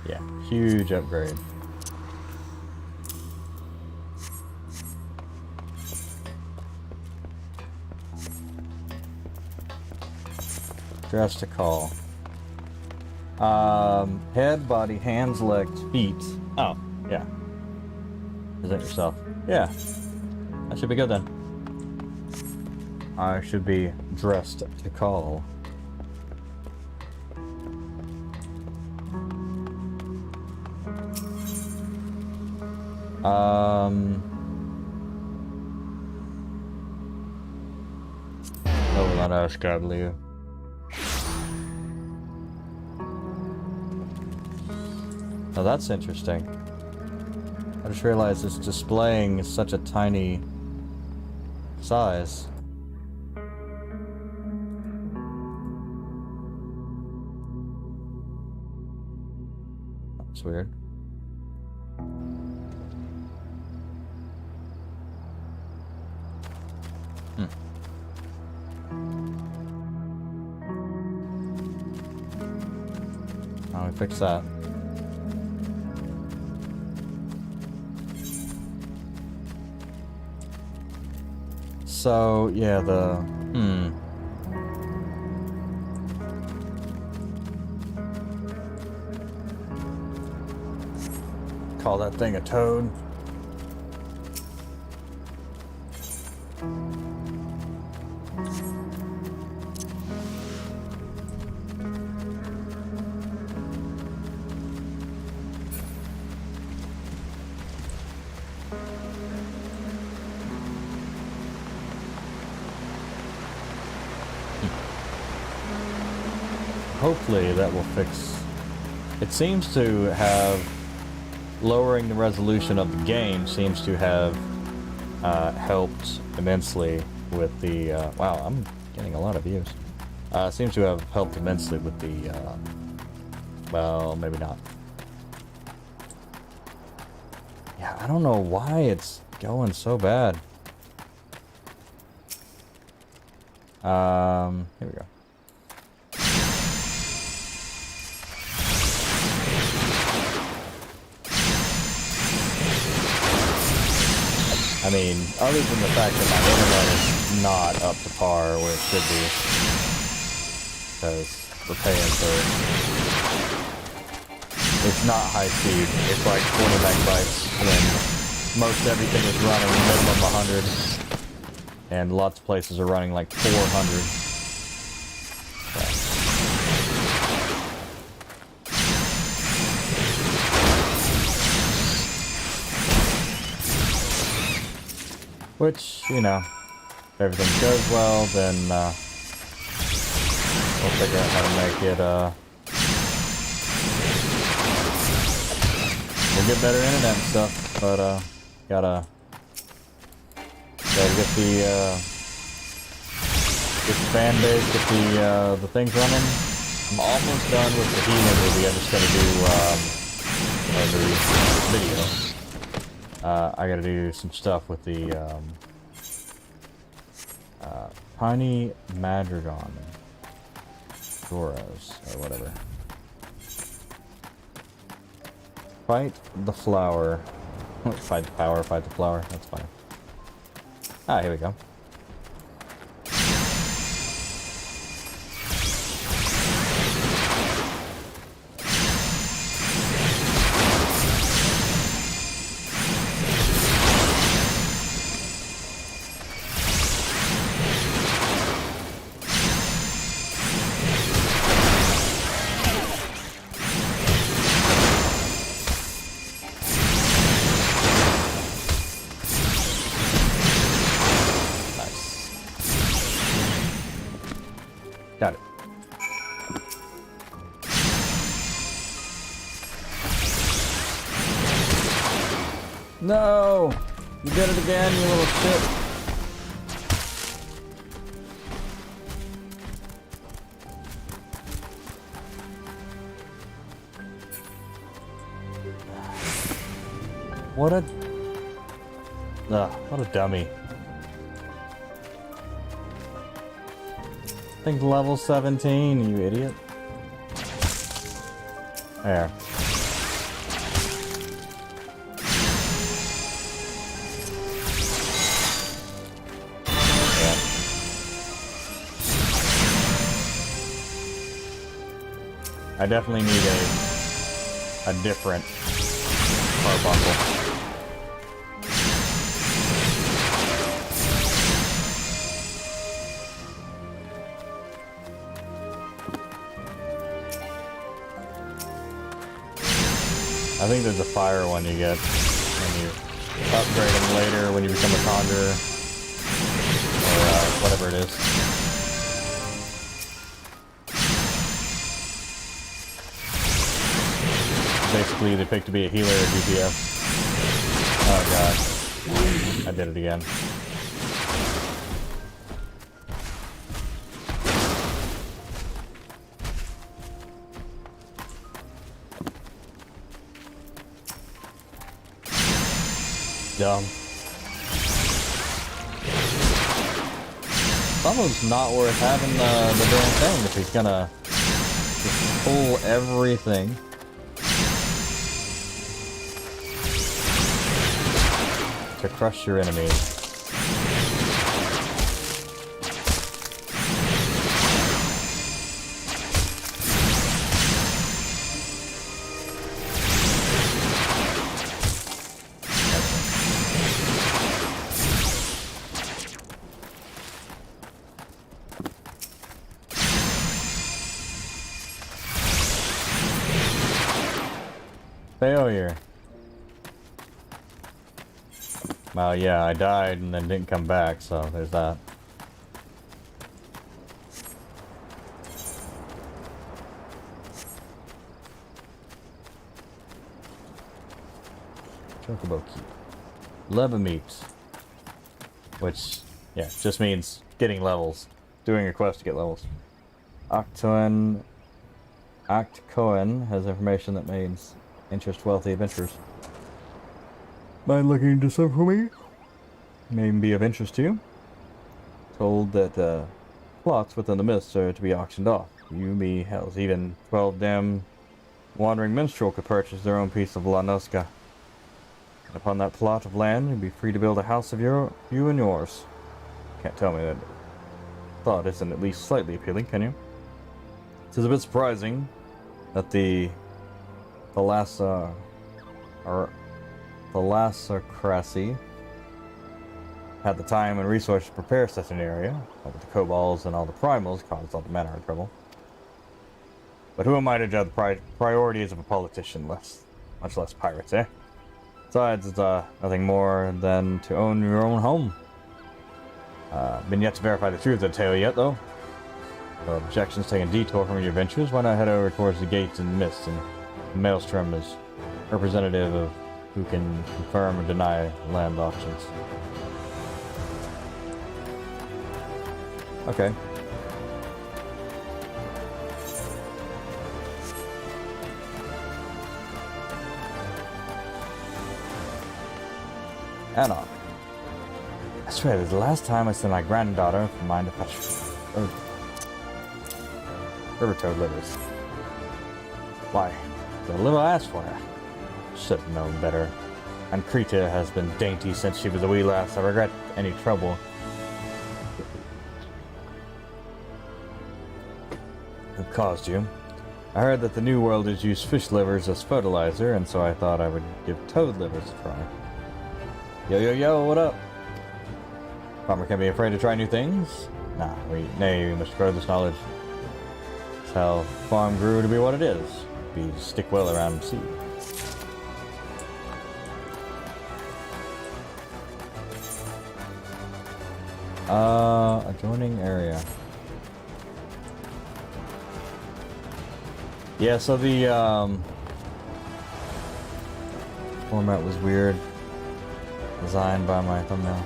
Yeah, huge upgrade. Dress to call. Head, body, hands, legs, feet. Oh, yeah. Present yourself. Yeah. That should be good then. I should be dressed to call. Oh, we'll not ask godly. Oh, that's interesting. I just realized it's displaying such a tiny size. That's weird. Oh, we fixed that. So, yeah, call that thing a toad. Hopefully that will fix. It seems to have lowering the resolution of the game seems to have helped immensely with the wow, I'm getting a lot of views. Seems to have helped immensely with the well, maybe not. Yeah, I don't know why it's going so bad. Here we go. I mean, other than the fact that my internet is not up to par where it should be, because we're paying for it. It's not high speed. It's like 20 megabytes when most everything is running minimum 100, and lots of places are running like 400. Which, you know, if everything goes well, then we'll figure out how to make it, we'll get better internet and stuff, but gotta get the fan base, get the things running. I'm almost done with the healing movie. I just gotta do the video. I gotta do some stuff with the Tiny Madrigon Doros, or whatever. Fight the flower. Fight the power, fight the flower. That's fine. Ah, here we go. Got it. No! You did it again, you little shit. What a dummy. I think level 17, you idiot. There. Yeah. I definitely need a different carbuncle. I think there's a fire one you get when you upgrade them later when you become a conjurer, or whatever it is. Basically, they pick to be a healer or DPS. Oh god, I did it again. Dumb. It's almost not worth having the damn thing if he's gonna just pull everything. To crush your enemies. failure. Well, yeah, I died and then didn't come back, so there's that. Chocobo Keep. Leva meat. Which, yeah, just means getting levels. Doing a quest to get levels. Octoen has information that means interest wealthy adventurers. Mind looking into some for me? May be of interest to you. Told that plots within the mists are to be auctioned off. You, me, hells, even 12 damn wandering minstrel could purchase their own piece of La Nosca. And upon that plot of land, you'd be free to build a house of you and yours. Can't tell me that thought isn't at least slightly appealing, can you? It is a bit surprising that the Thalassocracy had the time and resources to prepare such an area, but with the kobolds and all the primals caused all the manner of trouble. But who am I to judge the priorities of a politician, much less pirates, eh? Besides, it's nothing more than to own your own home. Been yet to verify the truth of the tale yet, though. No objections taking a detour from your adventures. Why not head over towards the gates in the mist, and Maelstrom is representative of who can confirm or deny land auctions. Okay. Anna. I swear, this is the last time I sent my granddaughter from mine to fetch river toad livers. Why? The little ass for her. Should have known better. And Krita has been dainty since she was a wee lass. I regret any trouble who caused you. I heard that the New Worlders use fish livers as fertilizer, and so I thought I would give toad livers a try. Yo, yo, yo, what up? Farmer can't be afraid to try new things? Nay, we must grow this knowledge. That's how farm grew to be what it is. Stick well around the sea. Adjoining area. Yeah, so the, format was weird. Designed by my thumbnail.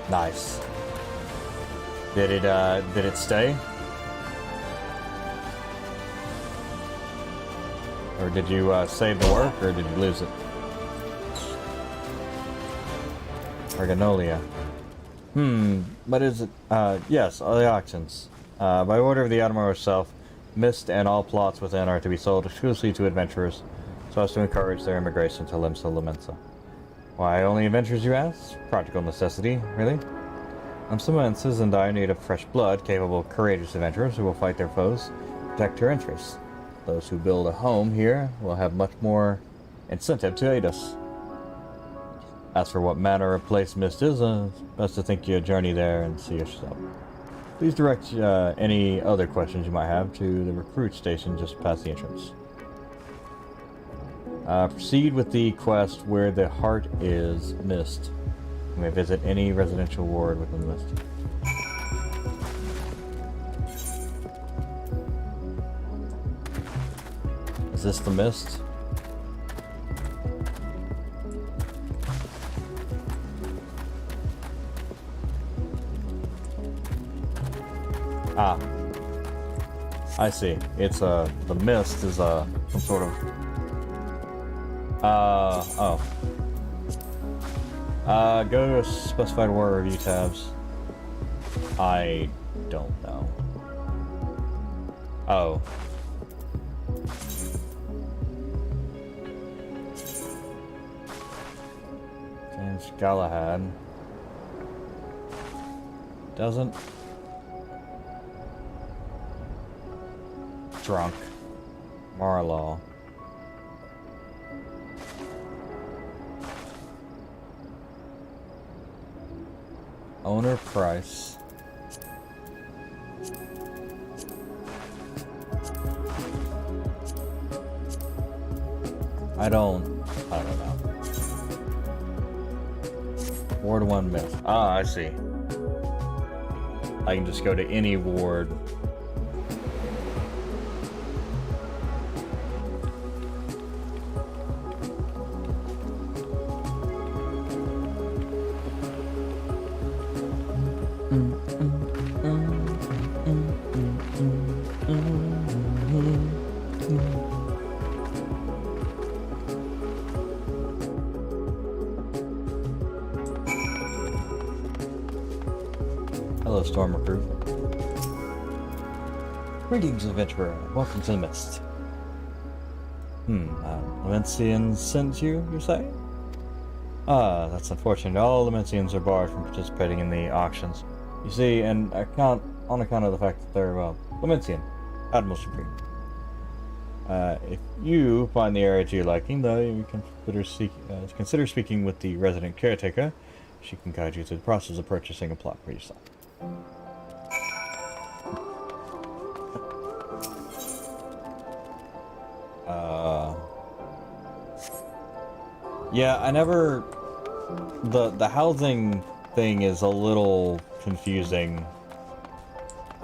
Nice. Did it stay? Or did you, save the work, or did you lose it? Arganolia. What is it? Yes, all the auctions. By order of the Admiral herself, Mist and all plots within are to be sold exclusively to adventurers, so as to encourage their immigration to Limsa Lamensa. Why only adventurers, you ask? Practical necessity, really? Limsa is in dire need of fresh blood, capable, courageous adventurers who will fight their foes, protect her interests. Those who build a home here will have much more incentive to aid us. As for what manner of place Mist is, best to think you journey there and see yourself. Please direct any other questions you might have to the recruit station just past the entrance. Proceed with the quest where the heart is Mist. You may visit any residential ward within the Mist. Is this the Mist? Ah, I see. It's the mist is some sort of go to specified war review tabs. I don't know. Oh. James Galahad doesn't. Drunk. Marlaw. Owner price. I don't I don't know. Ward 1 myth. Ah, I see. I can just go to any ward. Hello, Storm Recruit. Greetings, adventurer. Welcome to the Mist. Lemencians sent you, you say? Ah, that's unfortunate. All Lemencians are barred from participating in the auctions. You see, and on account of the fact that they're, well, Lemencian, Admiral Supreme. If you find the area to your liking, though, you can consider speaking with the resident caretaker. She can guide you through the process of purchasing a plot for yourself. Yeah, I never... The housing thing is a little confusing.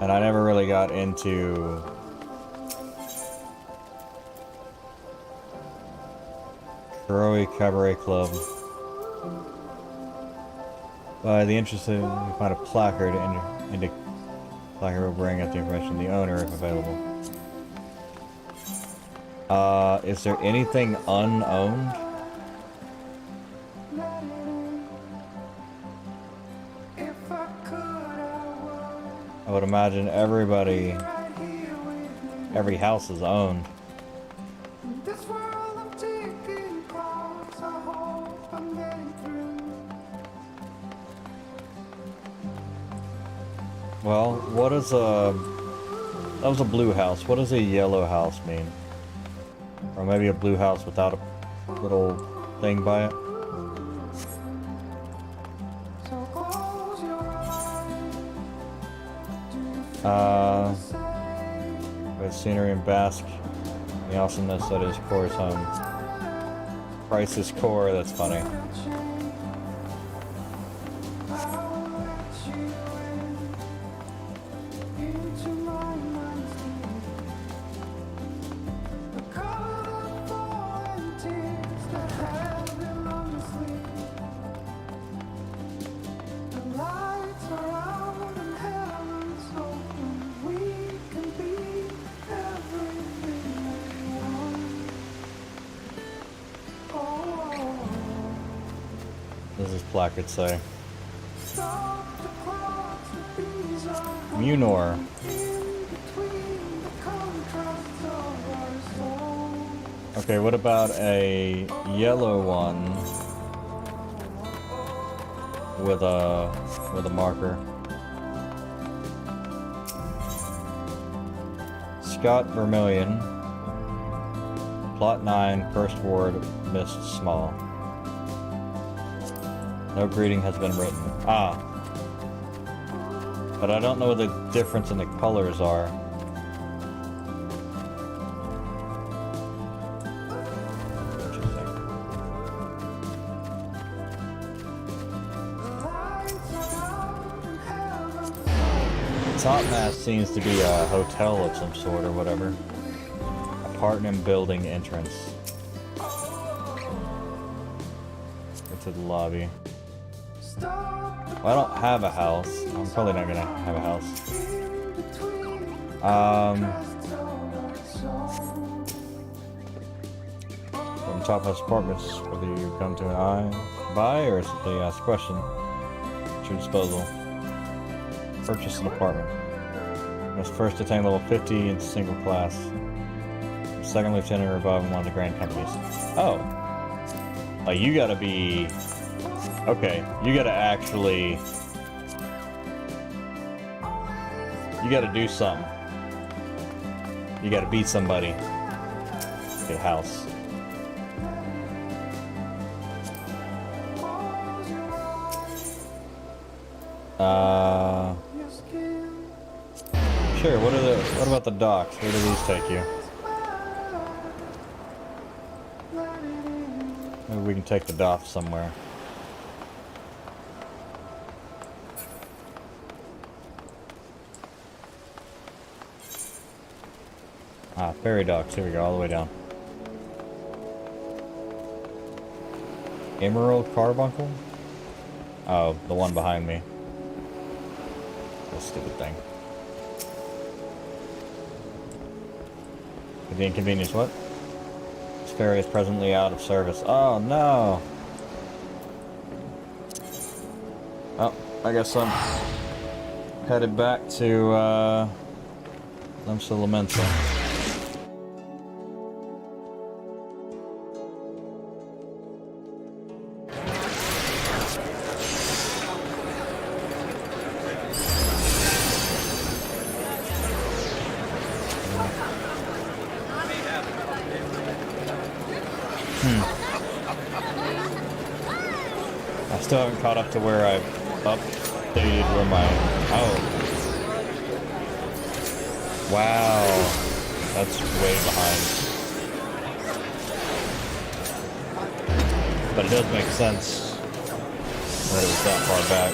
And I never really got into... Kuroi Cabaret Club. By the interested, you find a placard and a placard will bring out the information of the owner if available. Is there anything unowned? I would imagine every house is owned. Well, what is a... That was a blue house. What does a yellow house mean? Or maybe a blue house without a little thing by it? With scenery and bask. The awesomeness that is Core's home. Price is Core, that's funny. Does this placard say? Munor. Okay, what about a yellow one with a marker? Scott Vermillion, Plot 9, First Ward, Mist Small. No greeting has been written. Ah. But I don't know what the difference in the colors are. Interesting. Topmast seems to be a hotel of some sort or whatever. Apartment building entrance. Into the lobby. Well, I don't have a house. I'm probably not gonna have a house. From Tophouse Apartments, whether you come to an eye, buy, or simply ask a question, at your disposal. Purchase an apartment. You must first attain level 50 in single class. Second lieutenant or above in one of the grand companies. Oh. Like, you gotta be... Okay, you gotta actually... You gotta do something. You gotta beat somebody. Get a house. Sure, what about the docks? Where do these take you? we can take the doff somewhere. Ah, ferry docks. Here we go, all the way down. Emerald Carbuncle? Oh, the one behind me. That stupid thing. The inconvenience, what? This ferry is presently out of service. Oh, no! Oh, I guess I'm headed back to, Limsa Lamenta. I still haven't caught up to where I've updated where my... Oh. Wow. That's way behind. But it does make sense that it was that far back.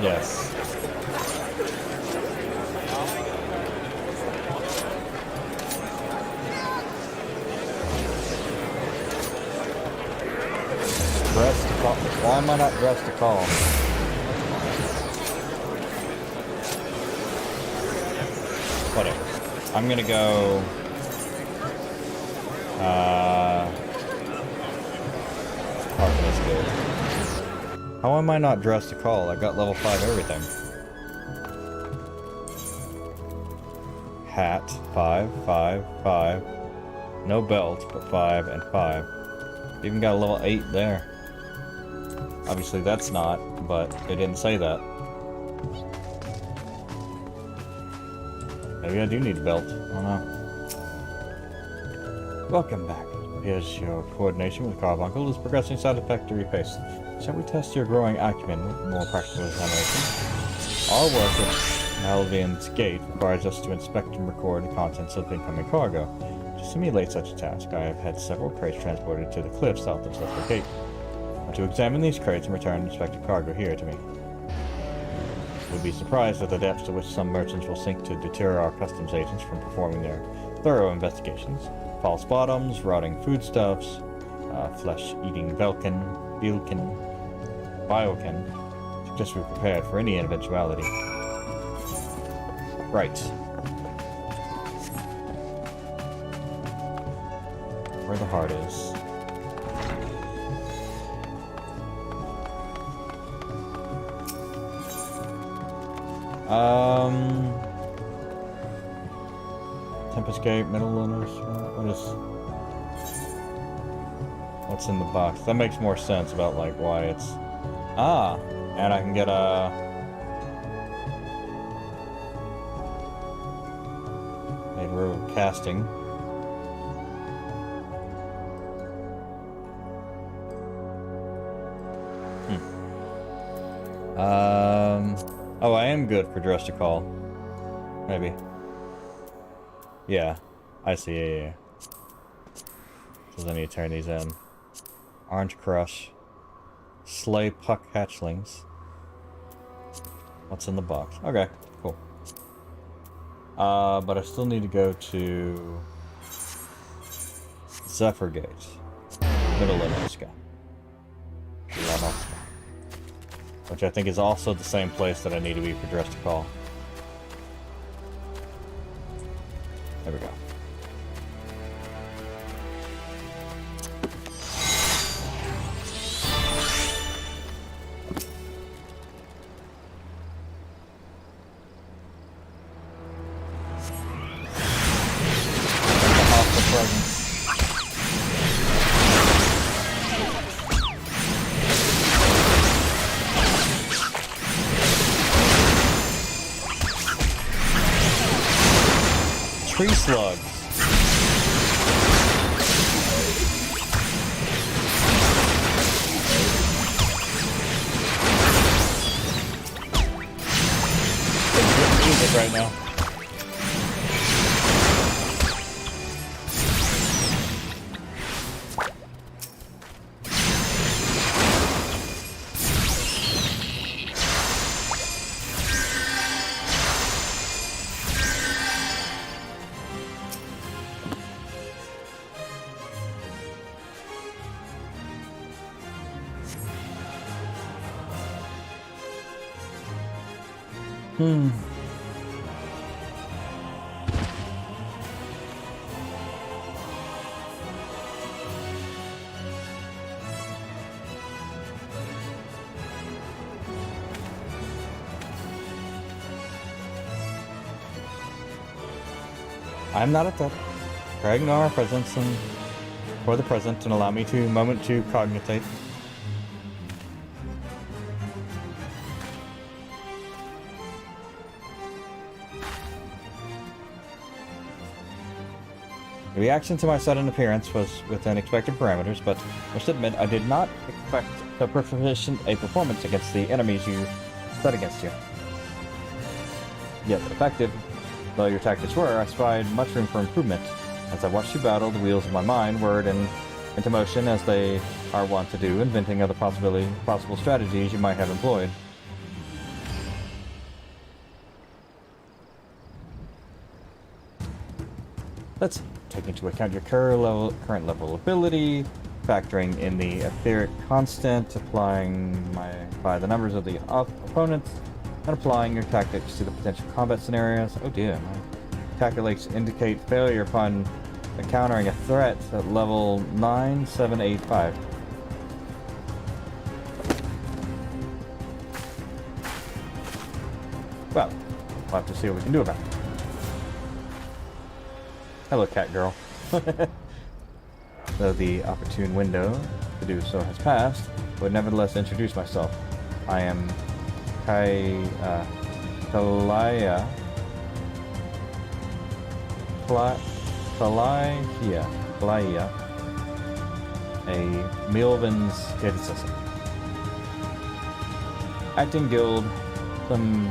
Yes. Dress to call. Why am I not dressed to call? Whatever. I'm gonna go. Arcanus Guild. How am I not dressed to call? I got level 5 everything. Hat, 5, 5, 5. No belt, but 5 and 5. Even got a level 8 there. Obviously that's not, but they didn't say that. Maybe I do need a belt. I don't know. Welcome back. Here's your coordination with Carbuncle is progressing satisfactory pace. Shall we test your growing acumen with more practical examination? Our work at Malvian's Gate requires us to inspect and record the contents of incoming cargo. To simulate such a task, I have had several crates transported to the cliffs south of Zephyr Gate. I'm to examine these crates and return inspected cargo here to me. You would be surprised at the depths to which some merchants will sink to deter our customs agents from performing their thorough investigations. False bottoms, rotting foodstuffs, flesh-eating Belkin, Biokin. Suggest we're prepared for any eventuality. Right. Where the heart is. Tempest Gate, Middle Lunar. What's in the box? That makes more sense about like why it's. Ah, and I can get a. A row of casting. Oh, I am good for dress to call. Maybe. Yeah, I see. Yeah. So then you turn these in. Orange Crush. Slay Puck Hatchlings. What's in the box? Okay, cool. But I still need to go to Zephyr Gate. Middle Lenoska. Which I think is also the same place that I need to be for dress to call. There we go. Tree slugs. There's good music right right now. I'm not a threat. Ignore our presence and for the present and allow me to moment to cognitate. The reaction to my sudden appearance was within expected parameters, but must admit I did not expect so proficient a performance against the enemies you set against you. Yet effective though your tactics were, I spied much room for improvement. As I watched you battle, the wheels of my mind whirred into motion as they are wont to do, inventing other possible strategies you might have employed. Let's take into account your current level ability, factoring in the etheric constant, by the numbers of the opponents, and applying your tactics to the potential combat scenarios. Oh dear, my calculates indicate failure upon encountering a threat at level 9785. Well, we'll have to see what we can do about it. Hello, cat girl. Though the opportune window to do so has passed, I would nevertheless introduce myself. I am Kalaya, a Milvin's kid assistant. Acting Guild, some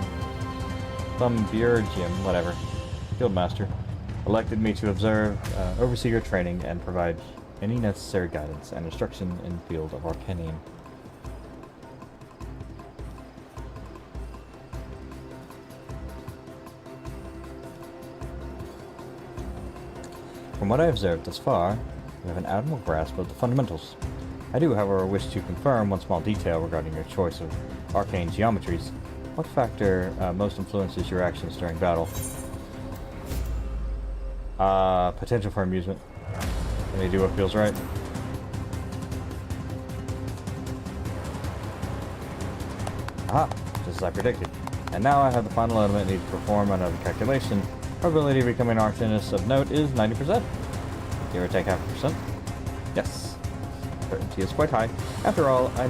Burgium, whatever, Guildmaster, elected me to oversee your training and provide any necessary guidance and instruction in the field of Arcanium. From what I have observed thus far, you have an admirable grasp of the fundamentals. I do, however, wish to confirm one small detail regarding your choice of arcane geometries. What factor most influences your actions during battle? Potential for amusement. Let me do what feels right. Aha! Just as I predicted. And now I have the final element needed to perform another calculation. Probability of becoming an Arcanus of note is 90%. Give or take 0.5%. Yes. Certainty is quite high. After all, I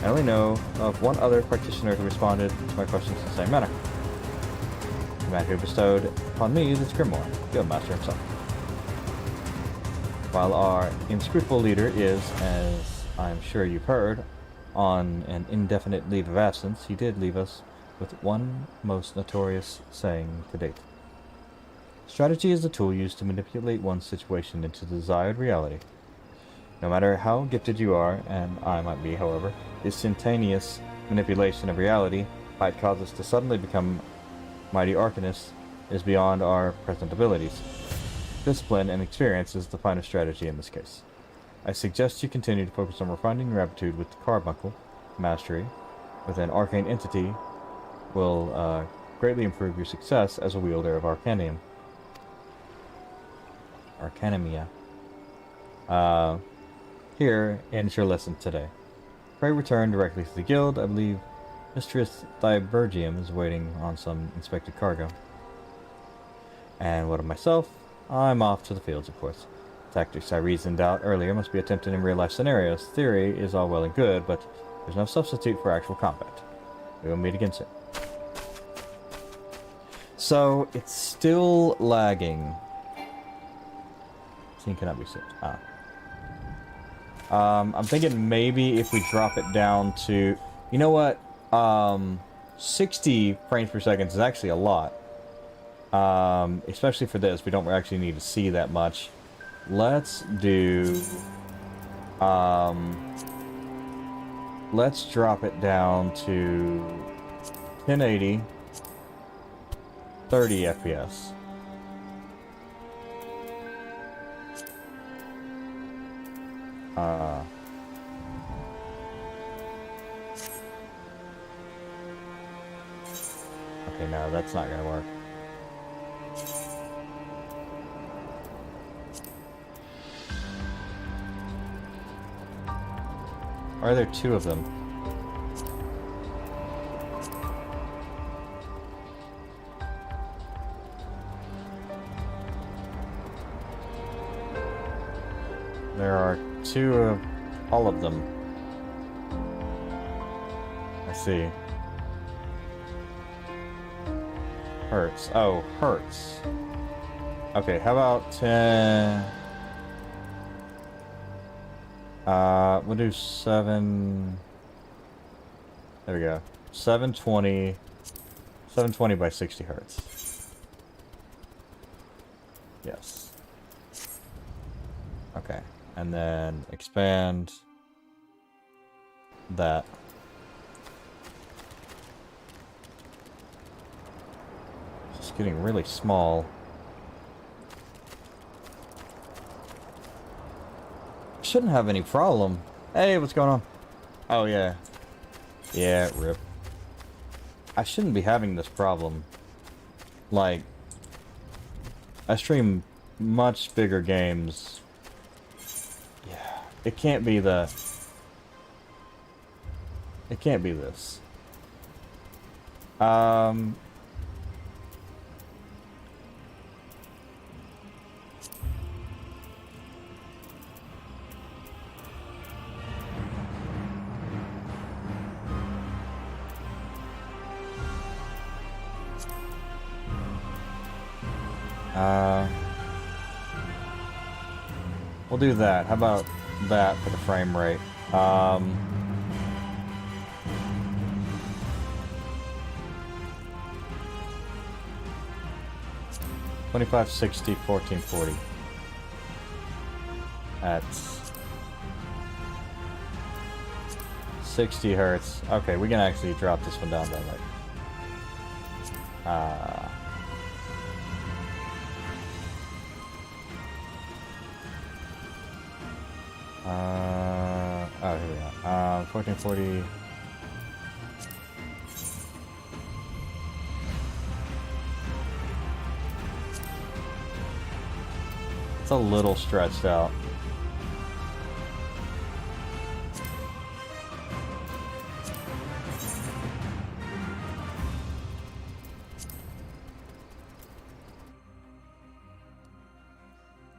only know of one other practitioner who responded to my questions in the same manner. The man who bestowed upon me this grimoire, Guildmaster himself. While our inscrutable leader is, as I'm sure you've heard, on an indefinite leave of absence, he did leave us with one most notorious saying to date. Strategy is the tool used to manipulate one's situation into the desired reality. No matter how gifted you are, and I might be, however, instantaneous manipulation of reality might cause us to suddenly become mighty Arcanus is beyond our present abilities. Discipline and experience is the finest strategy in this case. I suggest you continue to focus on refining your aptitude with the carbuncle. Mastery with an arcane entity will greatly improve your success as a wielder of Arcanimia. Here ends your lesson today. Pray return directly to the guild. I believe Mistress Thibergium is waiting on some inspected cargo. And what of myself? I'm off to the fields, of course. Tactics I reasoned out earlier must be attempted in real-life scenarios. Theory is all well and good, but there's no substitute for actual combat. We will meet again soon. So, it's still lagging. Scene cannot be saved. I'm thinking maybe if we drop it down to... You know what? 60 frames per second is actually a lot. Especially for this, we don't actually need to see that much. Let's do... let's drop it down to 1080, 30 FPS. Okay, no, that's not gonna work. Or are there two of them? There are two of all of them. I see. Hertz. Oh, Hertz. Okay, how about 10... we'll do 7... There we go. 720... 720 by 60 hertz. Yes. Okay. And then expand that. It's getting really small. Shouldn't have any problem. Hey, what's going on? Oh, yeah. Yeah, rip. I shouldn't be having this problem. Like, I stream much bigger games. Yeah, it can't be the... It can't be this. We'll do that. How about that for the frame rate? 2560, 1440. At 60 hertz. Okay, we can actually drop this one down to like... oh, here we go. 1440. It's a little stretched out.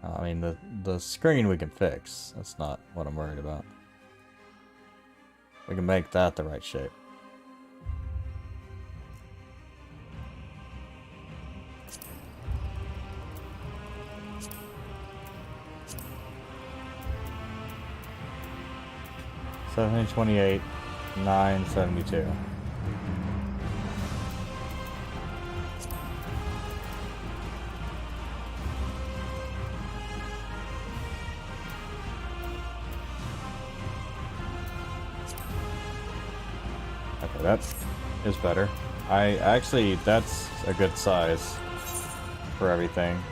I mean, the screen we can fix. That's not what I'm worried about. We can make that the right shape. $728, $972. Okay, that is better. That's a good size for everything.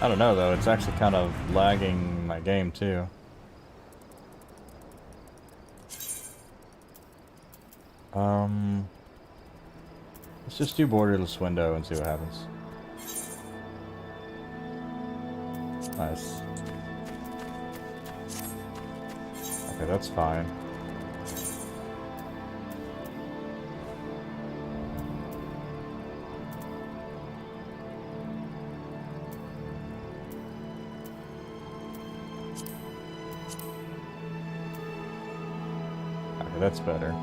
I don't know though, it's actually kind of lagging my game too. Let's just do borderless window and see what happens. Nice. Okay, that's fine. Okay, that's better.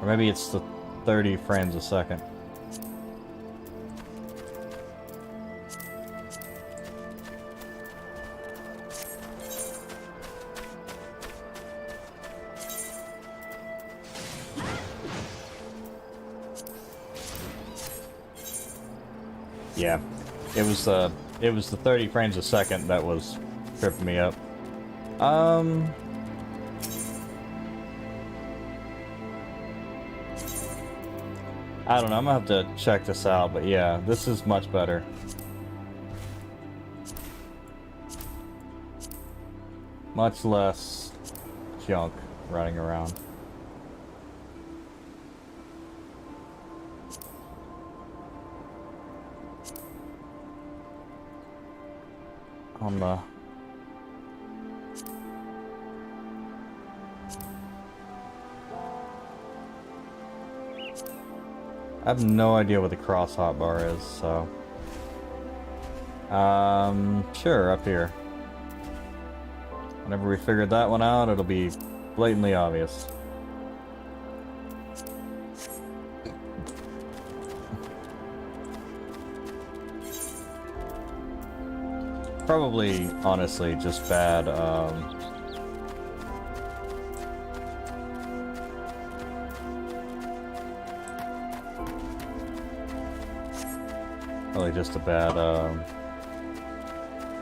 Or maybe it's the 30 frames a second. Yeah, it was the 30 frames a second that was tripping me up. I don't know, I'm gonna have to check this out, but yeah, this is much better. Much less junk running around. On the... I have no idea what the cross hotbar is, so... sure, up here. Whenever we figured that one out, it'll be blatantly obvious. Probably, honestly, just bad, probably just a bad,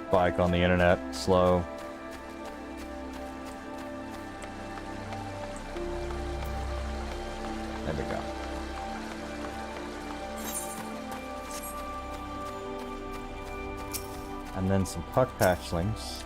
spike on the internet, slow. There we go. And then some puck patchlings.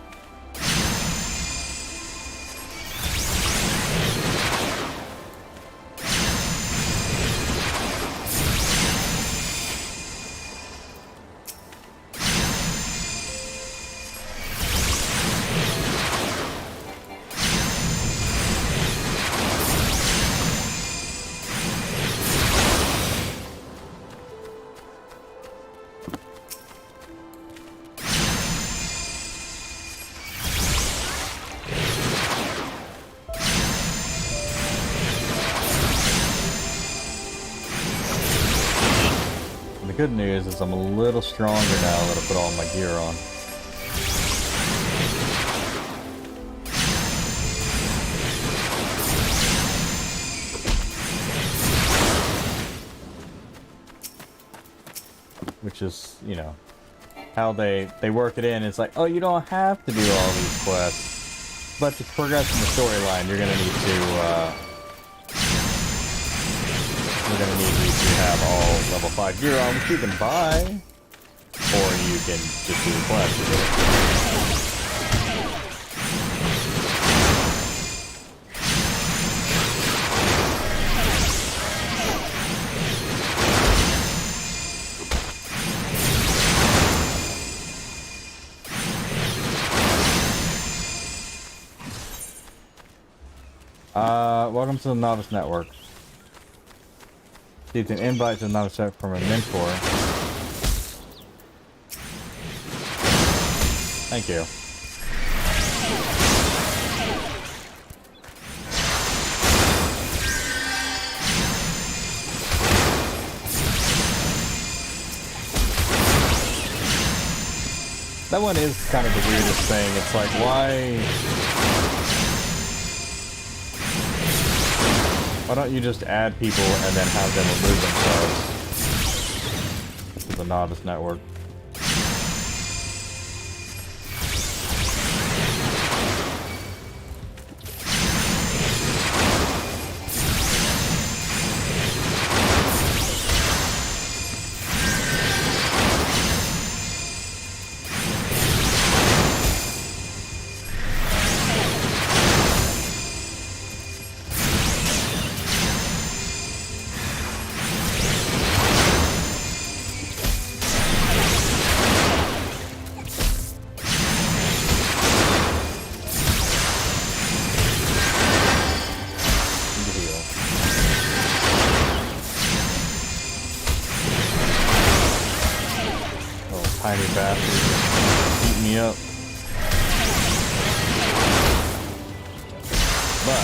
The good news is I'm a little stronger now that I put all my gear on. Which is, you know, how they work it in. It's like, oh, you don't have to do all these quests, but to progress in the storyline, you're gonna need to, we're gonna need you to have all level 5 gear on, which you can buy, or you can just do the quest to get welcome to the Novice Network. Received an invite to the Novice Network from a mentor. Thank you. That one is kind of the weirdest thing. It's like, why don't you just add people and then have them remove themselves to the Novice Network? Tiny bastard beat me up. But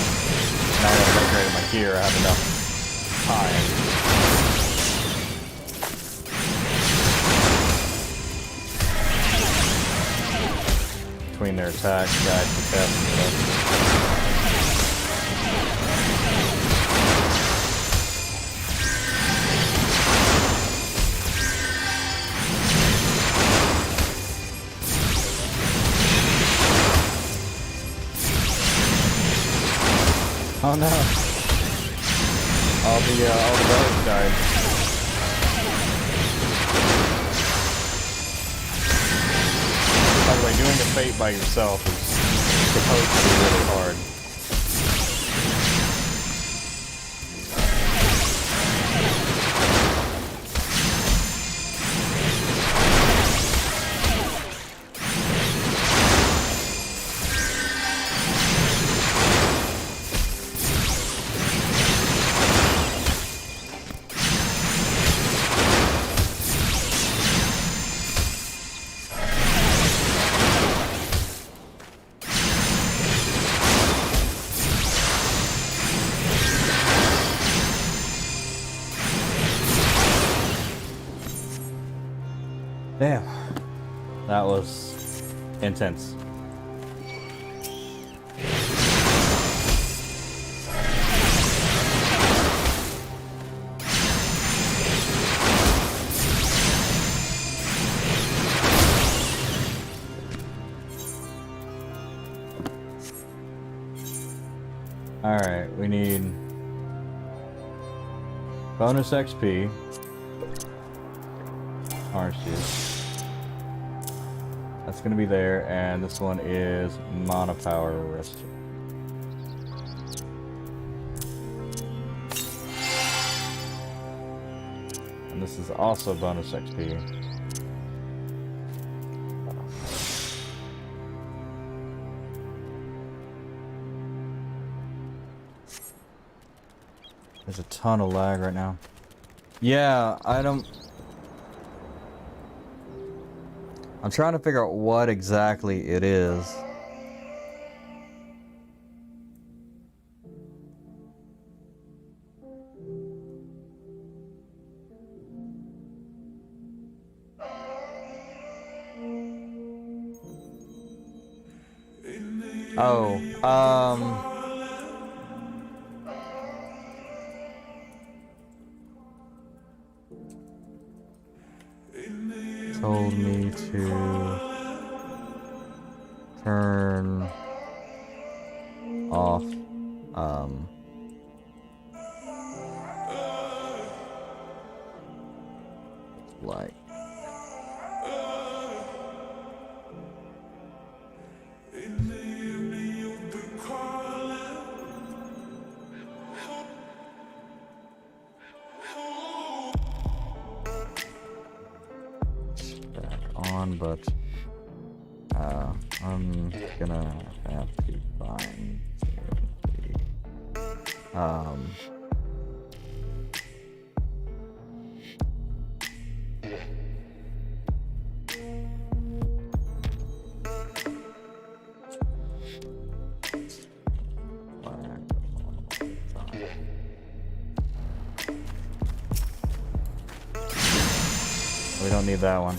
now that I've upgraded my gear, I have enough time between their attacks to actually cast and stuff. Oh no. All the roads died. By the way, doing a fate by yourself is supposed to be really hard. Damn. That was intense. Alright, we need bonus XP. Orange juice. That's gonna be there, and this one is mana power rest. And this is also bonus XP. There's a ton of lag right now. Yeah, I'm trying to figure out what exactly it is. Oh, told me to turn off light. But I'm gonna have to find we don't need that one.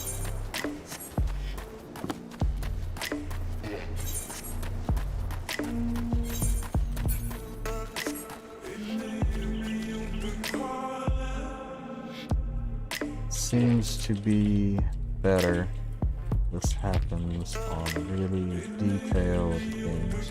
Seems to be better. This happens on really detailed things.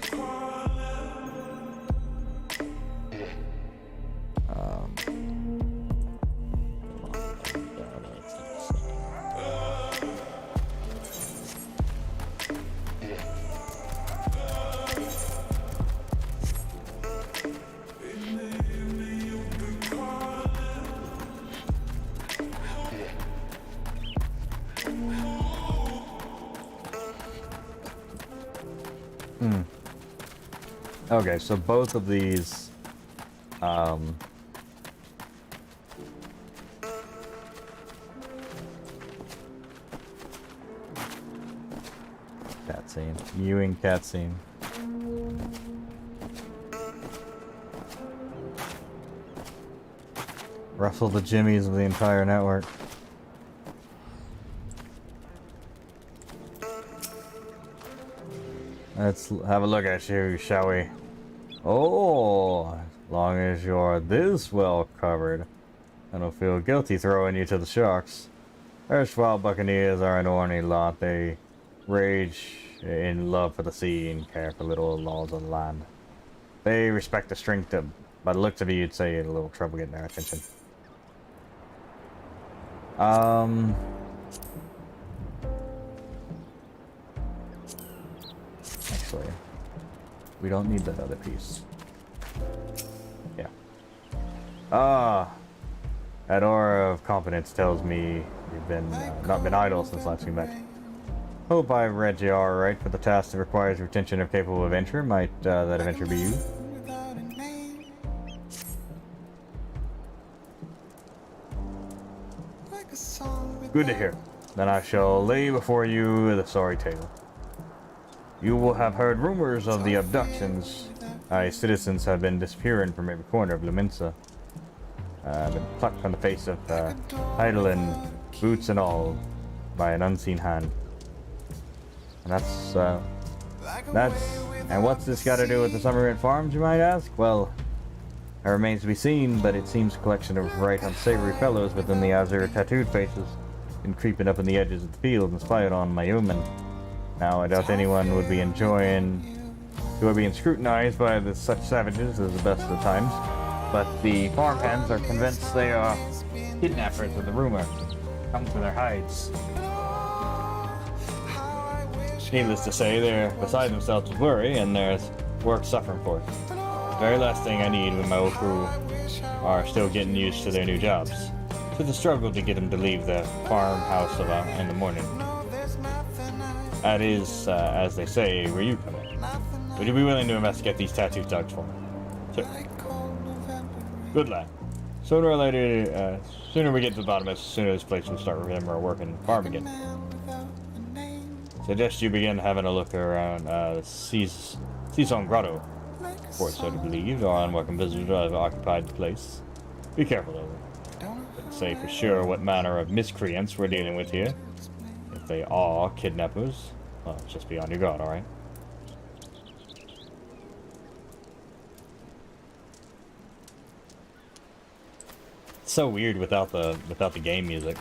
Okay, so both of these, cutscene, viewing cutscene. Ruffle the jimmies of the entire network. Let's have a look at you, shall we? Oh, as long as you're this well covered, I don't feel guilty throwing you to the sharks. Erstwhile buccaneers are an ornery lot. They rage in love for the sea and care for little laws of the land. They respect the strength of, by the looks of it, you'd say you had a little trouble getting their attention. Actually, we don't need that other piece. Yeah. That aura of confidence tells me you've been not been idle since last we met. Hope I read you all right for the task that requires retention of capable adventurer. Might that adventure be you? Good to hear. Then I shall lay before you the sorry tale. You will have heard rumors of the abductions. Citizens have been disappearing from every corner of Luminsa. Been plucked from the face of Heidelin, boots and all, by an unseen hand. And and what's this got to do with the Summer Inn Farms, you might ask? Well, it remains to be seen, but it seems a collection of right unsavory fellows within the azure tattooed faces been creeping up in the edges of the field and spying on my human. Now, I doubt anyone would be enjoying who are being scrutinized by such savages as the best of the times, but the farmhands are convinced they are kidnappers of the rumor, come for their hides. Needless to say, they're beside themselves with worry, and there's work suffering for it. The very last thing I need with my old crew are still getting used to their new jobs. It's a struggle to get them to leave the farmhouse in the morning. That is, as they say, where you come in. Would you be willing to investigate these tattoo dogs for me? Sure. Good lad. Sooner or later, sooner we get to the bottom of it, sooner this place will start remembering our work and farm again. Suggest you begin having a look around Seasong Grotto. For so to believe, or unwelcome visitors have occupied the place. Be careful though. Couldn't say for sure what manner of miscreants we're dealing with here. If they are kidnappers, well, just be on your guard, alright? It's so weird without the game music.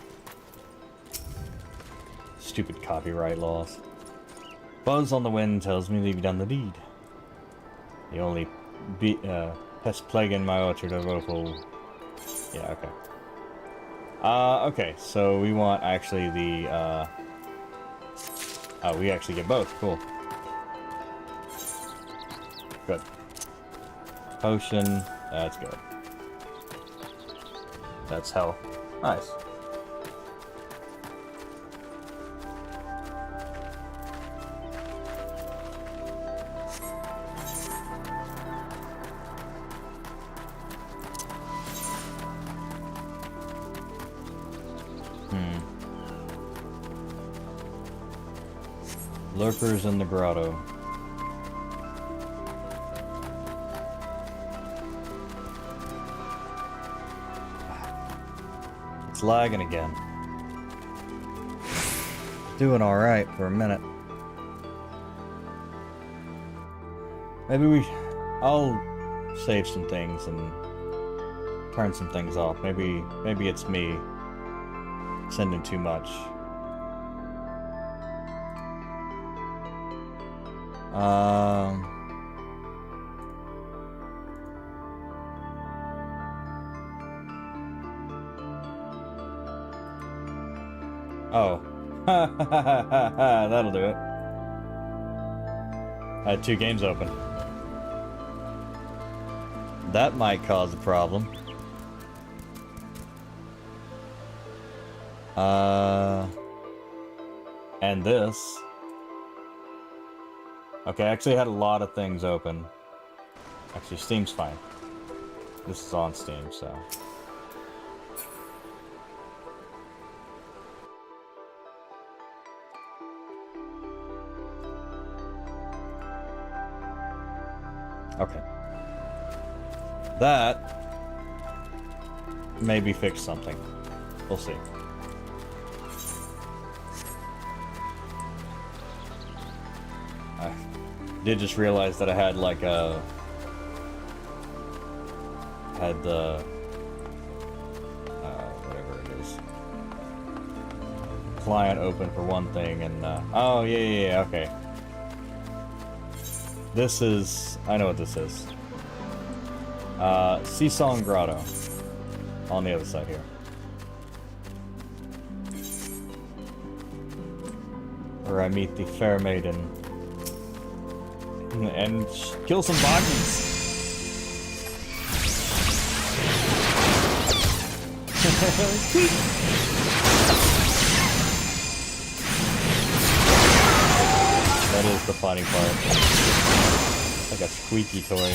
Stupid copyright laws. Buzz on the wind tells me that you've done the deed. The only pest plaguing my orchard of opal. Yeah, okay. Okay, so we want actually the, oh, we actually get both. Cool. Good. Potion. That's good. That's hell. Nice. Lurkers in the grotto. It's lagging again. Doing alright for a minute. Maybe I'll save some things and turn some things off. Maybe it's me sending too much. Oh. That'll do it. I had 2 games open. That might cause a problem. And this. Okay, I actually had a lot of things open. Actually, Steam's fine. This is on Steam, so. Okay. That maybe fix something. We'll see. I did just realize that I had like a whatever it is, client open for one thing, and oh yeah, okay. This is, I know what this is. Sea Song Grotto. On the other side here. Where I meet the fair maiden. And kill some boggies. That is the funny part. Like a squeaky toy.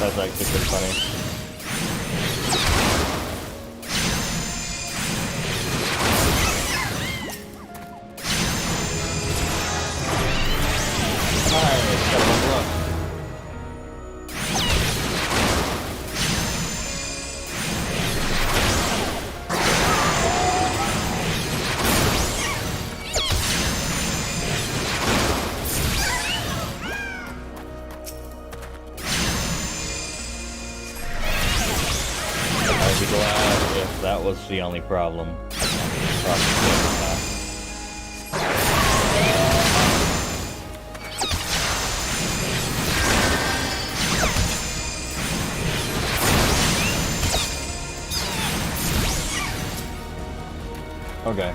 That's actually pretty funny. I'd be glad if that was the only problem. Okay.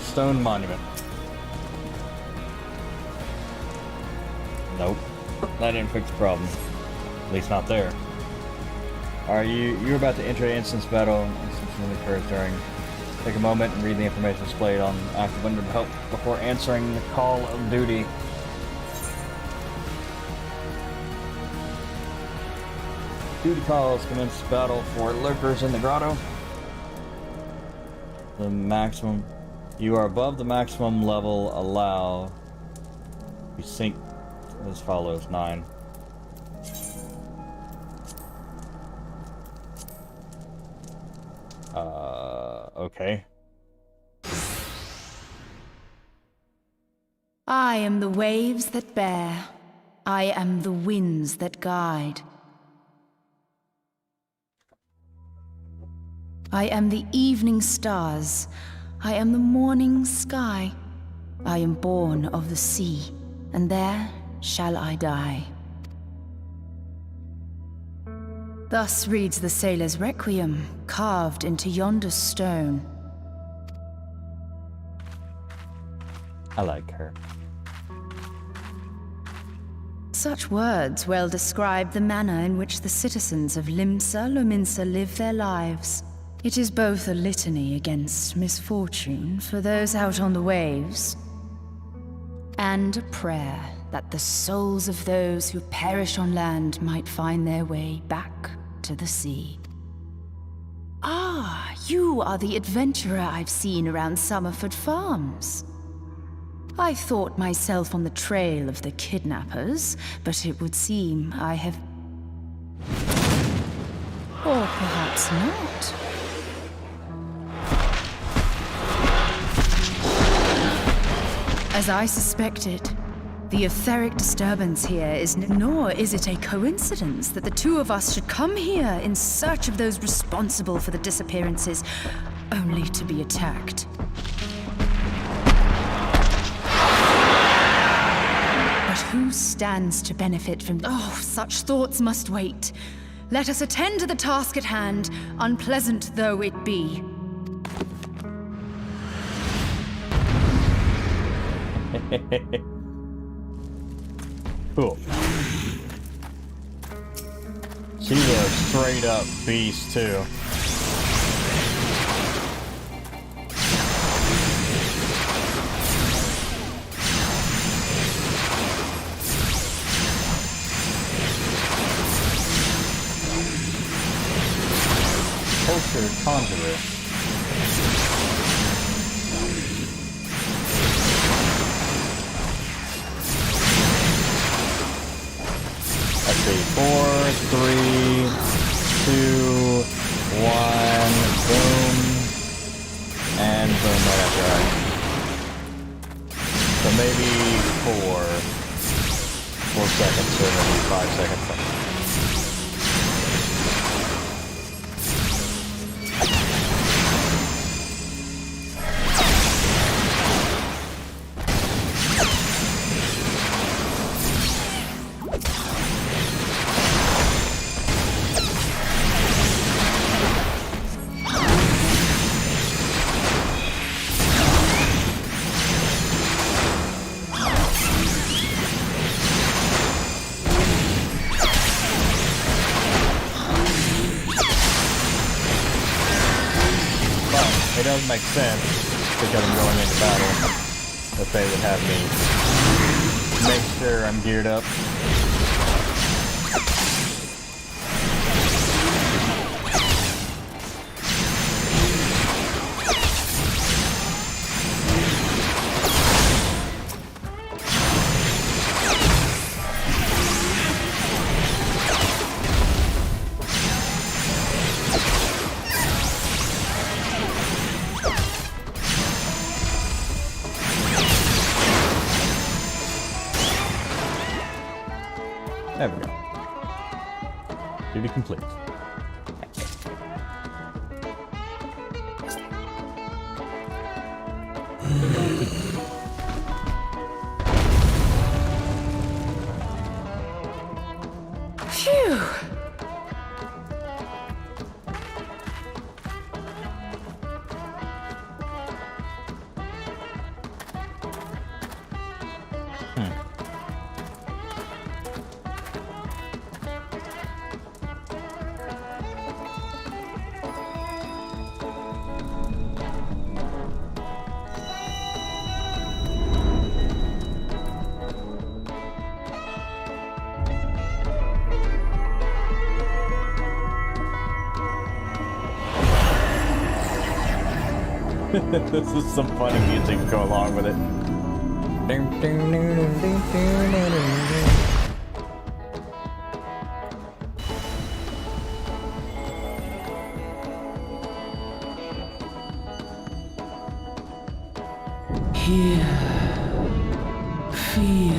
Stone monument. Nope. That didn't fix the problem. At least not there. You're about to enter an instance battle. Instance only occurs during. Take a moment and read the information displayed on active window to help before answering the call of duty. Duty calls commence battle for lurkers in the grotto. The maximum. You are above the maximum level allow. You sink as follows: 9. Okay. I am the waves that bear. I am the winds that guide. I am the evening stars. I am the morning sky. I am born of the sea, and there shall I die. Thus reads the sailor's requiem, carved into yonder stone. I like her. Such words well describe the manner in which the citizens of Limsa Lominsa live their lives. It is both a litany against misfortune for those out on the waves, and a prayer that the souls of those who perish on land might find their way back to the sea. Ah, you are the adventurer I've seen around Summerford Farms. I thought myself on the trail of the kidnappers, but it would seem I have... Or perhaps not. As I suspected, the etheric disturbance here is nor is it a coincidence that the two of us should come here in search of those responsible for the disappearances, only to be attacked. But who stands to benefit from... Oh, such thoughts must wait. Let us attend to the task at hand, unpleasant though it be. Cool. She's a straight up beast too. Cultured conjurer. Let's see. 4, 3, 2, 1. Boom. And boom right after that. So maybe 4 seconds, or maybe 5 seconds. It doesn't make sense, because I'm going into battle, that they would have me make sure I'm geared up. There we go. Duty complete. Phew! This is some funny music to go along with it. Here, feel